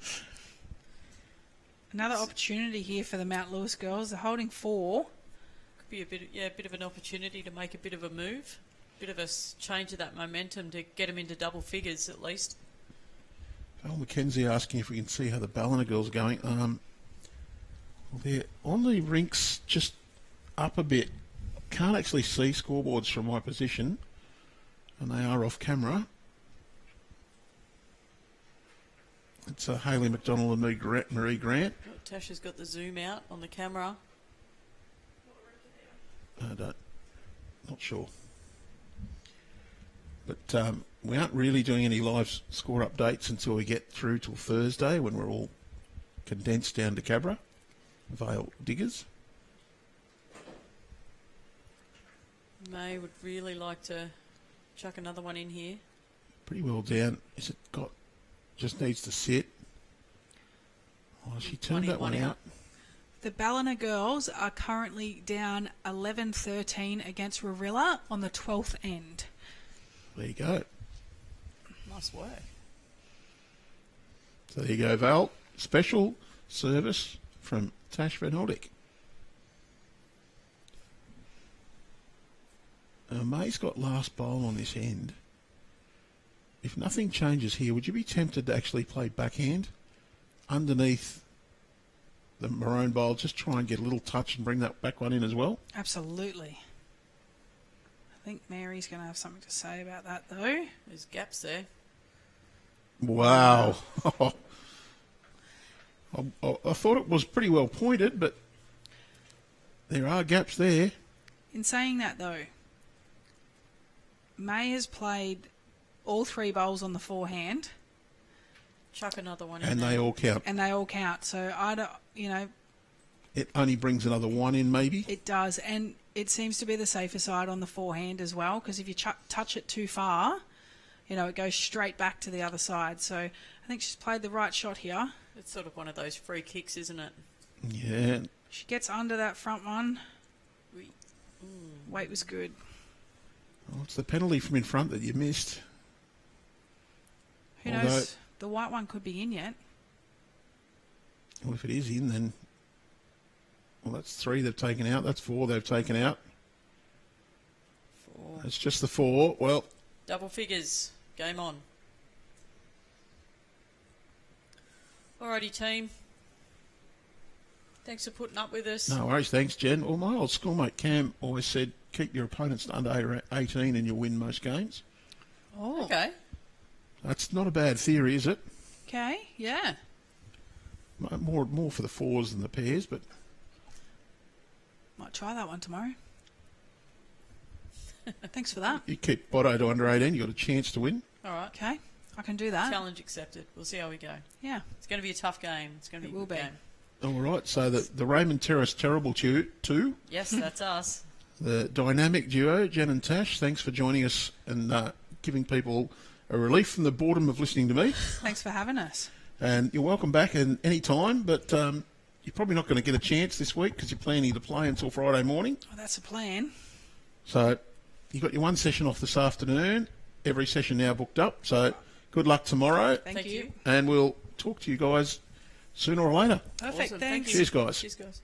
Another opportunity here for the Mount Lewis girls. They're holding 4. Could be a bit of an opportunity to make a bit of a move, bit of a change of that momentum to get them into double figures at least. Val McKenzie asking if we can see how the Ballina girls are going. Well, they're on the rinks just up a bit. Can't actually see scoreboards from my position, and they are off camera. It's Hayley McDonald and Marie Grant. Oh, Tasha's got the zoom out on the camera. Not sure. But we aren't really doing any live score updates until we get through till Thursday, when we're all condensed down to Cabra, Vale Diggers. May would really like to chuck another one in here. Pretty well down. Just needs to sit. Oh, she turned that one out. The Ballina girls are currently down 11-13 against Rarilla on the 12th end. There you go. Nice work. So there you go, Val. Special service from Tash Van Holdick. May's got last bowl on this end. If nothing changes here, would you be tempted to actually play backhand underneath the maroon bowl? Just try and get a little touch and bring that back one in as well. Absolutely. I think Mary's going to have something to say about that, though. There's gaps there. Wow. I thought it was pretty well pointed, but there are gaps there. In saying that, though, May has played all 3 bowls on the forehand. Chuck another one in And there. they all count. And they all count. So, I don't, It only brings another one in, maybe. it does. And it seems to be the safer side on the forehand as well, because if you touch it too far, it goes straight back to the other side. So, I think she's played the right shot here. It's sort of one of those free kicks, isn't it? Yeah. She gets under that front one. Weight was good. Well, it's the penalty from in front that you missed. Who knows? The white one could be in yet. Well, if it is in, then... Well, that's 3 they've taken out. That's 4 they've taken out. 4. It's just the 4. Well... Double figures. Game on. Alrighty, team. Thanks for putting up with us. No worries, thanks, Jen. Well, my old schoolmate Cam always said, keep your opponents under 18 and you'll win most games. Oh. Okay. That's not a bad theory, is it? Okay, yeah. More for the 4s than the pairs, but... Might try that one tomorrow. Thanks for that. You keep Botto to under 18, you've got a chance to win. All right. Okay, I can do that. Challenge accepted. We'll see how we go. Yeah. It's going to be a tough game. It's going to be a It will good be. game. All right, so the Raymond Terrace Terrible 2, Yes, that's us. the dynamic duo, Jen and Tash, thanks for joining us and giving people a relief from the boredom of listening to me. Thanks for having us. And you're welcome back any time, but you're probably not going to get a chance this week because you're planning to play until Friday morning. Oh, that's a plan. So you've got your 1 session off this afternoon, every session now booked up. So good luck tomorrow, Thank you. and we'll talk to you guys sooner or later. Perfect, Awesome. thanks. Thank you. Cheers, guys. Cheers, guys.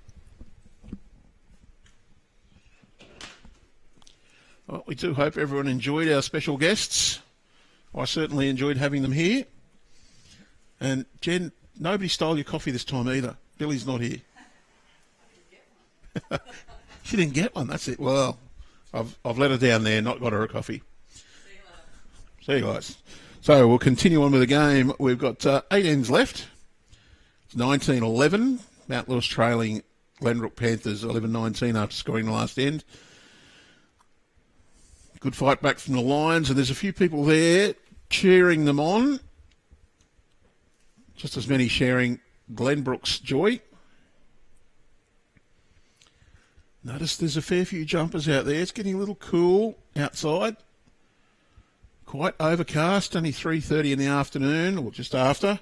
Well, we do hope everyone enjoyed our special guests. I certainly enjoyed having them here. And Jen, Nobody stole your coffee this time either. Billy's not here. She didn't get one, that's it. Well, I've let her down there, not got her a coffee. See you guys. So we'll continue on with the game. We've got 8 ends left. It's 19-11. Mount Lewis trailing Glenbrook Panthers 11-19 after scoring the last end. Good fight back from the Lions, and there's a few people there cheering them on. Just as many sharing Glenbrook's joy. Notice there's a fair few jumpers out there. It's getting a little cool outside. Quite overcast, only 3:30 in the afternoon, or just after.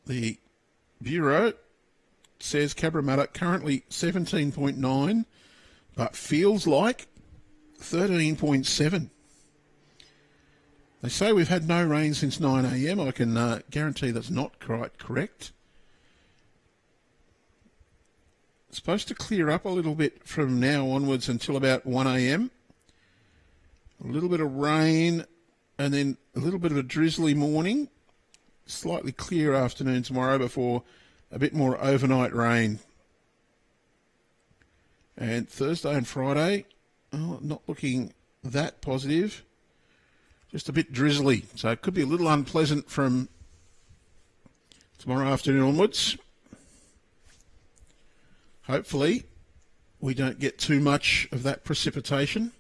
The Bureau says Cabramatta currently 17.9, but feels like 13.7. They say we've had no rain since 9 a.m. I can guarantee that's not quite correct. It's supposed to clear up a little bit from now onwards until about 1 a.m. A little bit of rain and then a little bit of a drizzly morning. Slightly clear afternoon tomorrow before a bit more overnight rain. And Thursday and Friday, not looking that positive. Just a bit drizzly. So it could be a little unpleasant from tomorrow afternoon onwards. Hopefully we don't get too much of that precipitation.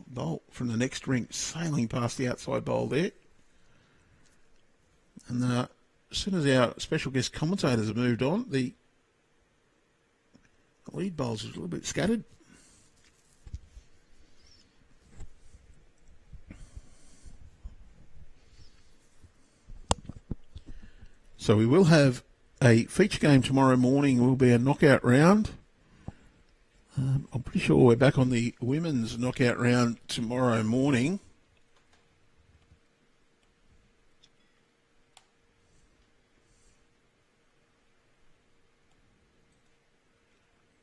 Bowl from the next rink sailing past the outside bowl there. And as soon as our special guest commentators have moved on, the lead bowls is a little bit scattered. So we will have a feature game tomorrow morning. Will be a knockout round. I'm pretty sure we're back on the women's knockout round tomorrow morning.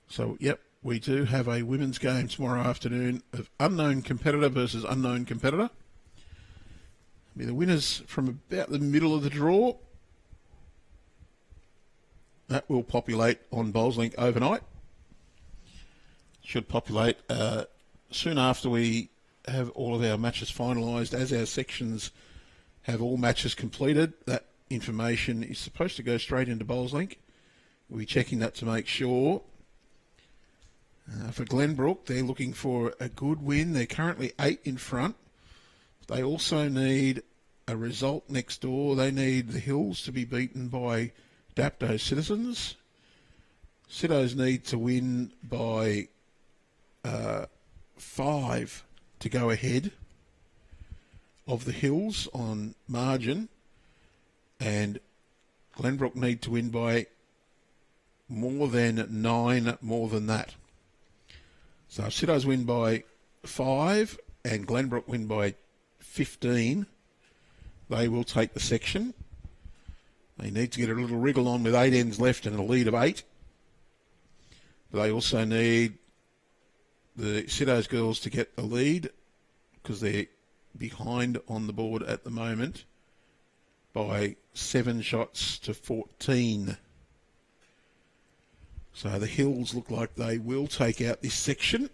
So, yep, we do have a women's game tomorrow afternoon of unknown competitor versus unknown competitor. Be the winners from about the middle of the draw. That will populate on BowlsLink overnight. Should populate soon after we have all of our matches finalised. As our sections have all matches completed, that information is supposed to go straight into BowlsLink. We'll be checking that to make sure. For Glenbrook, they're looking for a good win. They're currently 8 in front. They also need a result next door. They need the Hills to be beaten by Dapto Citizens. Cittos need to win by 5 to go ahead of the Hills on margin, and Glenbrook need to win by more than 9 more than that. So if Cittos win by 5 and Glenbrook win by 15, they will take the section. They need to get a little wriggle on with 8 ends left and a lead of 8. But they also need the Cittos girls to get the lead because they're behind on the board at the moment by 7 shots to 14. So the Hills look like they will take out this section.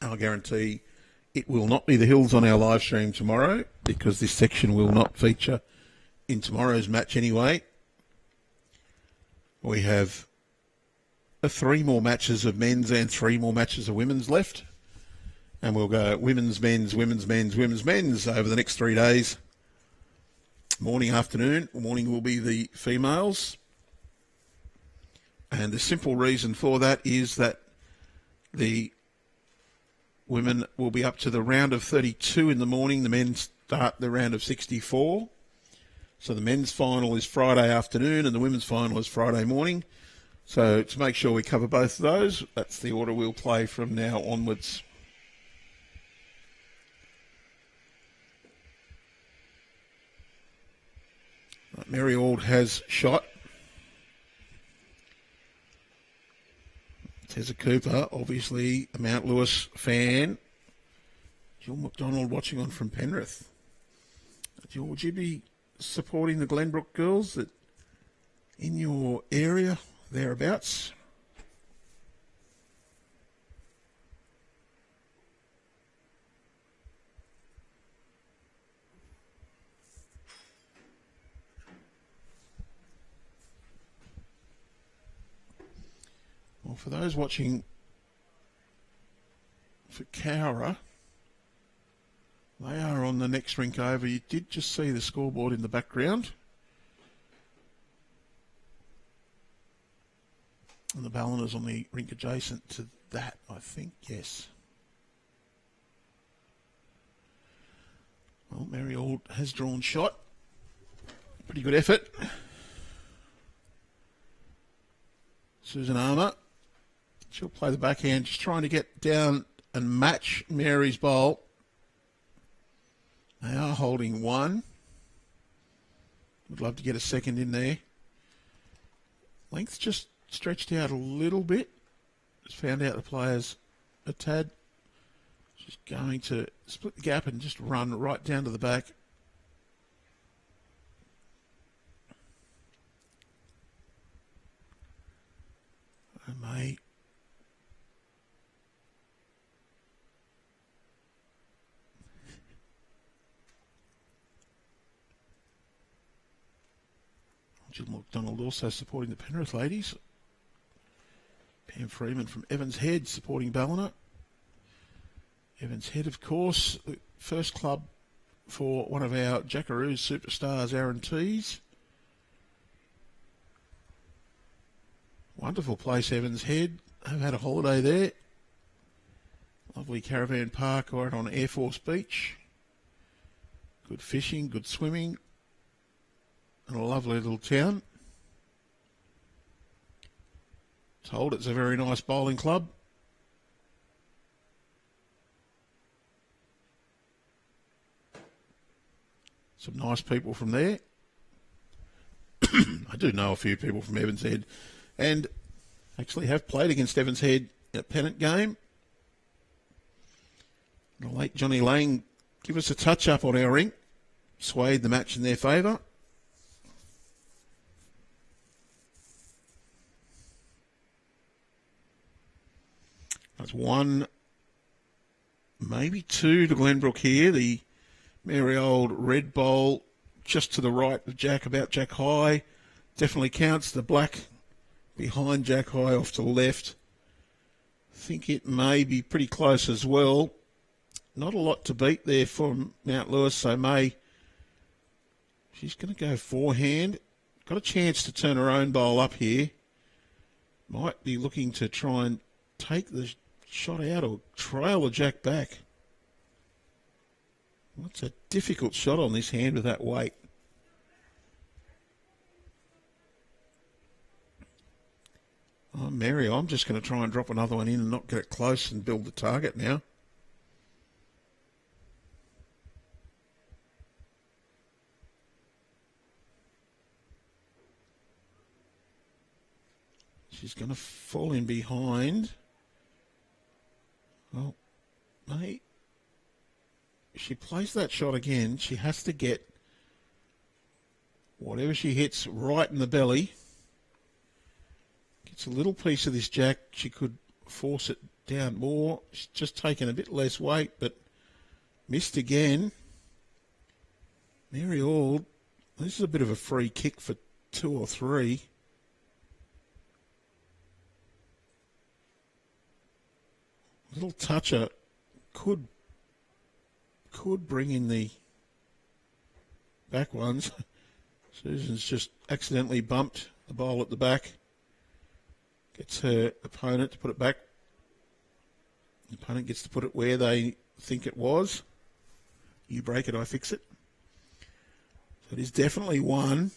I'll guarantee it will not be the Hills on our live stream tomorrow because this section will not feature in tomorrow's match anyway. We have 3 more matches of men's and 3 more matches of women's left. And we'll go women's, men's, women's, men's, women's, men's over the next 3 days. Morning, afternoon. Morning will be the females. And the simple reason for that is that the women will be up to the round of 32 in the morning. The men start the round of 64. So the men's final is Friday afternoon and the women's final is Friday morning. So to make sure we cover both of those, that's the order we'll play from now onwards. Mary Auld has shot. Tessa Cooper, obviously a Mount Lewis fan. Jill McDonald watching on from Penrith. Jill, would you be supporting the Glenbrook girls that in your area, thereabouts? Well, for those watching for Cowra, they are on the next rink over. You did just see the scoreboard in the background. And the Balliners on the rink adjacent to that, I think, yes. Well, Mary Auld has drawn shot. Pretty good effort. Susan Armour. She'll play the backhand, just trying to get down and match Mary's bowl. They are holding one. Would love to get a second in there. Length's just stretched out a little bit. Just found out the player's a tad. She's going to split the gap and just run right down to the back. And May. Jill McDonald also supporting the Penrith ladies. Pam Freeman from Evans Head supporting Ballina. Evans Head, of course, the first club for one of our Jackaroos superstars, Aaron Tees. Wonderful place, Evans Head. I've had a holiday there. Lovely caravan park right on Air Force Beach. Good fishing, good swimming. And a lovely little town. Told it's a very nice bowling club. Some nice people from there. I do know a few people from Evans Head and actually have played against Evans Head in a pennant game. The late Johnny Lang give us a touch-up on our rink. Swayed the match in their favour. That's one, maybe two to Glenbrook here. The Mary Auld red bowl just to the right of Jack, about Jack High. Definitely counts. The black behind Jack High off to the left. I think it may be pretty close as well. Not a lot to beat there from Mount Lewis, so May, she's going to go forehand. Got a chance to turn her own bowl up here. Might be looking to try and take the shot out or trail the Jack back. What's a difficult shot on this hand with that weight. Oh, Mary, I'm just going to try and drop another one in and not get it close and build the target now. She's going to fall in behind. Well, mate, if she plays that shot again, she has to get whatever she hits right in the belly. Gets a little piece of this Jack. She could force it down more. She's just taken a bit less weight, but missed again. Mary Auld, this is a bit of a free kick for 2 or 3. Little toucher could bring in the back ones. Susan's just accidentally bumped the bowl at the back. Gets her opponent to put it back. The opponent gets to put it where they think it was. You break it, I fix it. So it is definitely one.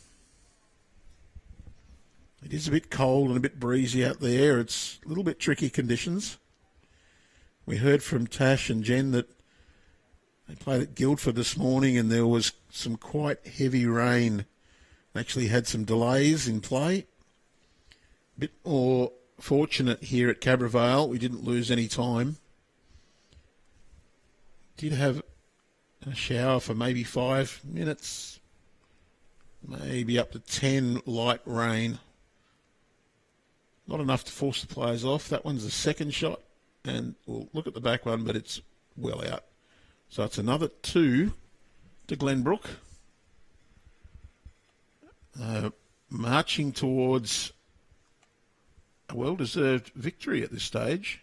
It is a bit cold and a bit breezy out there. It's a little bit tricky conditions. We heard from Tash and Jen that they played at Guildford this morning and there was some quite heavy rain. Actually had some delays in play. A bit more fortunate here at Cabra Vale. We didn't lose any time. Did have a shower for maybe 5 minutes, maybe up to 10 light rain. Not enough to force the players off. That one's the second shot, and we'll look at the back one, but it's well out. So it's another 2 to Glenbrook. Marching towards a well-deserved victory at this stage.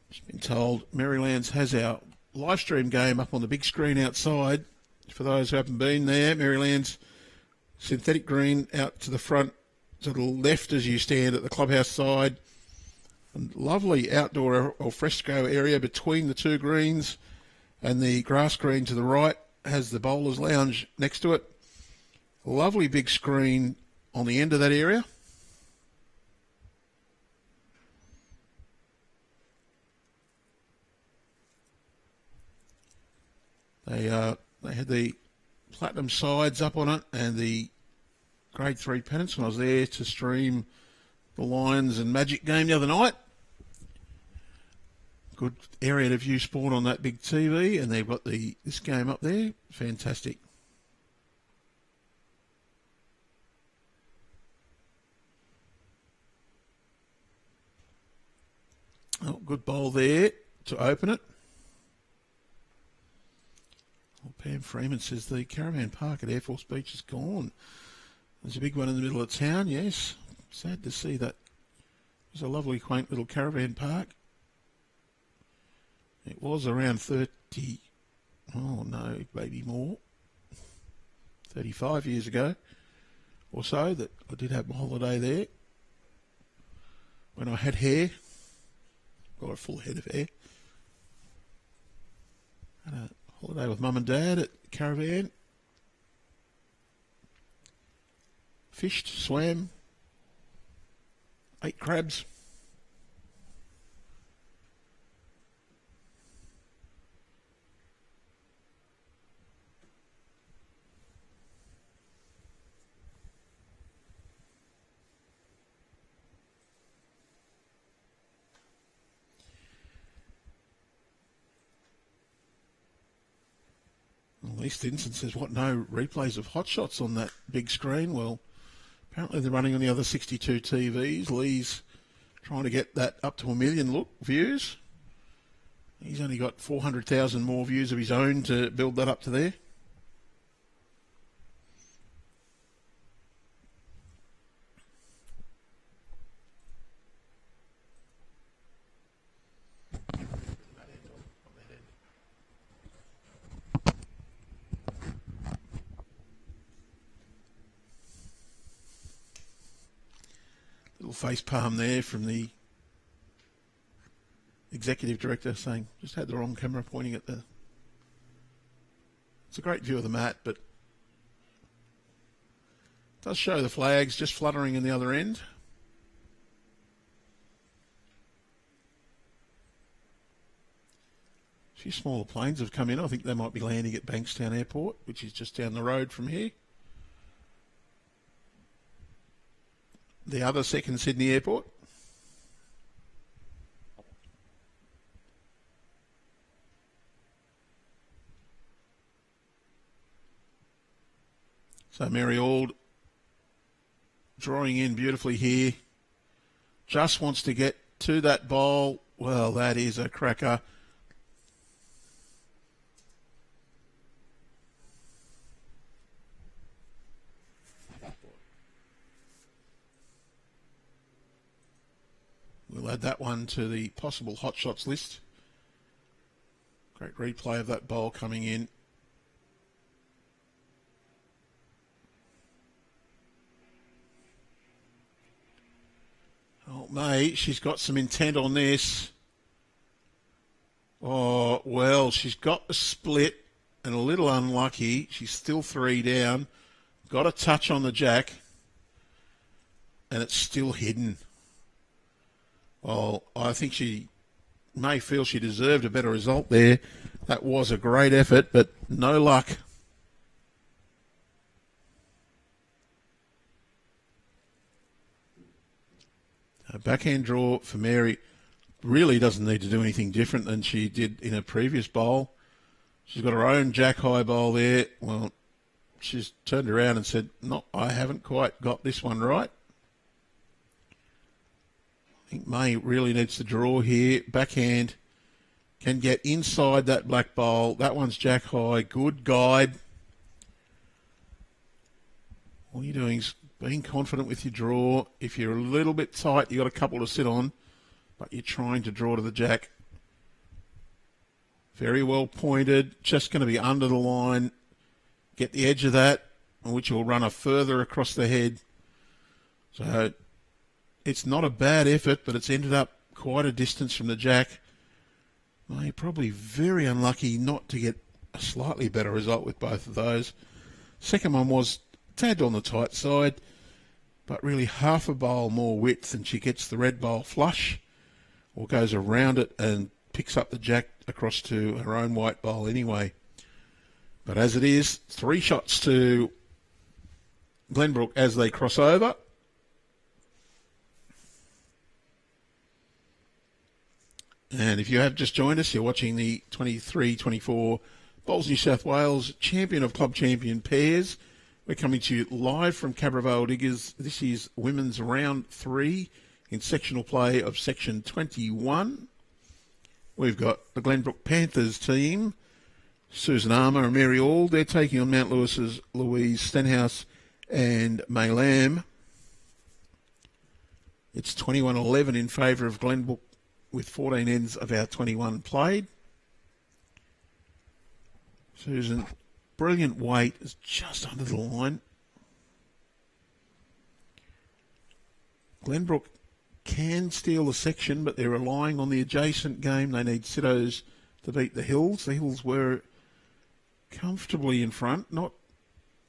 Just been told Marylands has our live stream game up on the big screen outside. For those who haven't been there, Marylands synthetic green out to the front, to the left as you stand at the clubhouse side. And lovely outdoor al fresco area between the two greens, and the grass green to the right has the bowler's lounge next to it. Lovely big screen on the end of that area. They had the platinum sides up on it and the grade 3 pennants when I was there to stream the Lions and Magic game the other night. Good area to view sport on that big TV, and they've got this game up there. Fantastic. Oh, good bowl there to open it. Well, Pam Freeman says the caravan park at Air Force Beach is gone. There's a big one in the middle of town, yes. Sad to see that. It's a lovely, quaint little caravan park. It was around 30, oh no, maybe more, 35 years ago or so that I did have my holiday there. When I had hair, got a full head of hair. Had a holiday with Mum and Dad at the caravan. Fished, swam, ate crabs. Well, East Inson says, what, no replays of hot shots on that big screen? Well, apparently they're running on the other 62 TVs. Lee's trying to get that up to 1 million views. He's only got 400,000 more views of his own to build that up to there. Little face palm there from the executive director saying, just had the wrong camera pointing at the... It's a great view of the mat, but it does show the flags just fluttering in the other end. A few smaller planes have come in. I think they might be landing at Bankstown Airport, which is just down the road from here. The other second Sydney airport. So Mary Auld drawing in beautifully here. Just wants to get to that bowl. Well, that is a cracker. We'll add that one to the possible hot shots list. Great replay of that bowl coming in. Oh, May, she's got some intent on this. Oh, well, she's got the split and a little unlucky. She's still 3 down. Got a touch on the jack. And it's still hidden. Well, I think she may feel she deserved a better result there. That was a great effort, but no luck. A backhand draw for Mary really doesn't need to do anything different than she did in a previous bowl. She's got her own jack high bowl there. Well, she's turned around and said, no, I haven't quite got this one right. I think May really needs to draw here. Backhand can get inside that black bowl. That one's jack high. Good guide. All you're doing is being confident with your draw. If you're a little bit tight, you've got a couple to sit on, but you're trying to draw to the jack. Very well pointed. Just going to be under the line. Get the edge of that, which will run a further across the head. So it's not a bad effort, but it's ended up quite a distance from the jack. Well, you're probably very unlucky not to get a slightly better result with both of those. Second one was tad on the tight side, but really half a bowl more width, and she gets the red bowl flush, or goes around it and picks up the jack across to her own white bowl anyway. But as it is, 3 shots to Glenbrook as they cross over. And if you have just joined us, you're watching the 23-24 Bowls New South Wales Champion of Club Champion pairs. We're coming to you live from Cabravail Diggers. This is women's round 3 in sectional play of section 21. We've got the Glenbrook Panthers team, Susan Armour and Mary Auld. They're taking on Mount Lewis's Louise Stenhouse and May Lamb. It's 21-11 in favour of Glenbrook, with 14 ends of our 21 played. Susan, brilliant weight, is just under the line. Glenbrook can steal the section, but they're relying on the adjacent game. They need Siddos to beat the Hills. The Hills were comfortably in front, not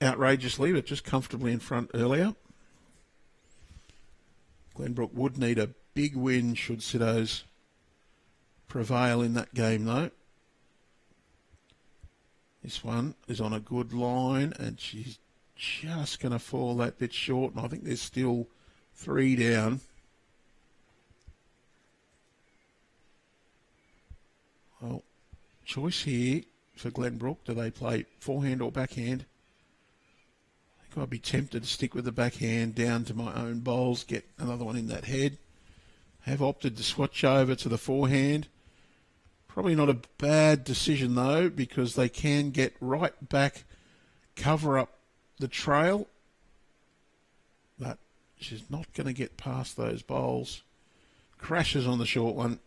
outrageously, but just comfortably in front earlier. Glenbrook would need a big win should Siddos prevail in that game, though. This one is on a good line, and she's just going to fall that bit short, and I think there's still 3 down. Well, choice here for Glenbrook. Do they play forehand or backhand? I think I'd be tempted to stick with the backhand down to my own bowls, get another one in that head. Have opted to switch over to the forehand. Probably not a bad decision, though, because they can get right back, cover up the trail. But she's not going to get past those bowls. Crashes on the short one.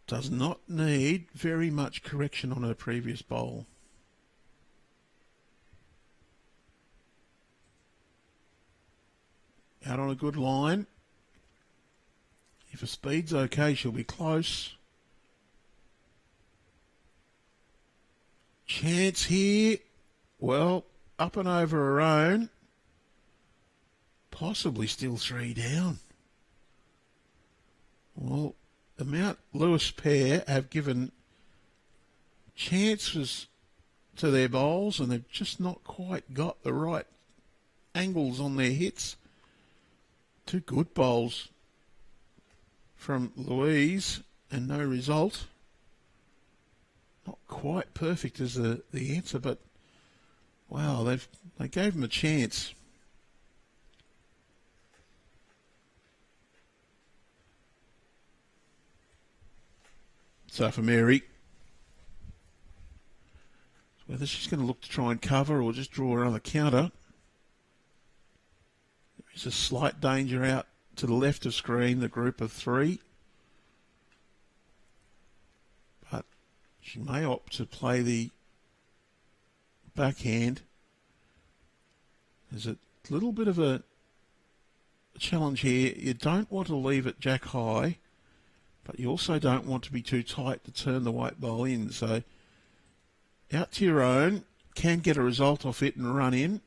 Does not need very much correction on her previous bowl. Out on a good line. If her speed's okay, she'll be close. Chance here. Well, up and over her own. Possibly still 3 down. Well, the Mount Lewis pair have given chances to their bowls, and they've just not quite got the right angles on their hits. 2 good bowls from Louise and no result. Not quite perfect as the answer, but wow, they gave them a chance. So for Mary, whether she's going to look to try and cover or just draw another counter. There's a slight danger out to the left of screen, the group of 3. But she may opt to play the backhand. There's a little bit of a challenge here. You don't want to leave it jack high, but you also don't want to be too tight to turn the white ball in. So out to your own, can get a result off it and run in.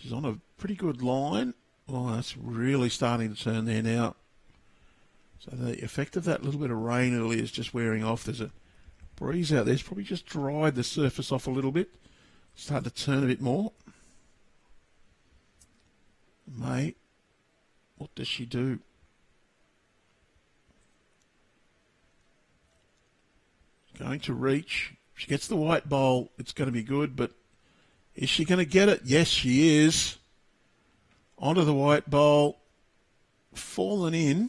She's on a pretty good line. Oh, that's really starting to turn there now. So the effect of that little bit of rain earlier is just wearing off. There's a breeze out there. It's probably just dried the surface off a little bit. Starting to turn a bit more. May, what does she do? Going to reach. If she gets the white bowl, it's going to be good, but is she going to get it? Yes, she is. Onto the white bowl. Fallen in.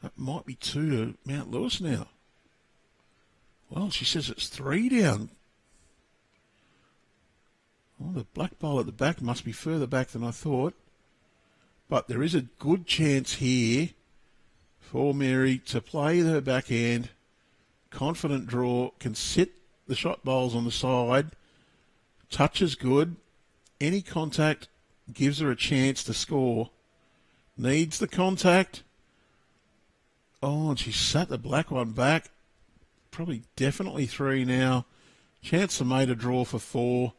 That might be 2 to Mount Lewis now. Well, she says it's 3 down. Well, the black bowl at the back must be further back than I thought. But there is a good chance here for Mary to play her backhand. Confident draw, can sit the shot bowls on the side. Touch is good. Any contact gives her a chance to score. Needs the contact. Oh, and she sat the black one back. Probably definitely 3 now. Chance to made a draw for 4.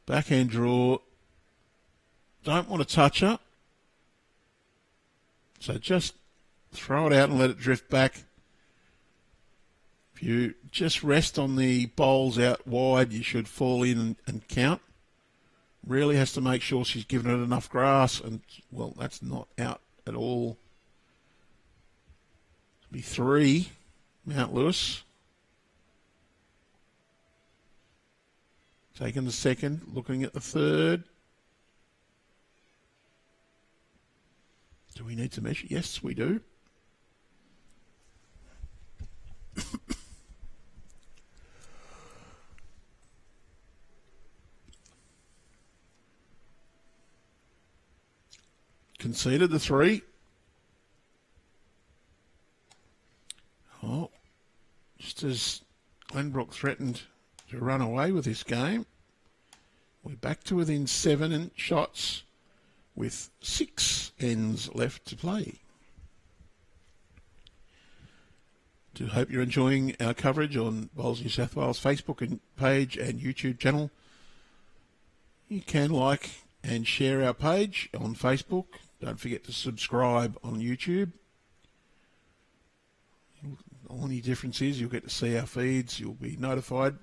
Backhand draw. Don't want to touch her. So just throw it out and let it drift back. If you just rest on the bowls out wide, you should fall in and count. Really has to make sure she's given it enough grass. And, well, that's not out at all. It'll be 3, Mount Lewis. Taking the second, looking at the third. Do we need to measure? Yes, we do. Conceded the 3. Oh, just as Glenbrook threatened to run away with this game, we're back to within 7 shots with 6 ends left to play. Do hope you're enjoying our coverage on Bowls New South Wales Facebook page and YouTube channel. You can like and share our page on Facebook. Don't forget to subscribe on YouTube. The only difference is you'll get to see our feeds. You'll be notified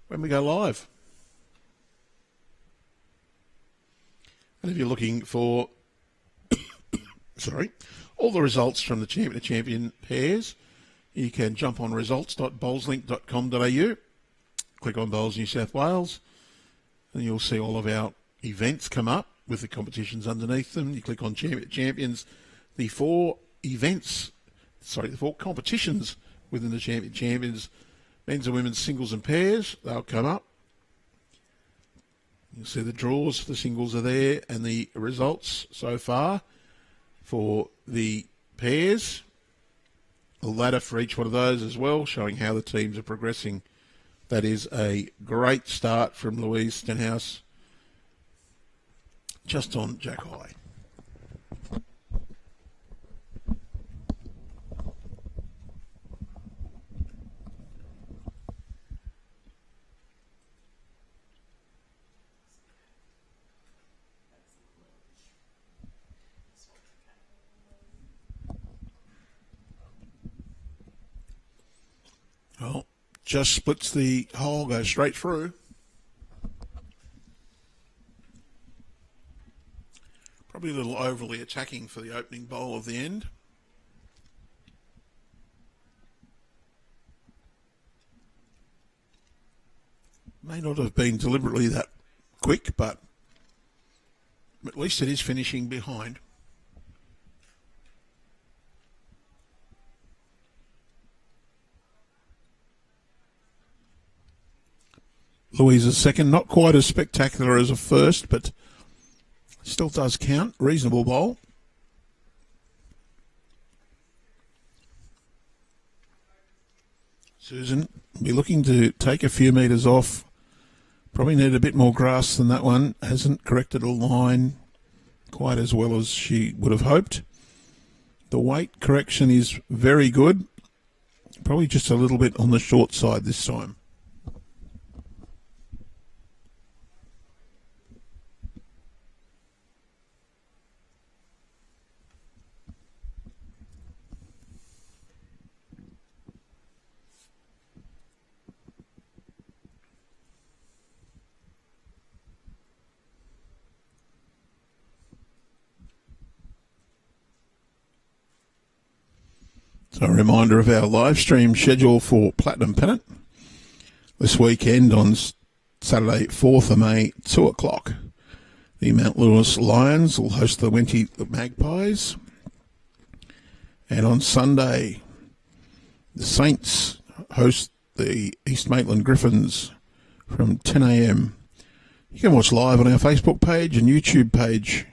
when we go live. And if you're looking for all the results from the champion to champion pairs, you can jump on results.bowlslink.com.au, click on Bowls New South Wales, and you'll see all of our events come up with the competitions underneath them. You click on Champion to Champions, the 4 competitions within the Champion to Champions, men's and women's singles and pairs, they'll come up. You'll see the draws for the singles are there and the results so far for the pairs. A ladder for each one of those as well, showing how the teams are progressing. That is a great start from Louise Stenhouse, just on Jack High. Well, just splits the hole, goes straight through. Probably a little overly attacking for the opening bowl of the end. May not have been deliberately that quick, but at least it is finishing behind. Louise's second, not quite as spectacular as a first, but still does count. Reasonable bowl. Susan will be looking to take a few metres off. Probably need a bit more grass than that one. Hasn't corrected a line quite as well as she would have hoped. The weight correction is very good. Probably just a little bit on the short side this time. So a reminder of our live stream schedule for Platinum Pennant this weekend on Saturday 4th of May, 2 o'clock. The Mount Lewis Lions will host the Wenty Magpies. And on Sunday, the Saints host the East Maitland Griffins from 10 a.m. You can watch live on our Facebook page and YouTube page.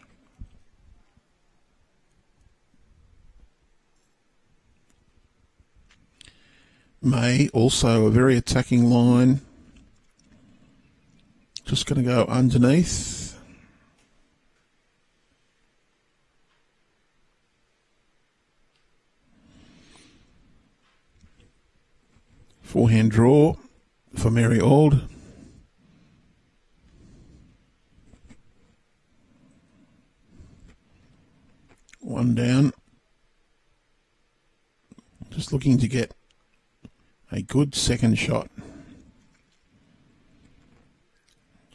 May, also a very attacking line. Just going to go underneath. Forehand draw for Mary Auld. One down. Just looking to get a good second shot.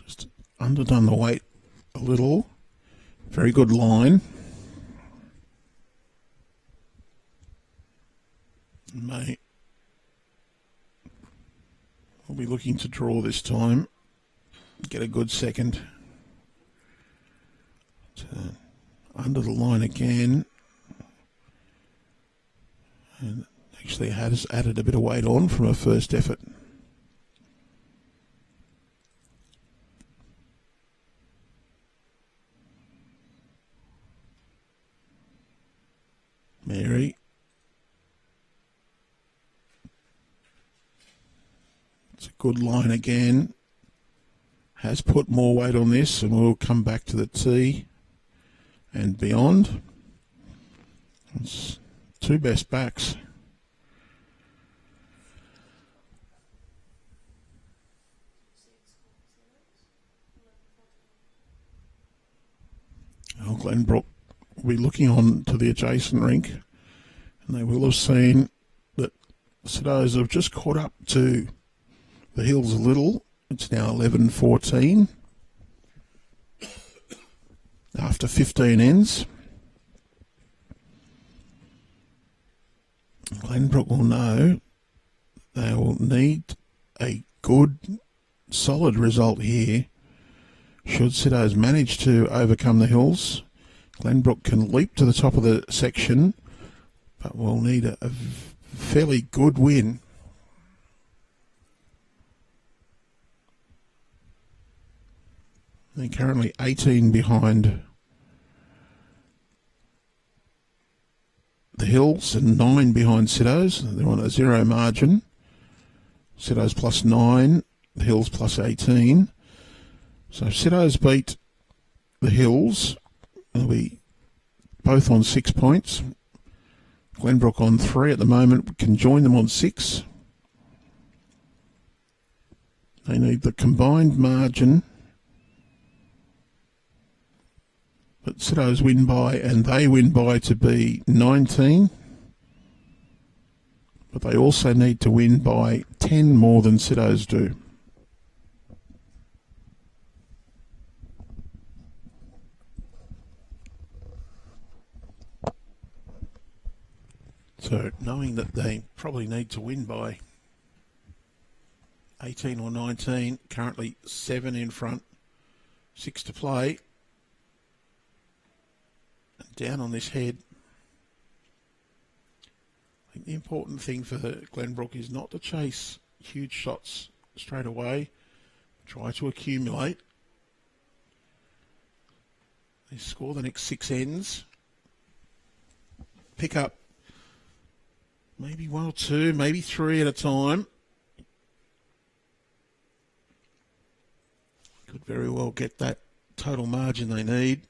Just underdone the weight a little. Very good line. May will be looking to draw this time. Get a good second. Under the line again. And actually has added a bit of weight on from her first effort. Mary. It's a good line again. Has put more weight on this, and we'll come back to the tee and beyond. It's two best backs. Glenbrook will be looking on to the adjacent rink, and they will have seen that Stenhouse have just caught up to the Hills a little. It's now 11-14 after 15 ends. Glenbrook will know they will need a good, solid result here. Should Stenhouse manage to overcome the Hills, Glenbrook can leap to the top of the section, but will need a fairly good win. They're currently 18 behind the Hills and 9 behind Stenhouse. They're on a zero margin. Stenhouse plus 9, the Hills plus 18. So if Stenhouse beat the Hills, they'll be both on 6 points. Glenbrook on 3 at the moment, can join them on 6. They need the combined margin that Stenhouse win by and they win by to be 19. But they also need to win by 10 more than Stenhouse do. So knowing that they probably need to win by 18 or 19, currently 7 in front, 6 to play. And down on this head. I think the important thing for Glenbrook is not to chase huge shots straight away. Try to accumulate. They score the next 6 ends. Pick up maybe 1 or 2, maybe 3 at a time. Could very well get that total margin they need.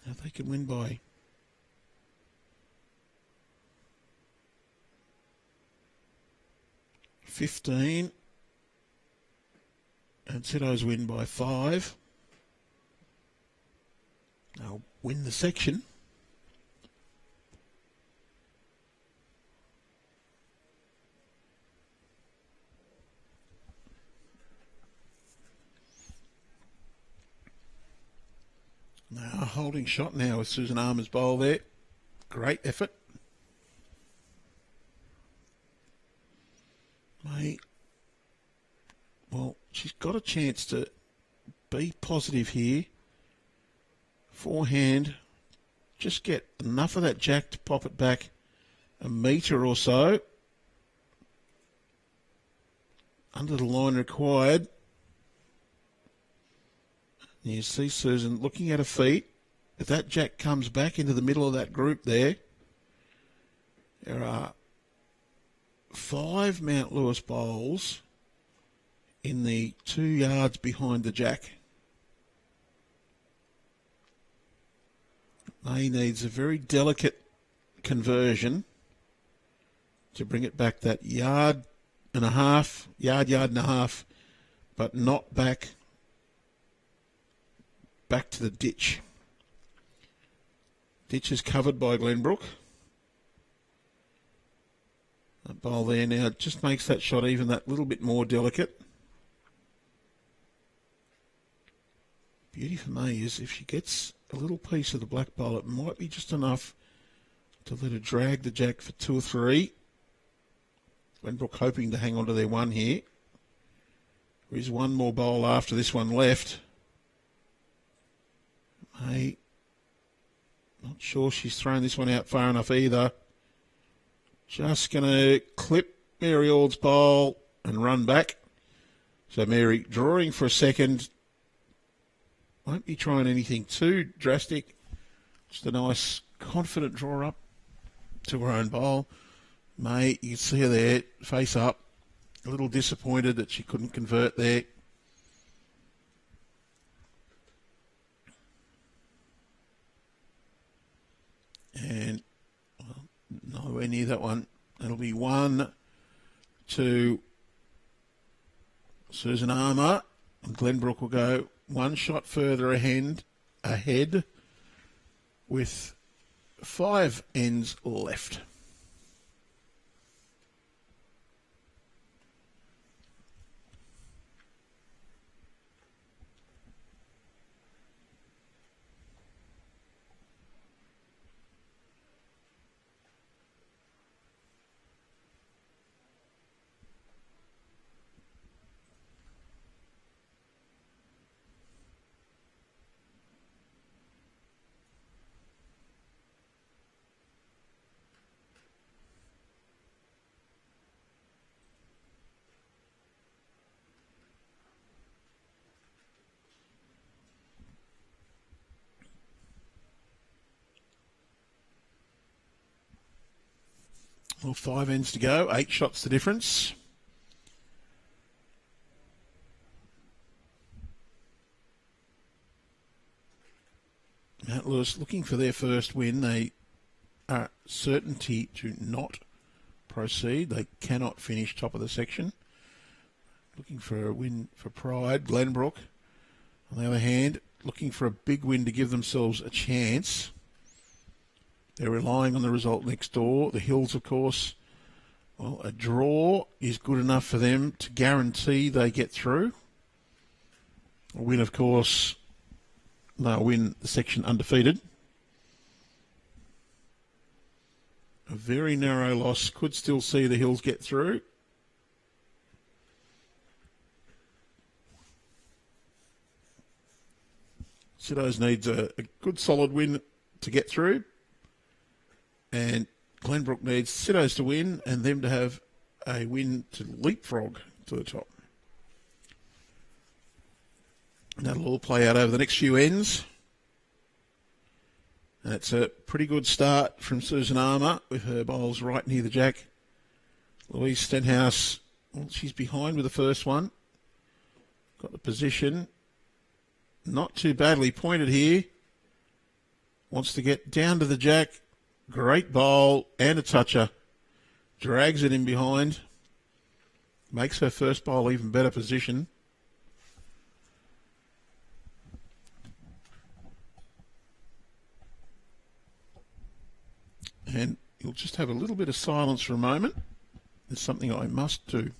Now they can win by 15, and Stenhouse win by 5. They'll win the section. Now, holding shot now with Susan Armour's bowl there. Great effort. Well, she's got a chance to be positive here. Forehand. Just get enough of that jack to pop it back a metre or so. Under the line required. You see Susan looking at her feet. If that jack comes back into the middle of that group there are 5 Mount Lewis bowls in the 2 yards behind the jack. He needs a very delicate conversion to bring it back that yard and a half, but not back to the ditch. Ditch is covered by Glenbrook. That bowl there now just makes that shot even that little bit more delicate. Beauty for me is if she gets a little piece of the black bowl, it might be just enough to let her drag the jack for 2 or 3. Glenbrook hoping to hang on to their 1 here. There is 1 more bowl after this one left. Not sure she's thrown this one out far enough either. Just going to clip Mary Auld's bowl and run back. So Mary drawing for a second. Won't be trying anything too drastic. Just a nice, confident draw up to her own bowl. You can see her there, face up. A little disappointed that she couldn't convert there. And nowhere near that one. It'll be 1 to Susan Armour. And Glenbrook will go 1 shot further ahead with 5 ends left. Well, 5 ends to go, 8 shots the difference. Mount Lewis looking for their first win. They are certainty to not proceed. They cannot finish top of the section. Looking for a win for pride. Glenbrook, on the other hand, looking for a big win to give themselves a chance. They're relying on the result next door. The Hills, of course, well, a draw is good enough for them to guarantee they get through. A win, of course, they'll win the section undefeated. A very narrow loss could still see the Hills get through. Siddos needs a good solid win to get through. And Glenbrook needs Siddos to win and them to have a win to leapfrog to the top. And that'll all play out over the next few ends. And it's a pretty good start from Susan Armour with her bowls right near the jack. Louise Stenhouse, well, she's behind with the first one. Got the position. Not too badly pointed here. Wants to get down to the jack. Great bowl and a toucher. Drags it in behind. Makes her first bowl even better position. And you'll just have a little bit of silence for a moment. There's something I must do.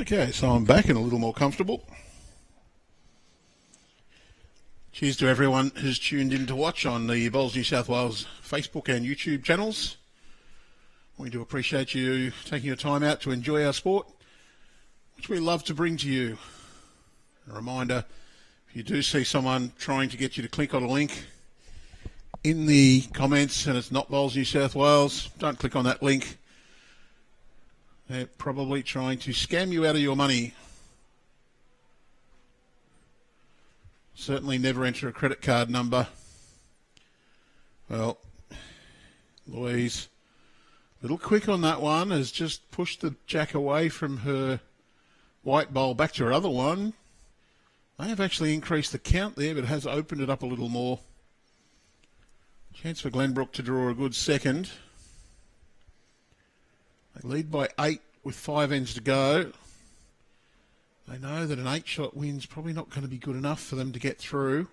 Okay, so I'm back and a little more comfortable. Cheers to everyone who's tuned in to watch on the Bowls New South Wales Facebook and YouTube channels. We do appreciate you taking your time out to enjoy our sport, which we love to bring to you. A reminder, if you do see someone trying to get you to click on a link in the comments and it's not Bowls New South Wales, don't click on that link. They're probably trying to scam you out of your money. Certainly never enter a credit card number. Well, Louise, a little quick on that one, has just pushed the jack away from her white bowl back to her other one. They have actually increased the count there, but has opened it up a little more. Chance for Glenbrook to draw a good second. They lead by 8 with 5 ends to go. They know that an 8-shot win's probably not going to be good enough for them to get through.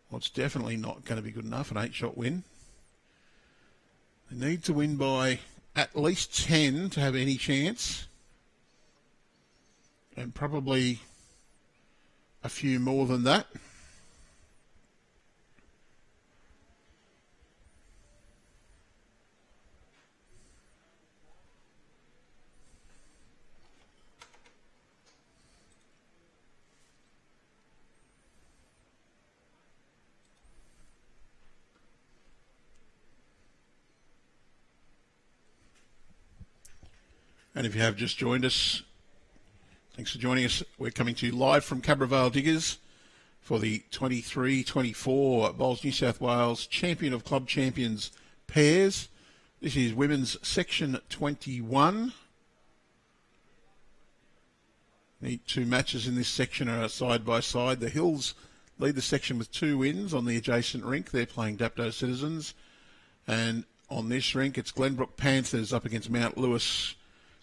Well, it's definitely not going to be good enough, an 8-shot win. They need to win by at least 10 to have any chance. And probably a few more than that. And if you have just joined us, thanks for joining us. We're coming to you live from Cabravale Diggers for the 23-24 Bowls New South Wales Champion of Club Champions pairs. This is women's section 21. The two matches in this section are side by side. The Hills lead the section with 2 wins on the adjacent rink. They're playing Dapto Citizens. And on this rink, it's Glenbrook Panthers up against Mount Lewis.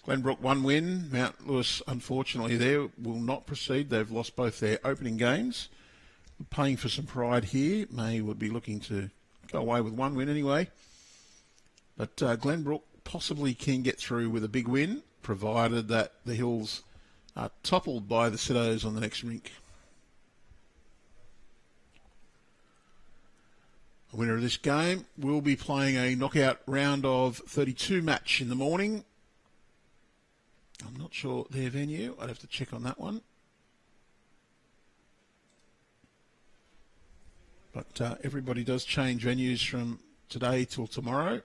Glenbrook 1 win. Mount Lewis, unfortunately, there will not proceed. They've lost both their opening games. Paying for some pride here. May would be looking to go away with 1 win anyway. But Glenbrook possibly can get through with a big win, provided that the Hills are toppled by the Siddos on the next rink. The winner of this game will be playing a knockout round of 32 match in the morning. I'm not sure their venue. I'd have to check on that one. But everybody does change venues from today till tomorrow.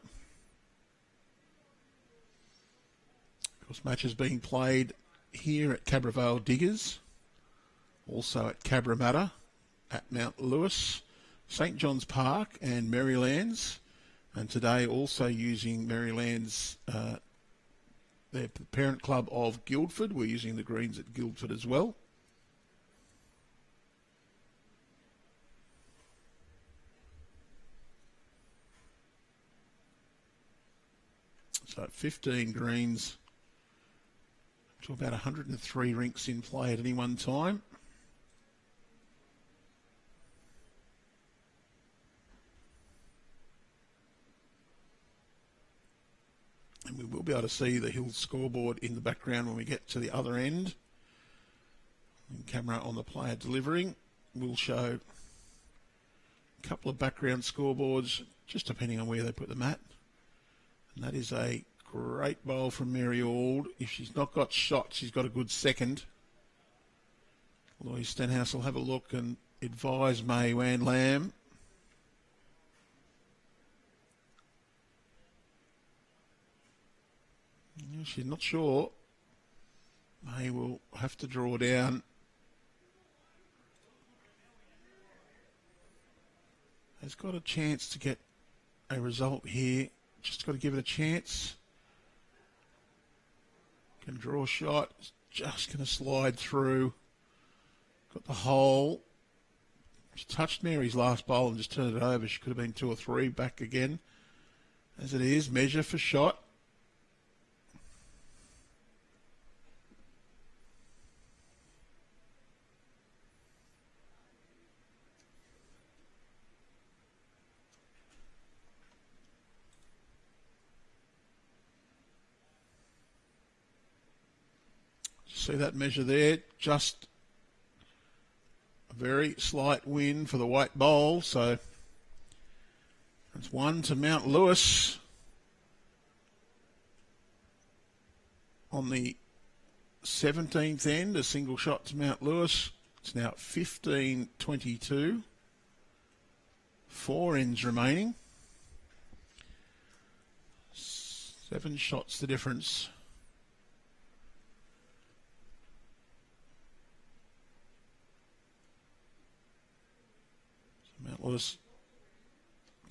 Of course, matches being played here at Cabravale Diggers, also at Cabramatta, at Mount Lewis, St John's Park and Marylands, and today also using Marylands, their parent club of Guildford. We're using the greens at Guildford as well. So 15 greens to about 103 rinks in play at any one time. And we will be able to see the Hills scoreboard in the background when we get to the other end. And camera on the player delivering will show a couple of background scoreboards, just depending on where they put them at. And that is a great bowl from Mary Auld. If she's not got shots, she's got a good second. Louise Stenhouse will have a look and advise May Wan Lam. She's not sure. May will have to draw down. Has got a chance to get a result here. Just got to give it a chance. Can draw a shot. It's just going to slide through. Got the hole. She touched Mary's last bowl and just turned it over. She could have been 2 or 3 back again. As it is, measure for shot. see that measure there. Just a very slight win for the White Bowl. So it's 1 to Mount Lewis on the 17th end. A single shot to Mount Lewis. It's now 15-22. 4 ends remaining. 7 shots the difference. So Mount Lewis,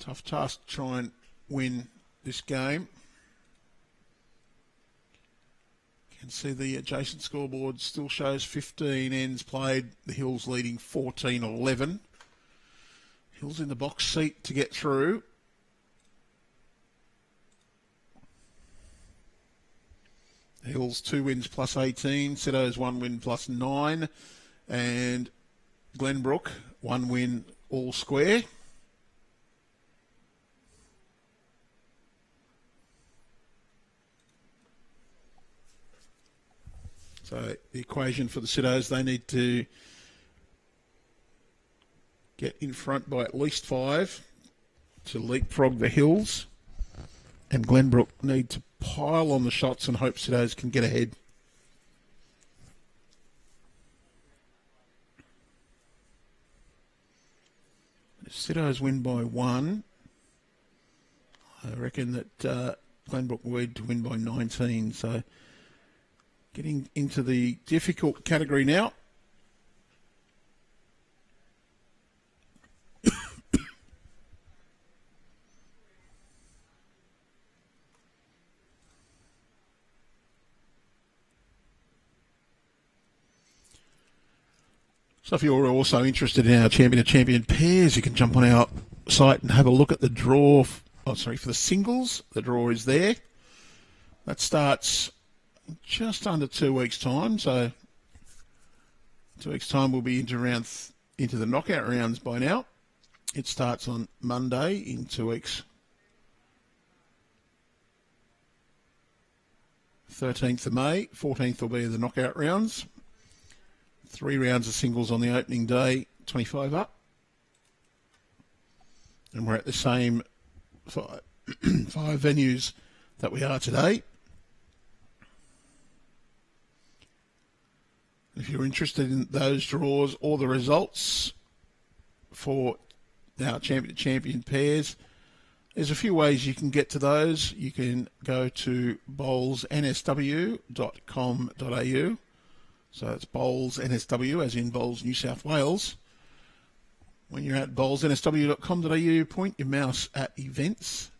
tough task to try and win this game. You can see the adjacent scoreboard still shows 15 ends played. The Hills leading 14-11. Hills in the box seat to get through. Hills 2 wins plus 18. Stenhouse 1 win plus 9. And Glenbrook 1 win all square. So the equation for the Stenhouse, they need to get in front by at least 5 to leapfrog the Hills. And Glenbrook need to pile on the shots and hope Stenhouse can get ahead. If Stenhouse win by 1, I reckon that Glenbrook will need to win by 19. So getting into the difficult category now. So if you're also interested in our Champion of Champion pairs, you can jump on our site and have a look at the draw. For the singles. The draw is there. That starts just under 2 weeks' time. So 2 weeks' time we'll be into the knockout rounds by now. It starts on Monday in 2 weeks. 13th of May. 14th will be the knockout rounds. 3 rounds of singles on the opening day, 25 up. And we're at the same 5 venues that we are today. If you're interested in those draws or the results for our champion pairs, there's a few ways you can get to those. You can go to BowlsNSW.com.au. So it's BowlsNSW, as in Bowls, New South Wales. When you're at BowlsNSW.com.au, point your mouse at events.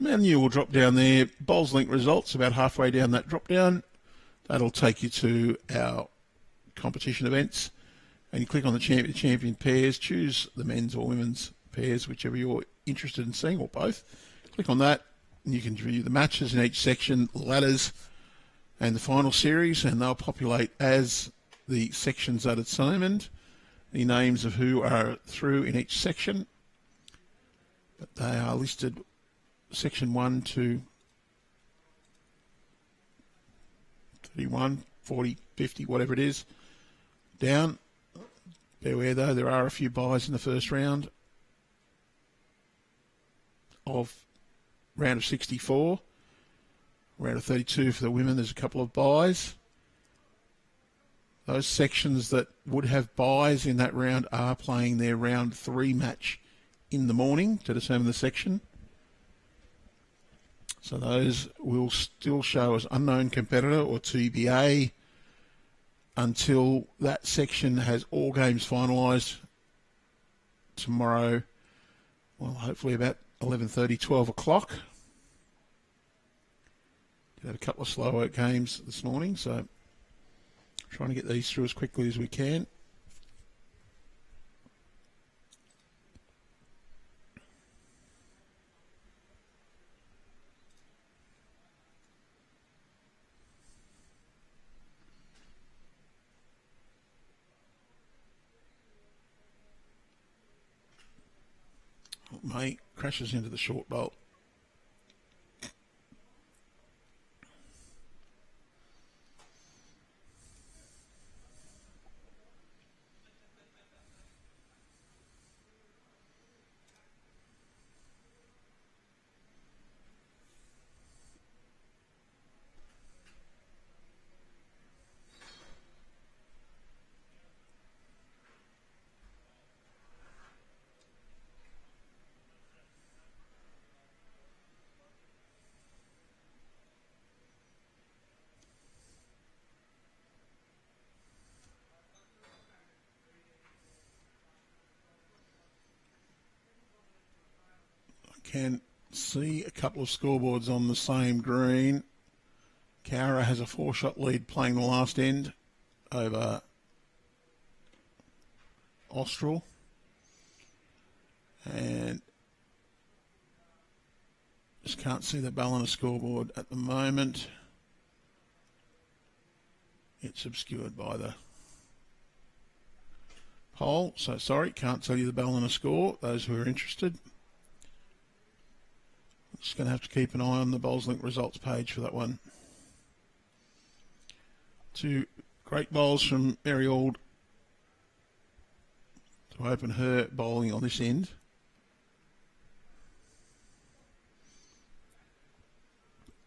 Menu will drop down there. Bowls link results about halfway down that drop down. That'll take you to our competition events. And you click on the champion pairs. Choose the men's or women's pairs, whichever you're interested in seeing, or both. Click on that, and you can view the matches in each section, ladders, and the final series, and they'll populate as the sections are determined, the names of who are through in each section. But they are listed section 1 to 31, 40, 50, whatever it is, down. Beware though, there are a few buys in the first round of 64. Round of 32 for the women, there's a couple of buys. Those sections that would have buys in that round are playing their round 3 match in the morning to determine the section. So those will still show as unknown competitor or TBA until that section has all games finalised tomorrow. Well, hopefully about 11:30, 12 o'clock. Had a couple of slow games this morning, so trying to get these through as quickly as we can. May crashes into the short bolt. can see a couple of scoreboards on the same green. Cowra has a 4-shot lead playing the last end over Austral. And just can't see the Ballina scoreboard at the moment. It's obscured by the poll, so sorry, can't tell you the Ballina score, those who are interested. Just going to have to keep an eye on the BowlsLink results page for that one. 2 great bowls from Mary Auld to open her bowling on this end.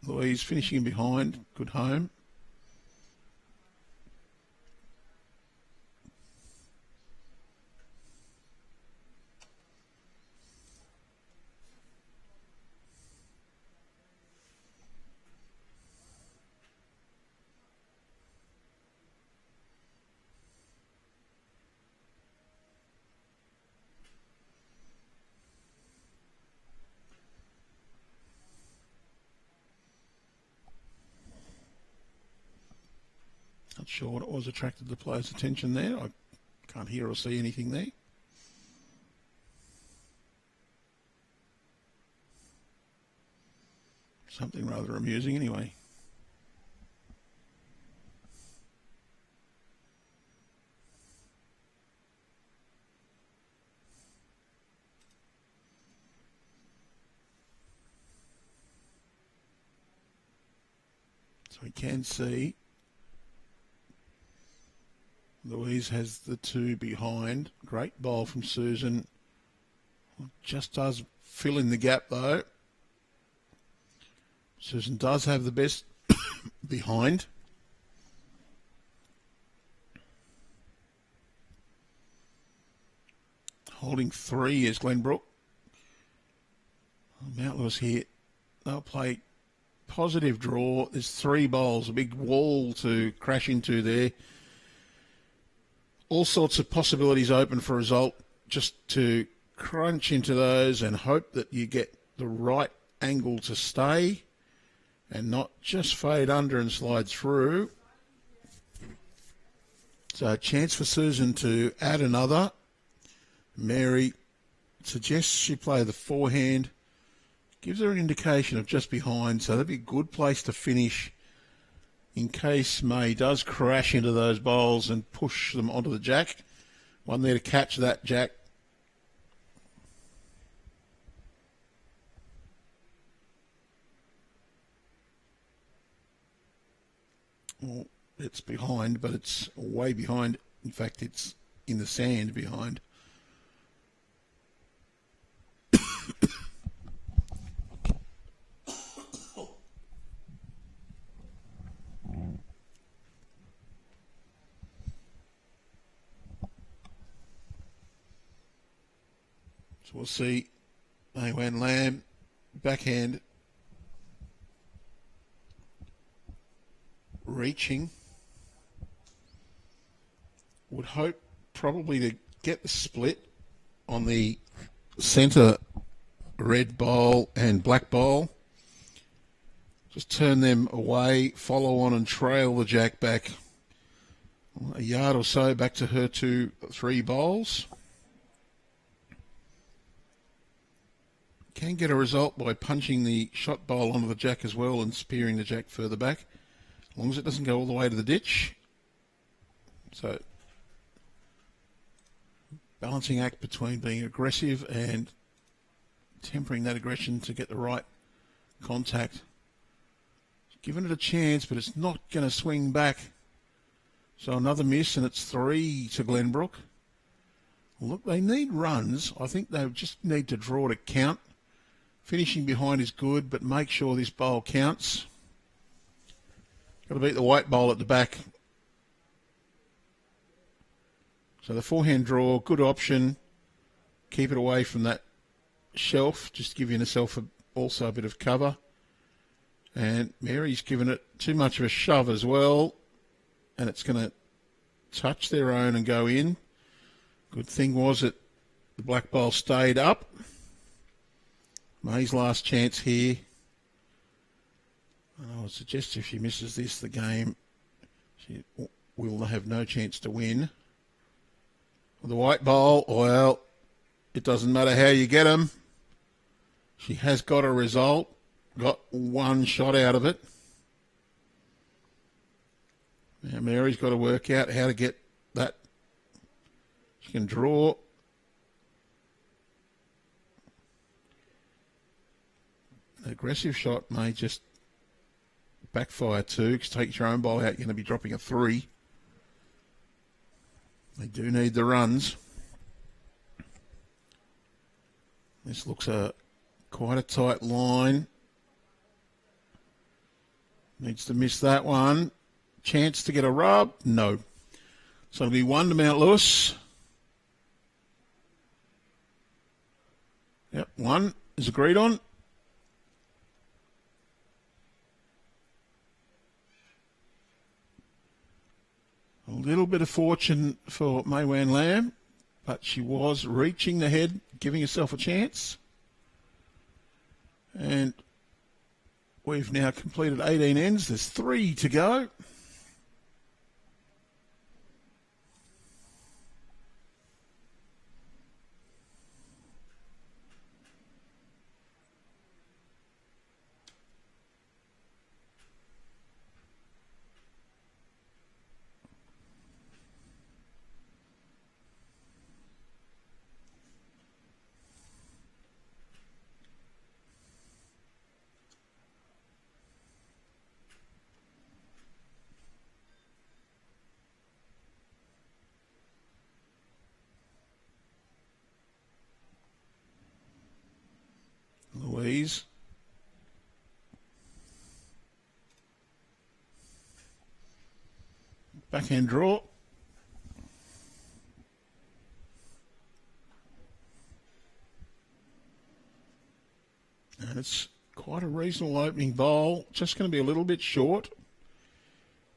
Louise finishing in behind, good home. Not sure what it was attracted the players' attention there. I can't hear or see anything there. Something rather amusing anyway. So we can see Louise has the 2 behind. Great bowl from Susan. Just does fill in the gap though. Susan does have the best behind. Holding 3 is Glenbrook. Mount Lewis here. They'll play positive draw. There's 3 bowls, a big wall to crash into there. All sorts of possibilities open for a result, just to crunch into those and hope that you get the right angle to stay and not just fade under and slide through. So a chance for Susan to add another. Mary suggests she play the forehand, gives her an indication of just behind, so that'd be a good place to finish in case May does crash into those bowls and push them onto the jack. One there to catch that jack. Well, it's behind, but it's way behind. In fact, it's in the sand behind. So we'll see Maywan Lamb, backhand, reaching. Would hope probably to get the split on the centre red bowl and black bowl. Just turn them away, follow on and trail the jack back a yard or so back to her 2-3 bowls. Can get a result by punching the shot bowl onto the jack as well and spearing the jack further back, as long as it doesn't go all the way to the ditch. So, balancing act between being aggressive and tempering that aggression to get the right contact. Giving it a chance, but it's not going to swing back. So another miss, and it's 3 to Glenbrook. Look, they need runs. I think they just need to draw to count. Finishing behind is good, but make sure this bowl counts. Got to beat the white bowl at the back. So the forehand draw, good option. Keep it away from that shelf, just giving yourself also a bit of cover. And Mary's given it too much of a shove as well, and it's going to touch their own and go in. Good thing was that the black bowl stayed up. May's last chance here. And I would suggest if she misses this, the game, she will have no chance to win. The white bowl, well, it doesn't matter how you get them. She has got a result, got one shot out of it. Now Mary's got to work out how to get that. She can draw. An aggressive shot may just backfire too, because take your own bowl out, you're going to be dropping a 3. They do need the runs. This looks quite a tight line. Needs to miss that one. Chance to get a rub? No. So it'll be 1 to Mount Lewis. Yep, 1 is agreed on. A little bit of fortune for May Wan Lam, but she was reaching the head, giving herself a chance. And we've now completed 18 ends. There's 3 to go. Louise. Backhand draw. And it's quite a reasonable opening bowl. Just going to be a little bit short.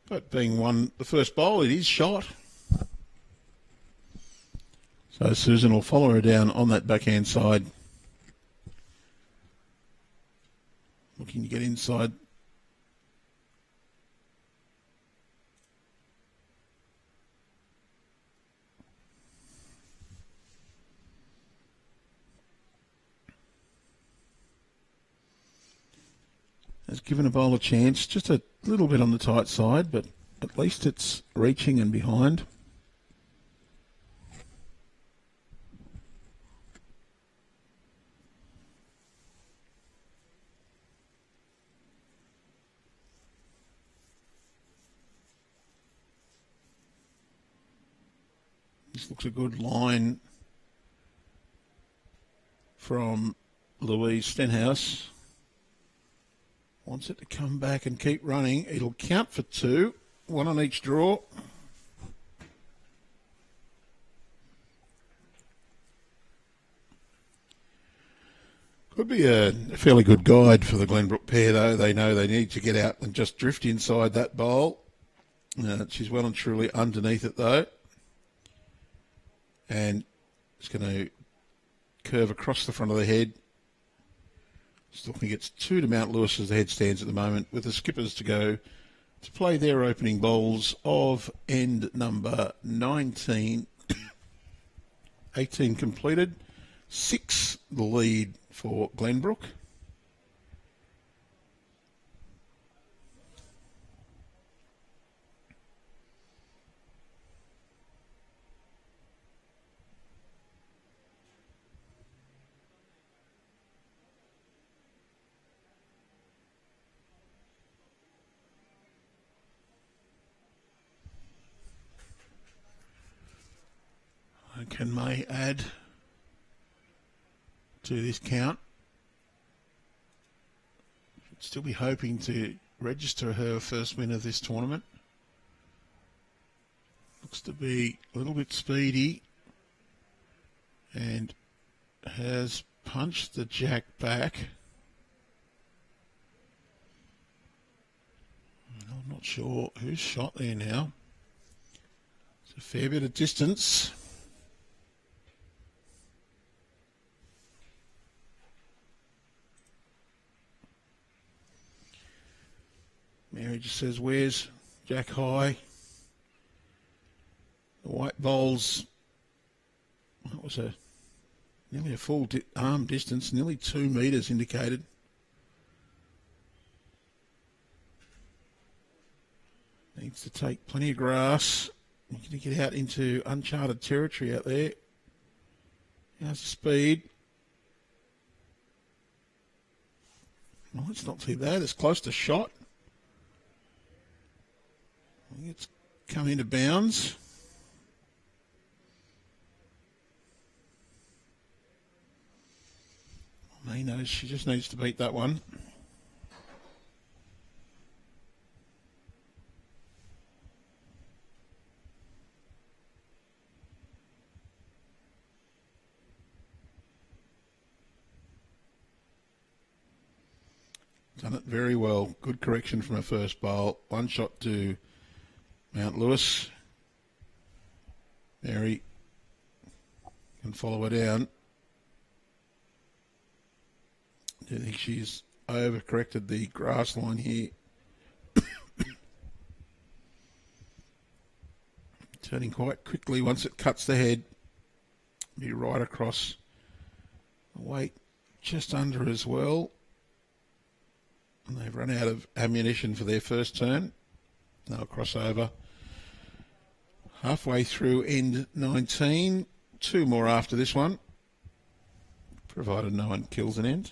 But being the first bowl, it is shot. So Susan will follow her down on that backhand side. Looking to get inside. Has given a bowl a chance, just a little bit on the tight side, but at least it's reaching and behind. This looks a good line from Louise Stenhouse. Wants it to come back and keep running. It'll count for 2, 1 on each draw. Could be a fairly good guide for the Glenbrook pair, though. They know they need to get out and just drift inside that bowl. She's well and truly underneath it, though. And it's going to curve across the front of the head. Still think it's 2 to Mount Lewis as the head stands at the moment, with the skippers to go to play their opening bowls of end number 19. 18 completed. 6 the lead for Glenbrook. Can May add to this count? Should still be hoping to register her first win of this tournament. Looks to be a little bit speedy and has punched the jack back. I'm not sure who's shot there now. It's a fair bit of distance. just says, where's Jack High? The white bowls, that was nearly a full arm distance, nearly 2 metres indicated. Needs to take plenty of grass. You're going to get out into uncharted territory out there. How's the speed? Well, it's not too bad. It's close to shot. I think it's come into bounds. May knows she just needs to beat that one. Done it very well. Good correction from her first bowl. One shot to Mount Lewis. Mary can follow her down. I think she's overcorrected the grass line here. Turning quite quickly once it cuts the head. Be right across. Weight just under as well. And they've run out of ammunition for their first turn. They'll cross over. Halfway through end 19. 2 more after this one. Provided no one kills an end.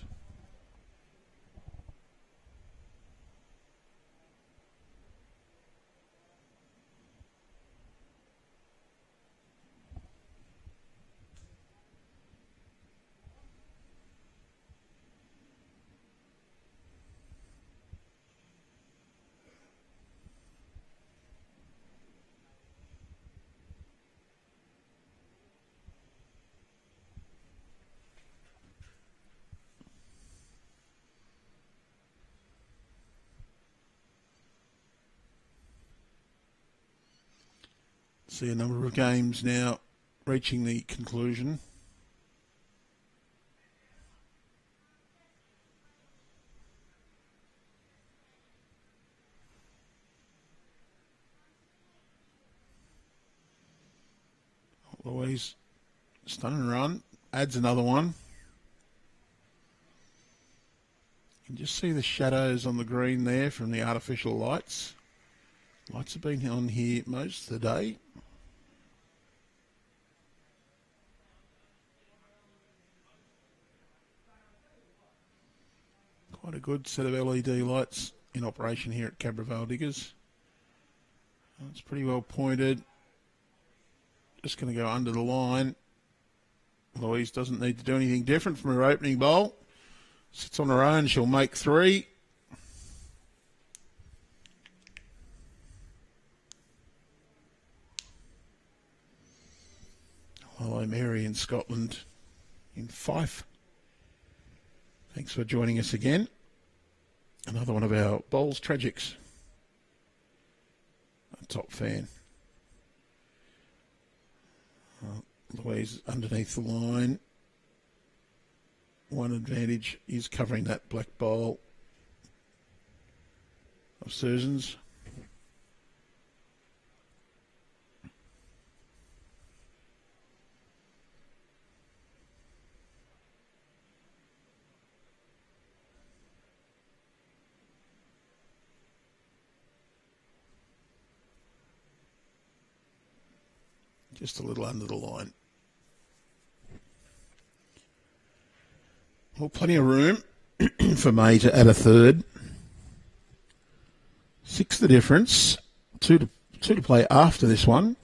See a number of games now reaching the conclusion. Louise, stunning run, adds another one. You can just see the shadows on the green there from the artificial lights. Lights have been on here most of the day. Quite a good set of LED lights in operation here at Cabra Vale Diggers. It's pretty well pointed. Just going to go under the line. Louise doesn't need to do anything different from her opening bowl. Sits on her own. She'll make 3. Hello, Mary in Scotland, in Fife. Thanks for joining us again. Another one of our Bowls Tragics. A top fan. Louise underneath the line. One advantage is covering that black bowl of Susan's. Just a little under the line. Well, plenty of room for May to add a third. 6 the difference. 2 to play after this one.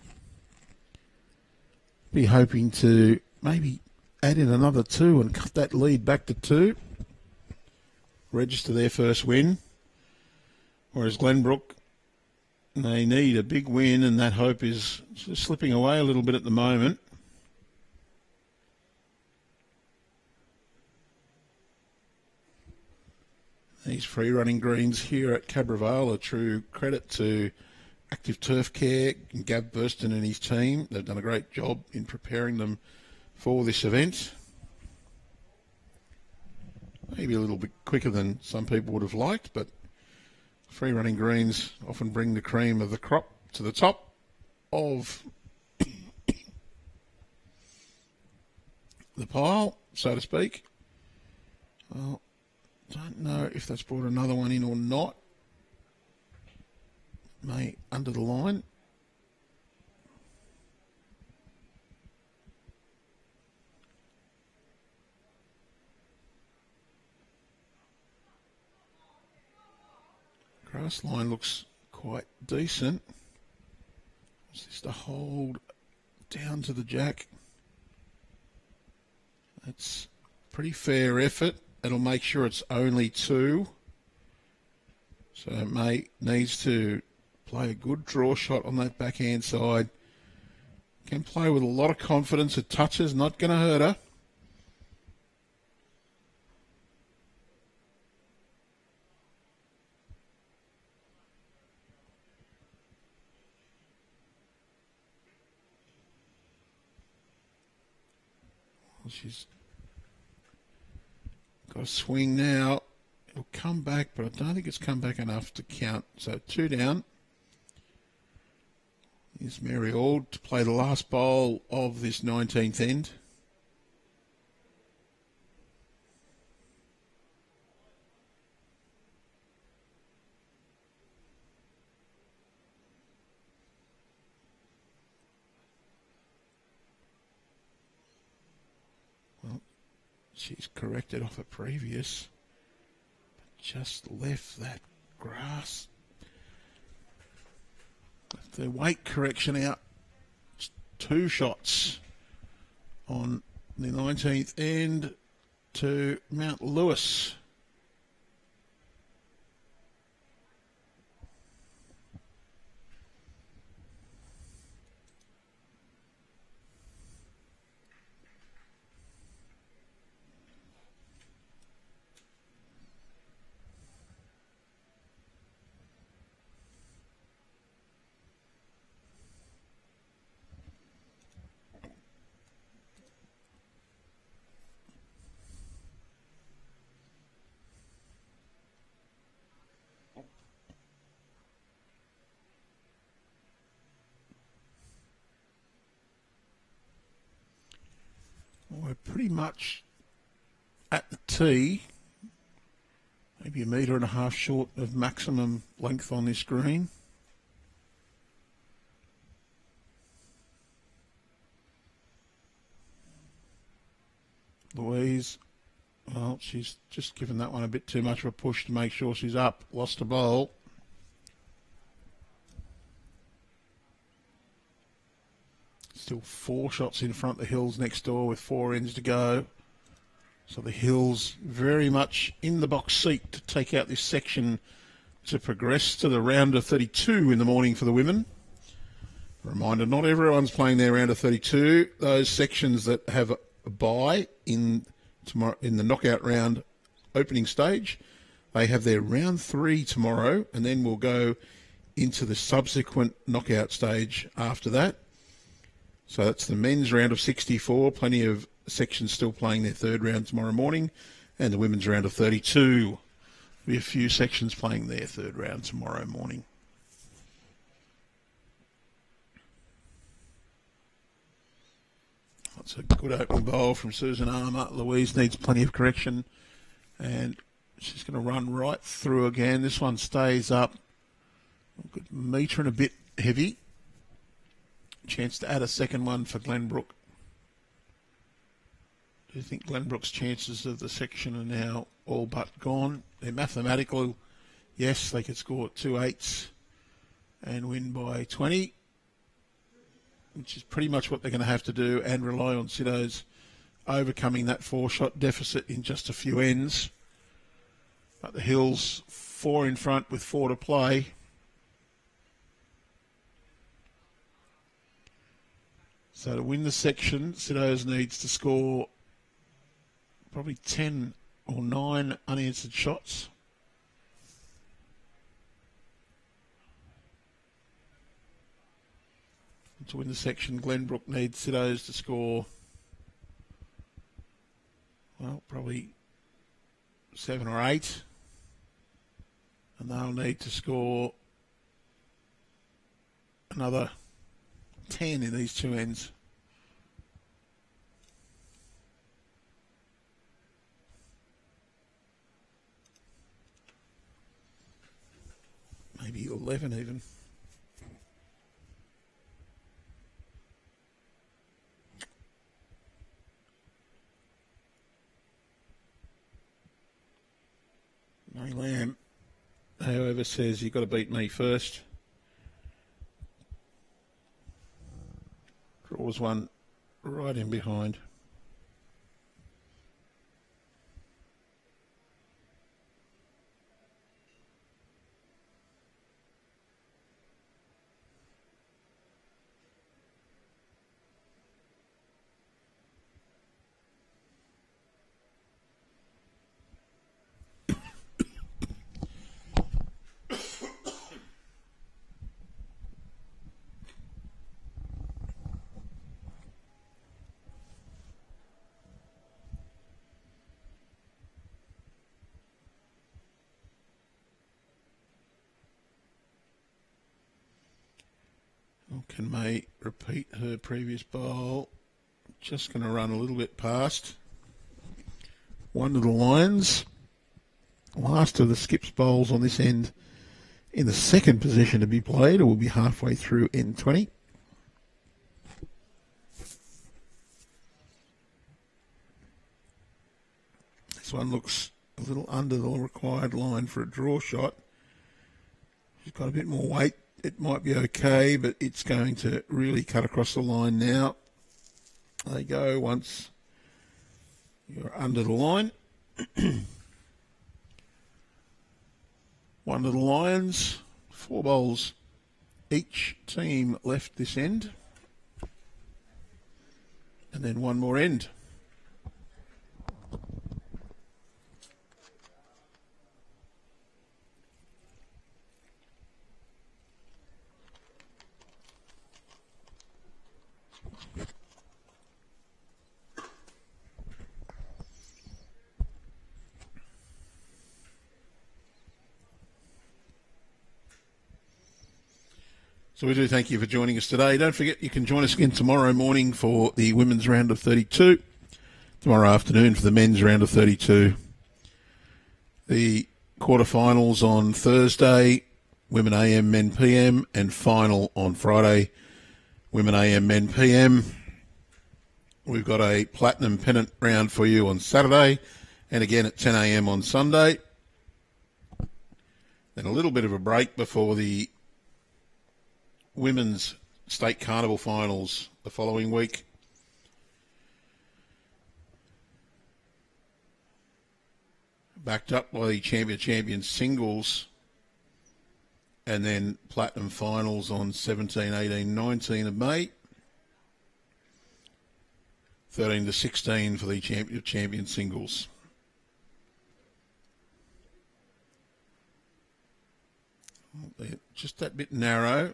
Be hoping to maybe add in another 2 and cut that lead back to 2. Register their first win. Whereas Glenbrook, they need a big win, and that hope is just slipping away a little bit at the moment. These free-running greens here at Cabra Vale are true credit to Active Turf Care and Gav Burston and his team. They've done a great job in preparing them for this event. Maybe a little bit quicker than some people would have liked, but Free running greens often bring the cream of the crop to the top of the pile, so to speak. Well, don't know if that's brought another one in or not. May under the line. Grass line looks quite decent. It's just a hold down to the jack. That's pretty fair effort. It'll make sure it's only 2. So it needs to play a good draw shot on that backhand side. Can play with a lot of confidence. A touch is not going to hurt her. She's got a swing now. It'll come back, but I don't think it's come back enough to count. So 2 down. Here's Mary Auld to play the last bowl of this 19th end. She's corrected off a previous, but just left that grass. Left the weight correction out. It's 2 shots on the 19th end to Mount Lewis. We're pretty much at the tee, maybe 1.5 metre short of maximum length on this green. Louise, well, she's just given that one a bit too much of a push to make sure she's up. Lost a bowl. Still 4 shots in front. The Hills next door with 4 ends to go. So the Hills very much in the box seat to take out this section to progress to the round of 32 in the morning for the women. A reminder, not everyone's playing their round of 32. Those sections that have a bye in tomorrow in the knockout round opening stage, they have their round 3 tomorrow, and then we'll go into the subsequent knockout stage after that. So that's the men's round of 64. Plenty of sections still playing their 3rd round tomorrow morning. And the women's round of 32. There'll be a few sections playing their 3rd round tomorrow morning. That's a good opening bowl from Susan Armour. Louise needs plenty of correction. And she's going to run right through again. This one stays up. A good metre and a bit heavy. Chance to add a second one for Glenbrook. Do you think Glenbrook's chances of the section are now all but gone? They're mathematical. Yes, they could score 2 8s and win by 20, which is pretty much what they're going to have to do, and rely on Siddo's overcoming that 4-shot deficit in just a few ends. But the Hills 4 in front with 4 to play. So to win the section, Siddo's needs to score probably 10 or 9 unanswered shots. And to win the section, Glenbrook needs Siddo's to score, well, probably 7 or 8 And they'll need to score another 10 in these two ends. Maybe 11 even. Mary Lamb, however, says you've got to beat me first. Draws one right in behind. Can May repeat her previous bowl? Just going to run a little bit past one of the Lions. Last of the skips bowls on this end in the second position to be played. It will be halfway through N20. This one looks a little under the required line for a draw shot. She's got a bit more weight. It might be okay, but it's going to really cut across the line now. They go once you're under the line. One of the Lions, 4 bowls each team left this end. And then one more end. So we do thank you for joining us today. Don't forget you can join us again tomorrow morning for the women's round of 32. Tomorrow afternoon for the men's round of 32. The quarterfinals on Thursday, women AM, men PM, and final on Friday, women AM, men PM. We've got a platinum pennant round for you on Saturday and again at 10 a.m. on Sunday. Then a little bit of a break before the women's state carnival finals the following week. Backed up by the champion singles, and then platinum finals on 17, 18, 19 of May. 13 to 16 for the champion singles. Just that bit narrow.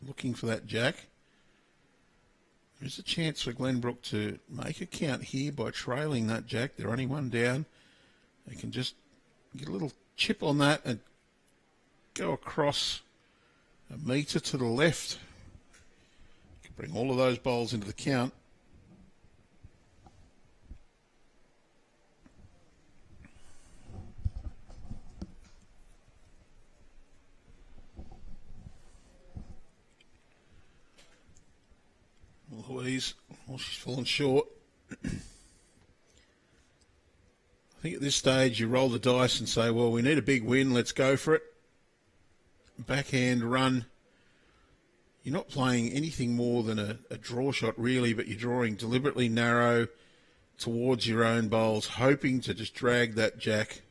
Looking for that jack. There's a chance for Glenbrook to make a count here by trailing that jack. They're only one down. They can just get a little chip on that and go across a metre to the left. Can bring all of those bowls into the count. Louise, well, she's fallen short. I think at this stage you roll the dice and say, well, we need a big win, let's go for it. Backhand run. You're not playing anything more than a draw shot really, but you're drawing deliberately narrow towards your own bowls, hoping to just drag that jack.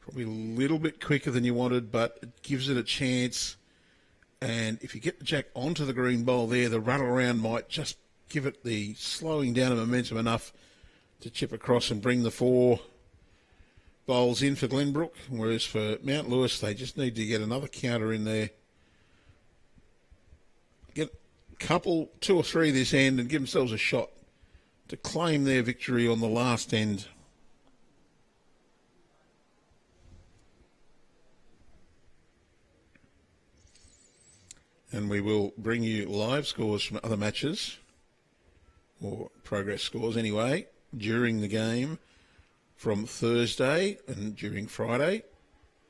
Probably a little bit quicker than you wanted, but it gives it a chance. And if you get the jack onto the green bowl there, the rattle around might just give it the slowing down of momentum enough to chip across and bring the 4 bowls in for Glenbrook. Whereas for Mount Lewis, they just need to get another counter in there. Get a couple, 2 or 3 this end and give themselves a shot to claim their victory on the last end. and we will bring you live scores from other matches, or progress scores anyway, during the game from Thursday and during Friday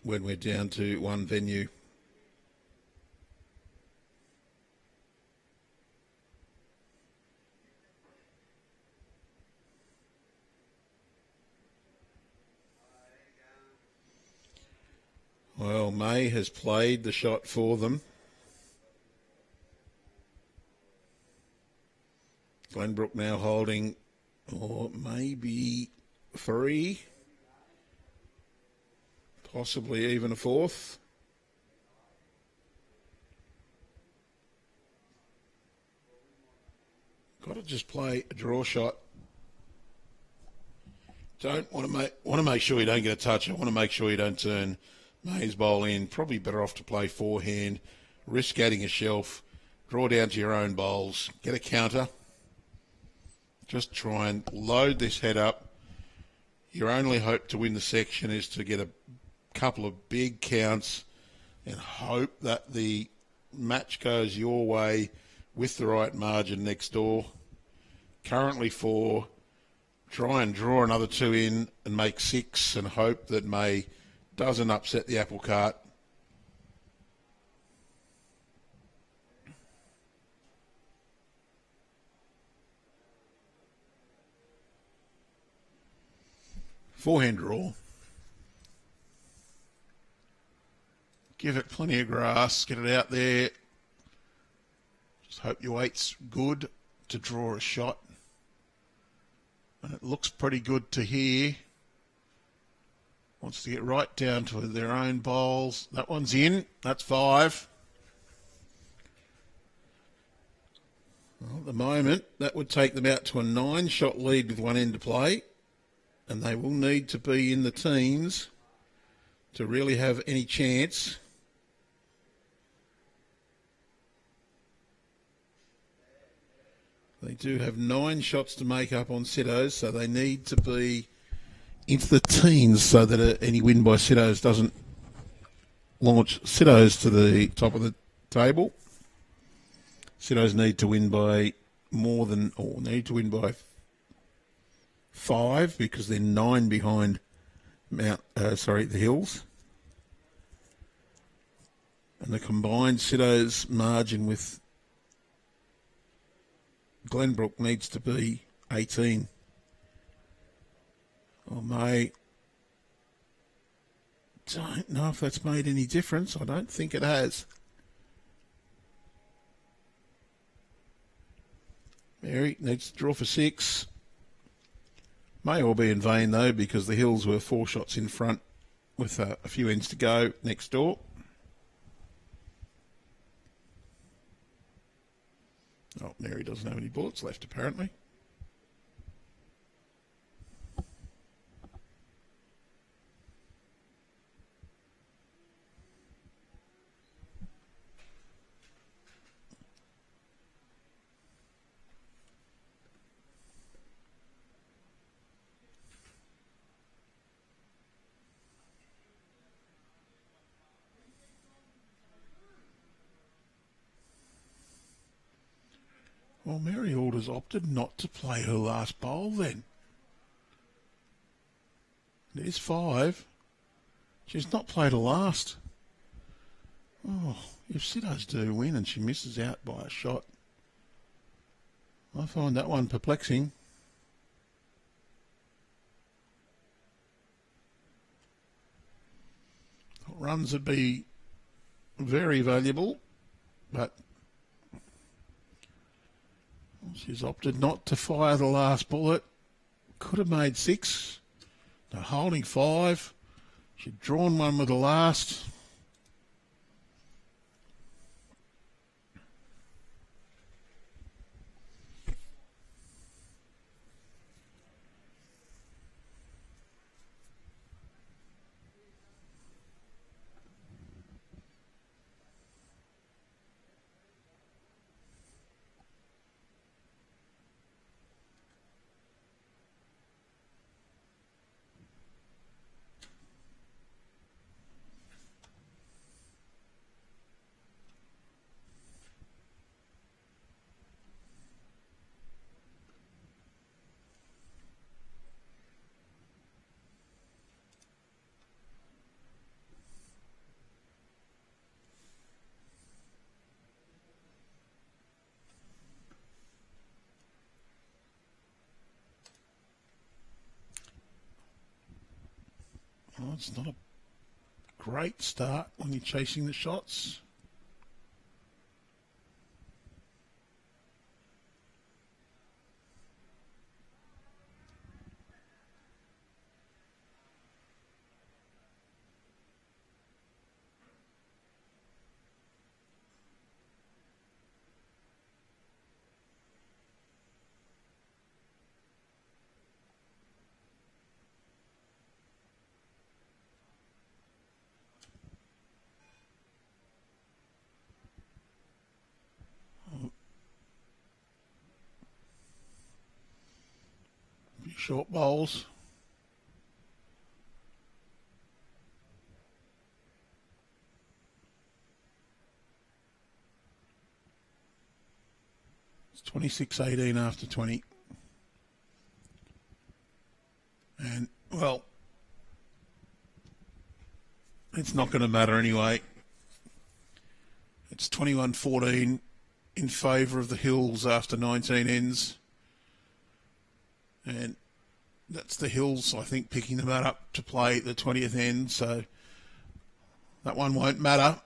when we're down to one venue. Well, May has played the shot for them. Glenbrook now holding, or maybe 3, possibly even a 4th. Got to just play a draw shot. Don't want to make sure you don't get a touch. I want to make sure you don't turn May's bowl in. Probably better off to play forehand, risk adding a shelf, draw down to your own bowls, get a counter. Just try and load this head up. Your only hope to win the section is to get a couple of big counts and hope that the match goes your way with the right margin next door. Currently 4. Try and draw another 2 in and make 6 and hope that May doesn't upset the apple cart. Forehand draw. Give it plenty of grass. Get it out there. Just hope your weight's good to draw a shot. And it looks pretty good to here. Wants to get right down to their own bowls. That one's in. That's 5. Well, at the moment, that would take them out to a 9-shot lead with one end to play. And they will need to be in the teens to really have any chance. They do have 9 shots to make up on Siddos, so they need to be into the teens so that any win by Siddos doesn't launch Siddos to the top of the table. Siddos need to win by more than, or need to win by 5 because they're 9 behind the Hills. And the combined Siddos margin with Glenbrook needs to be 18. Or May, don't know if that's made any difference. I don't think it has. Mary needs to draw for 6. May all be in vain though, because the Hills were 4 shots in front with a few ends to go next door. Oh, Mary doesn't have any bullets left apparently. Well, Mary Auld has opted not to play her last bowl then. It is 5. She's not played her last. Oh, if Siddos do win and she misses out by a shot, I find that one perplexing. Runs would be very valuable, but she's opted not to fire the last bullet. Could have made 6. No, holding 5. She'd drawn one with the last. Well, it's not a great start when you're chasing the shots. Short bowls. It's 26-18 after 20. And, well, it's not going to matter anyway. It's 21-14 in favour of the Hills after 19 ends. And that's the Hills, I think, picking them up to play the 20th end, so that one won't matter.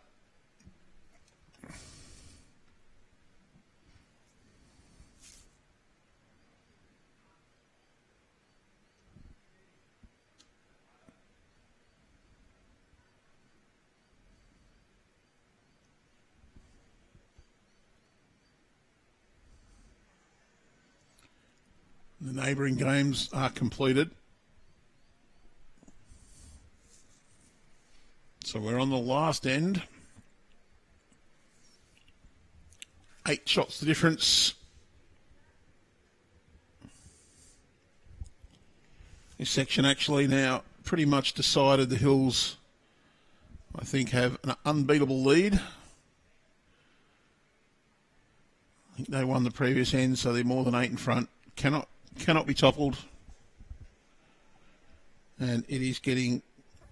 The neighbouring games are completed. So we're on the last end. 8 shots the difference. This section actually now pretty much decided. The Hills, I think, have an unbeatable lead. I think they won the previous end, so they're more than 8 in front. Cannot be toppled. And it is getting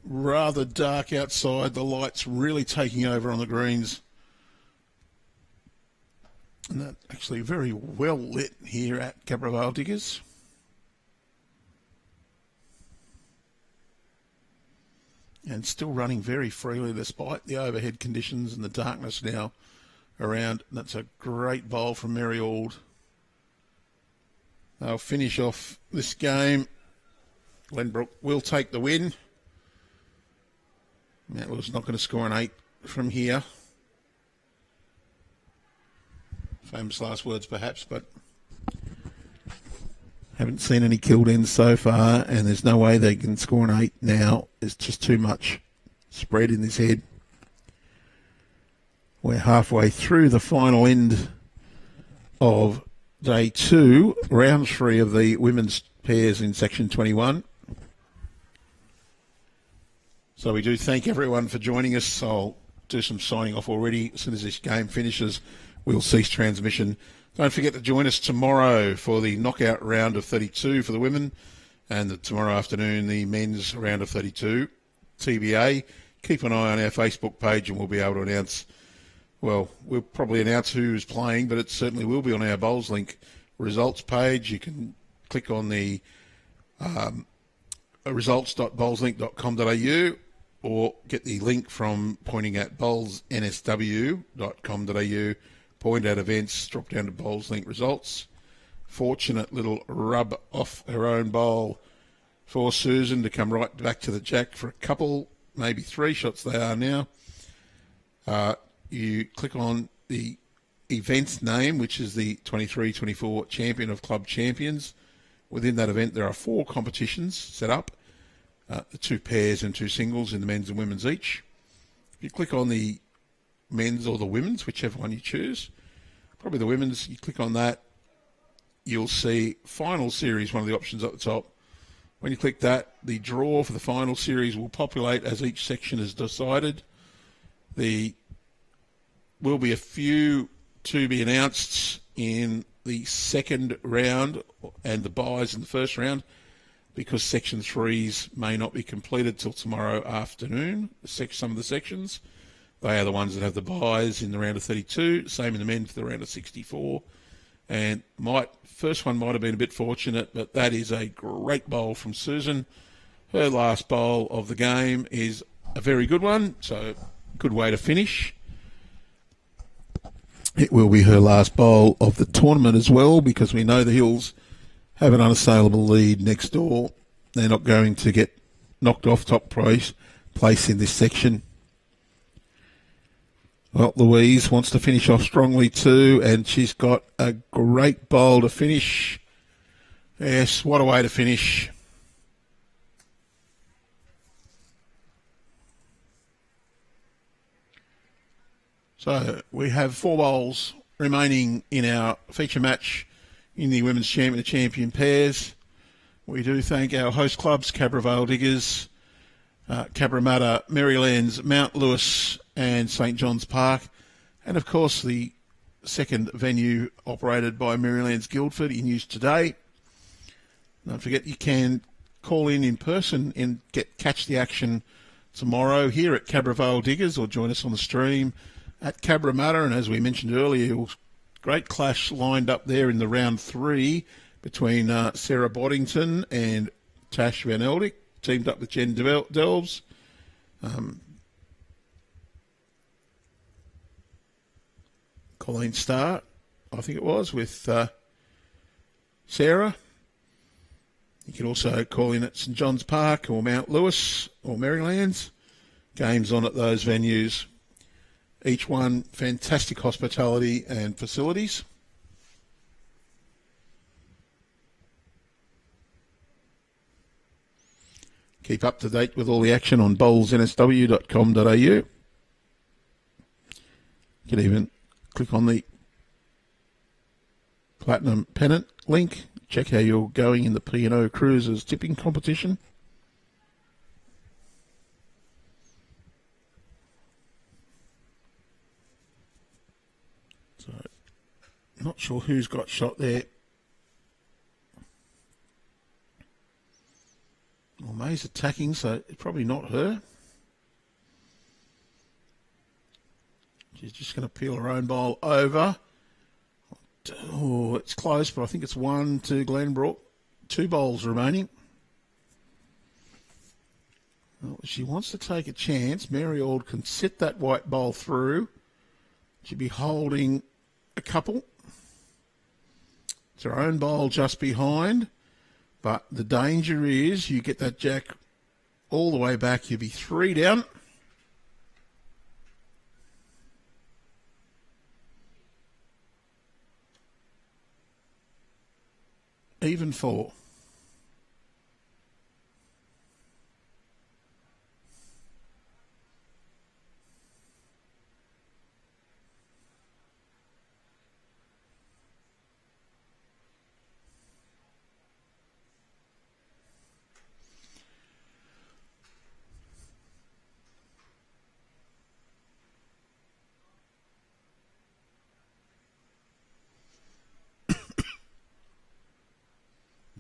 rather dark outside. The light's really taking over on the greens. And that's actually very well lit here at Cabravale Diggers. And still running very freely despite the overhead conditions and the darkness now around. That's a great bowl from Mary Auld. They'll finish off this game. Glenbrook will take the win. That was not going to score an 8 from here. Famous last words, perhaps, but haven't seen any killed ends so far, and there's no way they can score an 8 now. There's just too much spread in this head. We're halfway through the final end of Day 2, round 3 of the women's pairs in Section 21. So we do thank everyone for joining us. I'll do some signing off already. As soon as this game finishes, we'll cease transmission. Don't forget to join us tomorrow for the knockout round of 32 for the women, and tomorrow afternoon the men's round of 32. TBA, keep an eye on our Facebook page and we'll be able to announce. Well, we'll probably announce who's playing, but it certainly will be on our Bowls Link results page. You can click on the results.bowlslink.com.au or get the link from pointing at BowlsNSW.com.au, point at events, drop down to Bowls Link results. Fortunate little rub off her own bowl for Susan to come right back to the jack for a couple, maybe 3 shots they are now. You click on the event's name, which is the 23-24 Champion of Club Champions. Within that event, there are 4 competitions set up, the 2 pairs and 2 singles in the men's and women's each. If you click on the men's or the women's, whichever one you choose, probably the women's, you click on that, you'll see final series, one of the options at the top. When you click that, the draw for the final series will populate as each section is decided. The will be a few to be announced in the second round and the buys in the first round, because Section 3s may not be completed till tomorrow afternoon, some of the sections. They are the ones that have the buys in the round of 32, same in the men for the round of 64. And first one might have been a bit fortunate, but that is a great bowl from Susan, her last bowl of the game is a very good one, so good way to finish. It will be her last bowl of the tournament as well, because we know the Hills have an unassailable lead next door. They're not going to get knocked off top place in this section. Well, Louise wants to finish off strongly too, and she's got a great bowl to finish. Yes, what a way to finish. So we have 4 bowls remaining in our feature match in the Women's Champion to Champion pairs. We do thank our host clubs, Cabra Vale Diggers, Cabramatta, Marylands, Mount Lewis and St John's Park, and of course the second venue operated by Marylands Guildford in use today. Don't forget you can call in person and catch the action tomorrow here at Cabra Vale Diggers, or join us on the stream at Cabramatta. And as we mentioned earlier, great clash lined up there in the round 3 between Sarah Boddington and Tash Van Eldick, teamed up with Jen Delves. Colleen Starr, I think it was, with Sarah. You can also call in at St John's Park or Mount Lewis or Marylands. Games on at those venues. Each one fantastic hospitality and facilities. Keep up to date with all the action on BowlsNSW.com.au. You can even click on the Platinum Pennant link. Check how you're going in the P&O Cruises tipping competition. So, not sure who's got shot there. Well, May's attacking, so it's probably not her. She's just going to peel her own bowl over. Oh, it's close, but I think it's 1 to Glenbrook. 2 bowls remaining. Well, she wants to take a chance. Mary Auld can sit that white bowl through. She'll be holding a couple. It's her own bowl just behind. But the danger is you get that jack all the way back. You'll be 3 down. Even 4.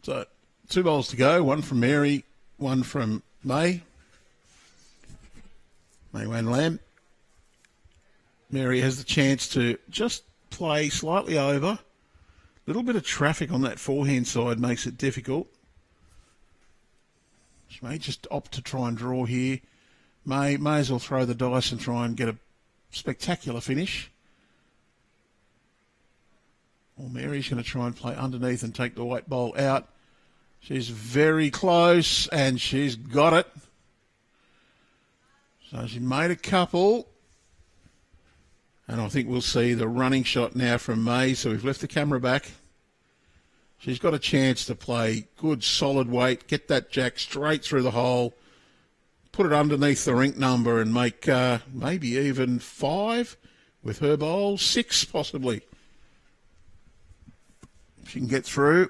So 2 bowls to go, 1 from Mary, 1 from May. May Wan Lam. Mary has the chance to just play slightly over. A little bit of traffic on that forehand side makes it difficult. She may just opt to try and draw here. May as well throw the dice and try and get a spectacular finish. Well, Mary's going to try and play underneath and take the white bowl out. She's very close, and she's got it. So she made a couple. And I think we'll see the running shot now from May. So we've left the camera back. She's got a chance to play good, solid weight, get that jack straight through the hole, put it underneath the rink number and make maybe even 5 with her bowl, 6 possibly. She can get through.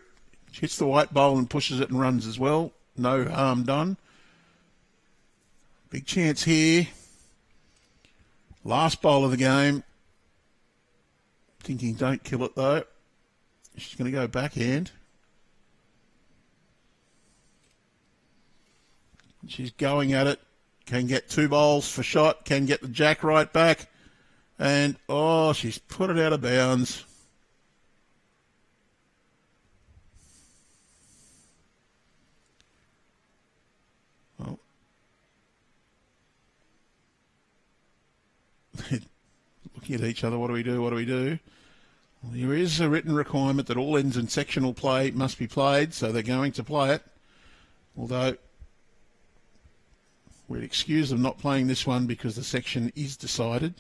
She hits the white bowl and pushes it and runs as well. No harm done. Big chance here. Last bowl of the game. Thinking don't kill it though. She's going to go backhand. She's going at it. Can get 2 bowls for shot. Can get the jack right back. And, oh, she's put it out of bounds. looking at each other. What do we do? What do we do? Well, there is a written requirement that all ends in sectional play must be played, so they're going to play it. Although we'd excuse them not playing this one because the section is decided.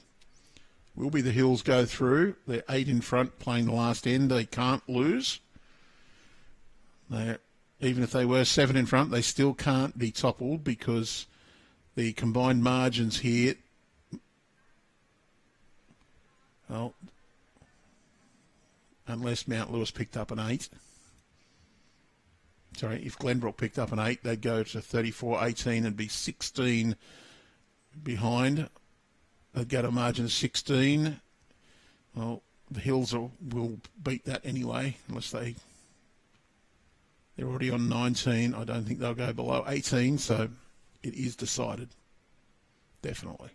Will be the Hills go through. They're 8 in front playing the last end. They can't lose. Even if they were 7 in front, they still can't be toppled because the combined margins here, well, unless Mount Lewis picked up an 8. Sorry, if Glenbrook picked up an 8, they'd go to 34-18 and be 16 behind. They'd go to a margin of 16. Well, the Hills will beat that anyway, unless they're already on 19. I don't think they'll go below 18, so it is decided. Definitely.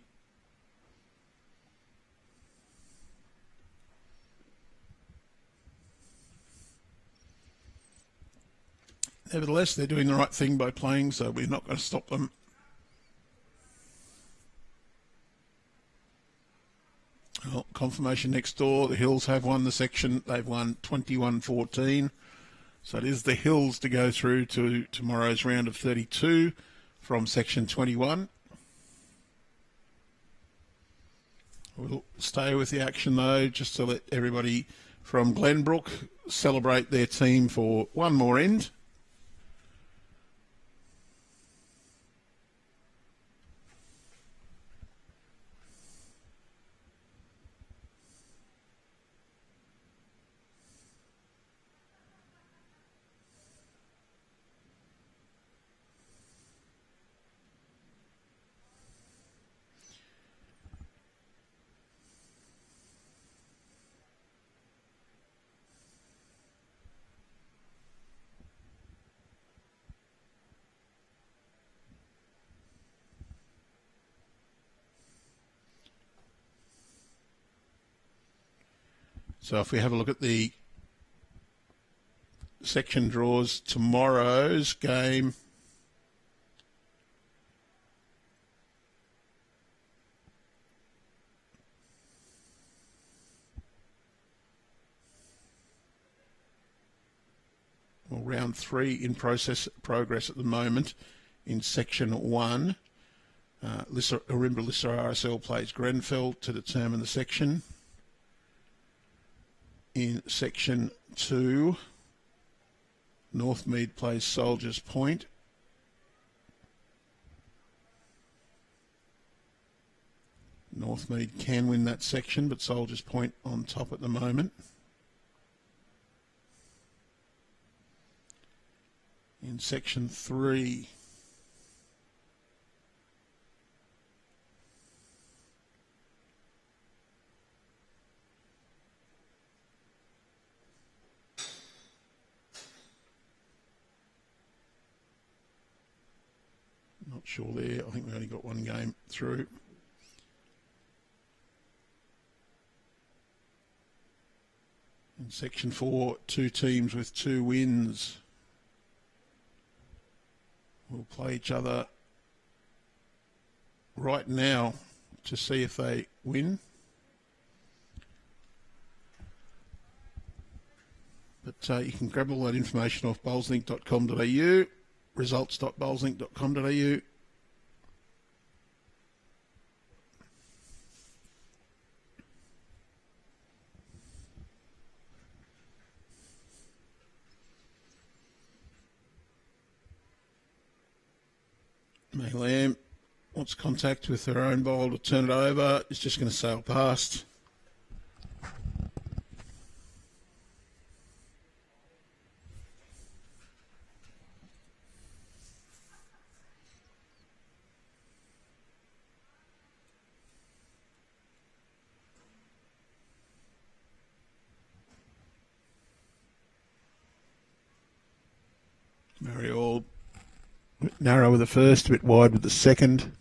Nevertheless, they're doing the right thing by playing, so we're not going to stop them. Well, confirmation next door. The Hills have won the section. They've won 21-14. So it is the Hills to go through to tomorrow's round of 32 from section 21. We'll stay with the action, though, just to let everybody from Glenbrook celebrate their team for one more end. So if we have a look at the section draws, tomorrow's game round 3 in progress at the moment in section 1. Ourimbah Lissa RSL plays Grenfell to determine the section. In section 2, Northmead plays Soldiers Point. Northmead can win that section, but Soldiers Point on top at the moment. In section 3, not sure there. I think we only got one game through. In section 4, 2 teams with 2 wins will play each other right now to see if they win. But you can grab all that information off bowlslink.com.au, results.bowlslink.com.au. May Lamb wants contact with her own bowl to turn it over. It's just going to sail past. Mary Auld, a bit narrow with the first, a bit wide with the second.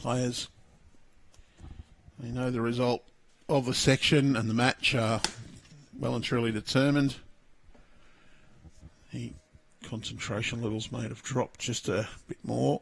players. They know the result of the section and the match are well and truly determined. The concentration levels may have dropped just a bit more.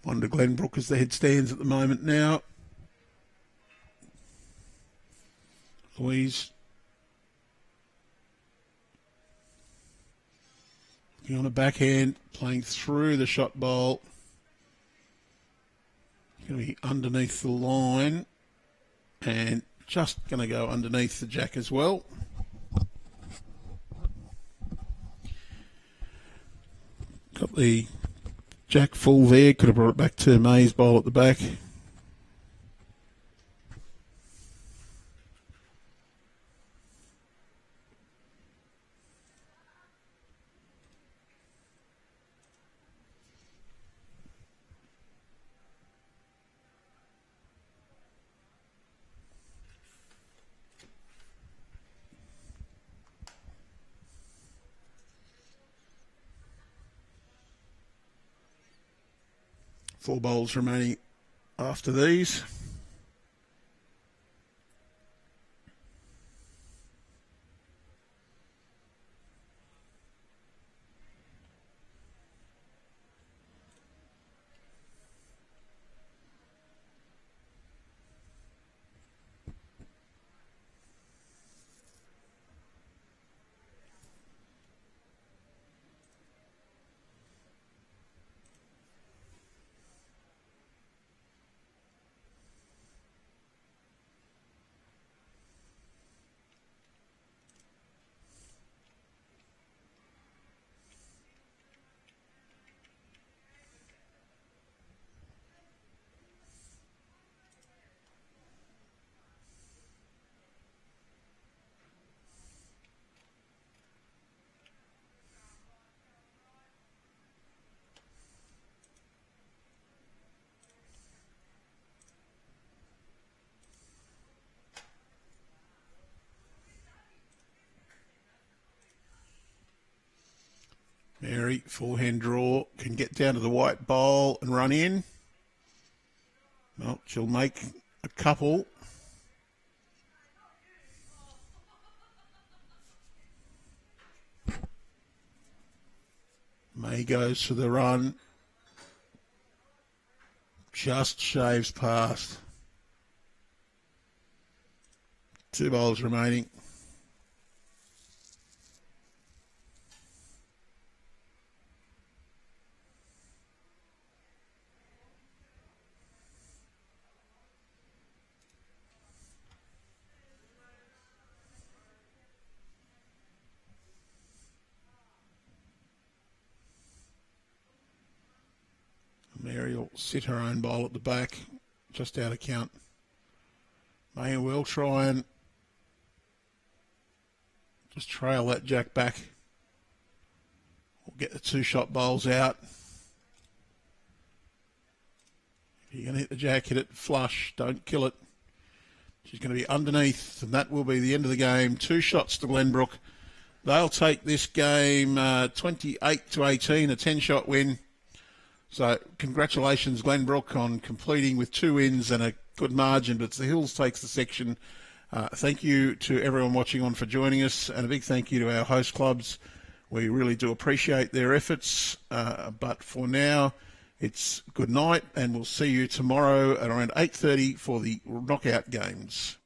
On to Glenbrook as the head stands at the moment now. Louise on a backhand, playing through the shot bowl. Going to be underneath the line and just going to go underneath the jack as well. Got the jack full there, could have brought it back to May's bowl at the back. Four bowls remaining after these. Mary, forehand draw, can get down to the white bowl and run in. Well, she'll make a couple. May goes for the run. Just shaves past. Two bowls remaining. Mary will sit her own bowl at the back, just out of count. May will try and just trail that jack back. Or get the two shot bowls out. If you're going to hit the jack, hit it flush, don't kill it. She's going to be underneath, and that will be the end of the game. Two shots to Glenbrook. They'll take this game 28-18, a 10-shot win. So congratulations, Glenbrook, on completing with two wins and a good margin. But it's the Hills takes the section. Thank you to everyone watching on for joining us, and a big thank you to our host clubs. We really do appreciate their efforts. But for now, it's good night, and we'll see you tomorrow at around 8:30 for the knockout games.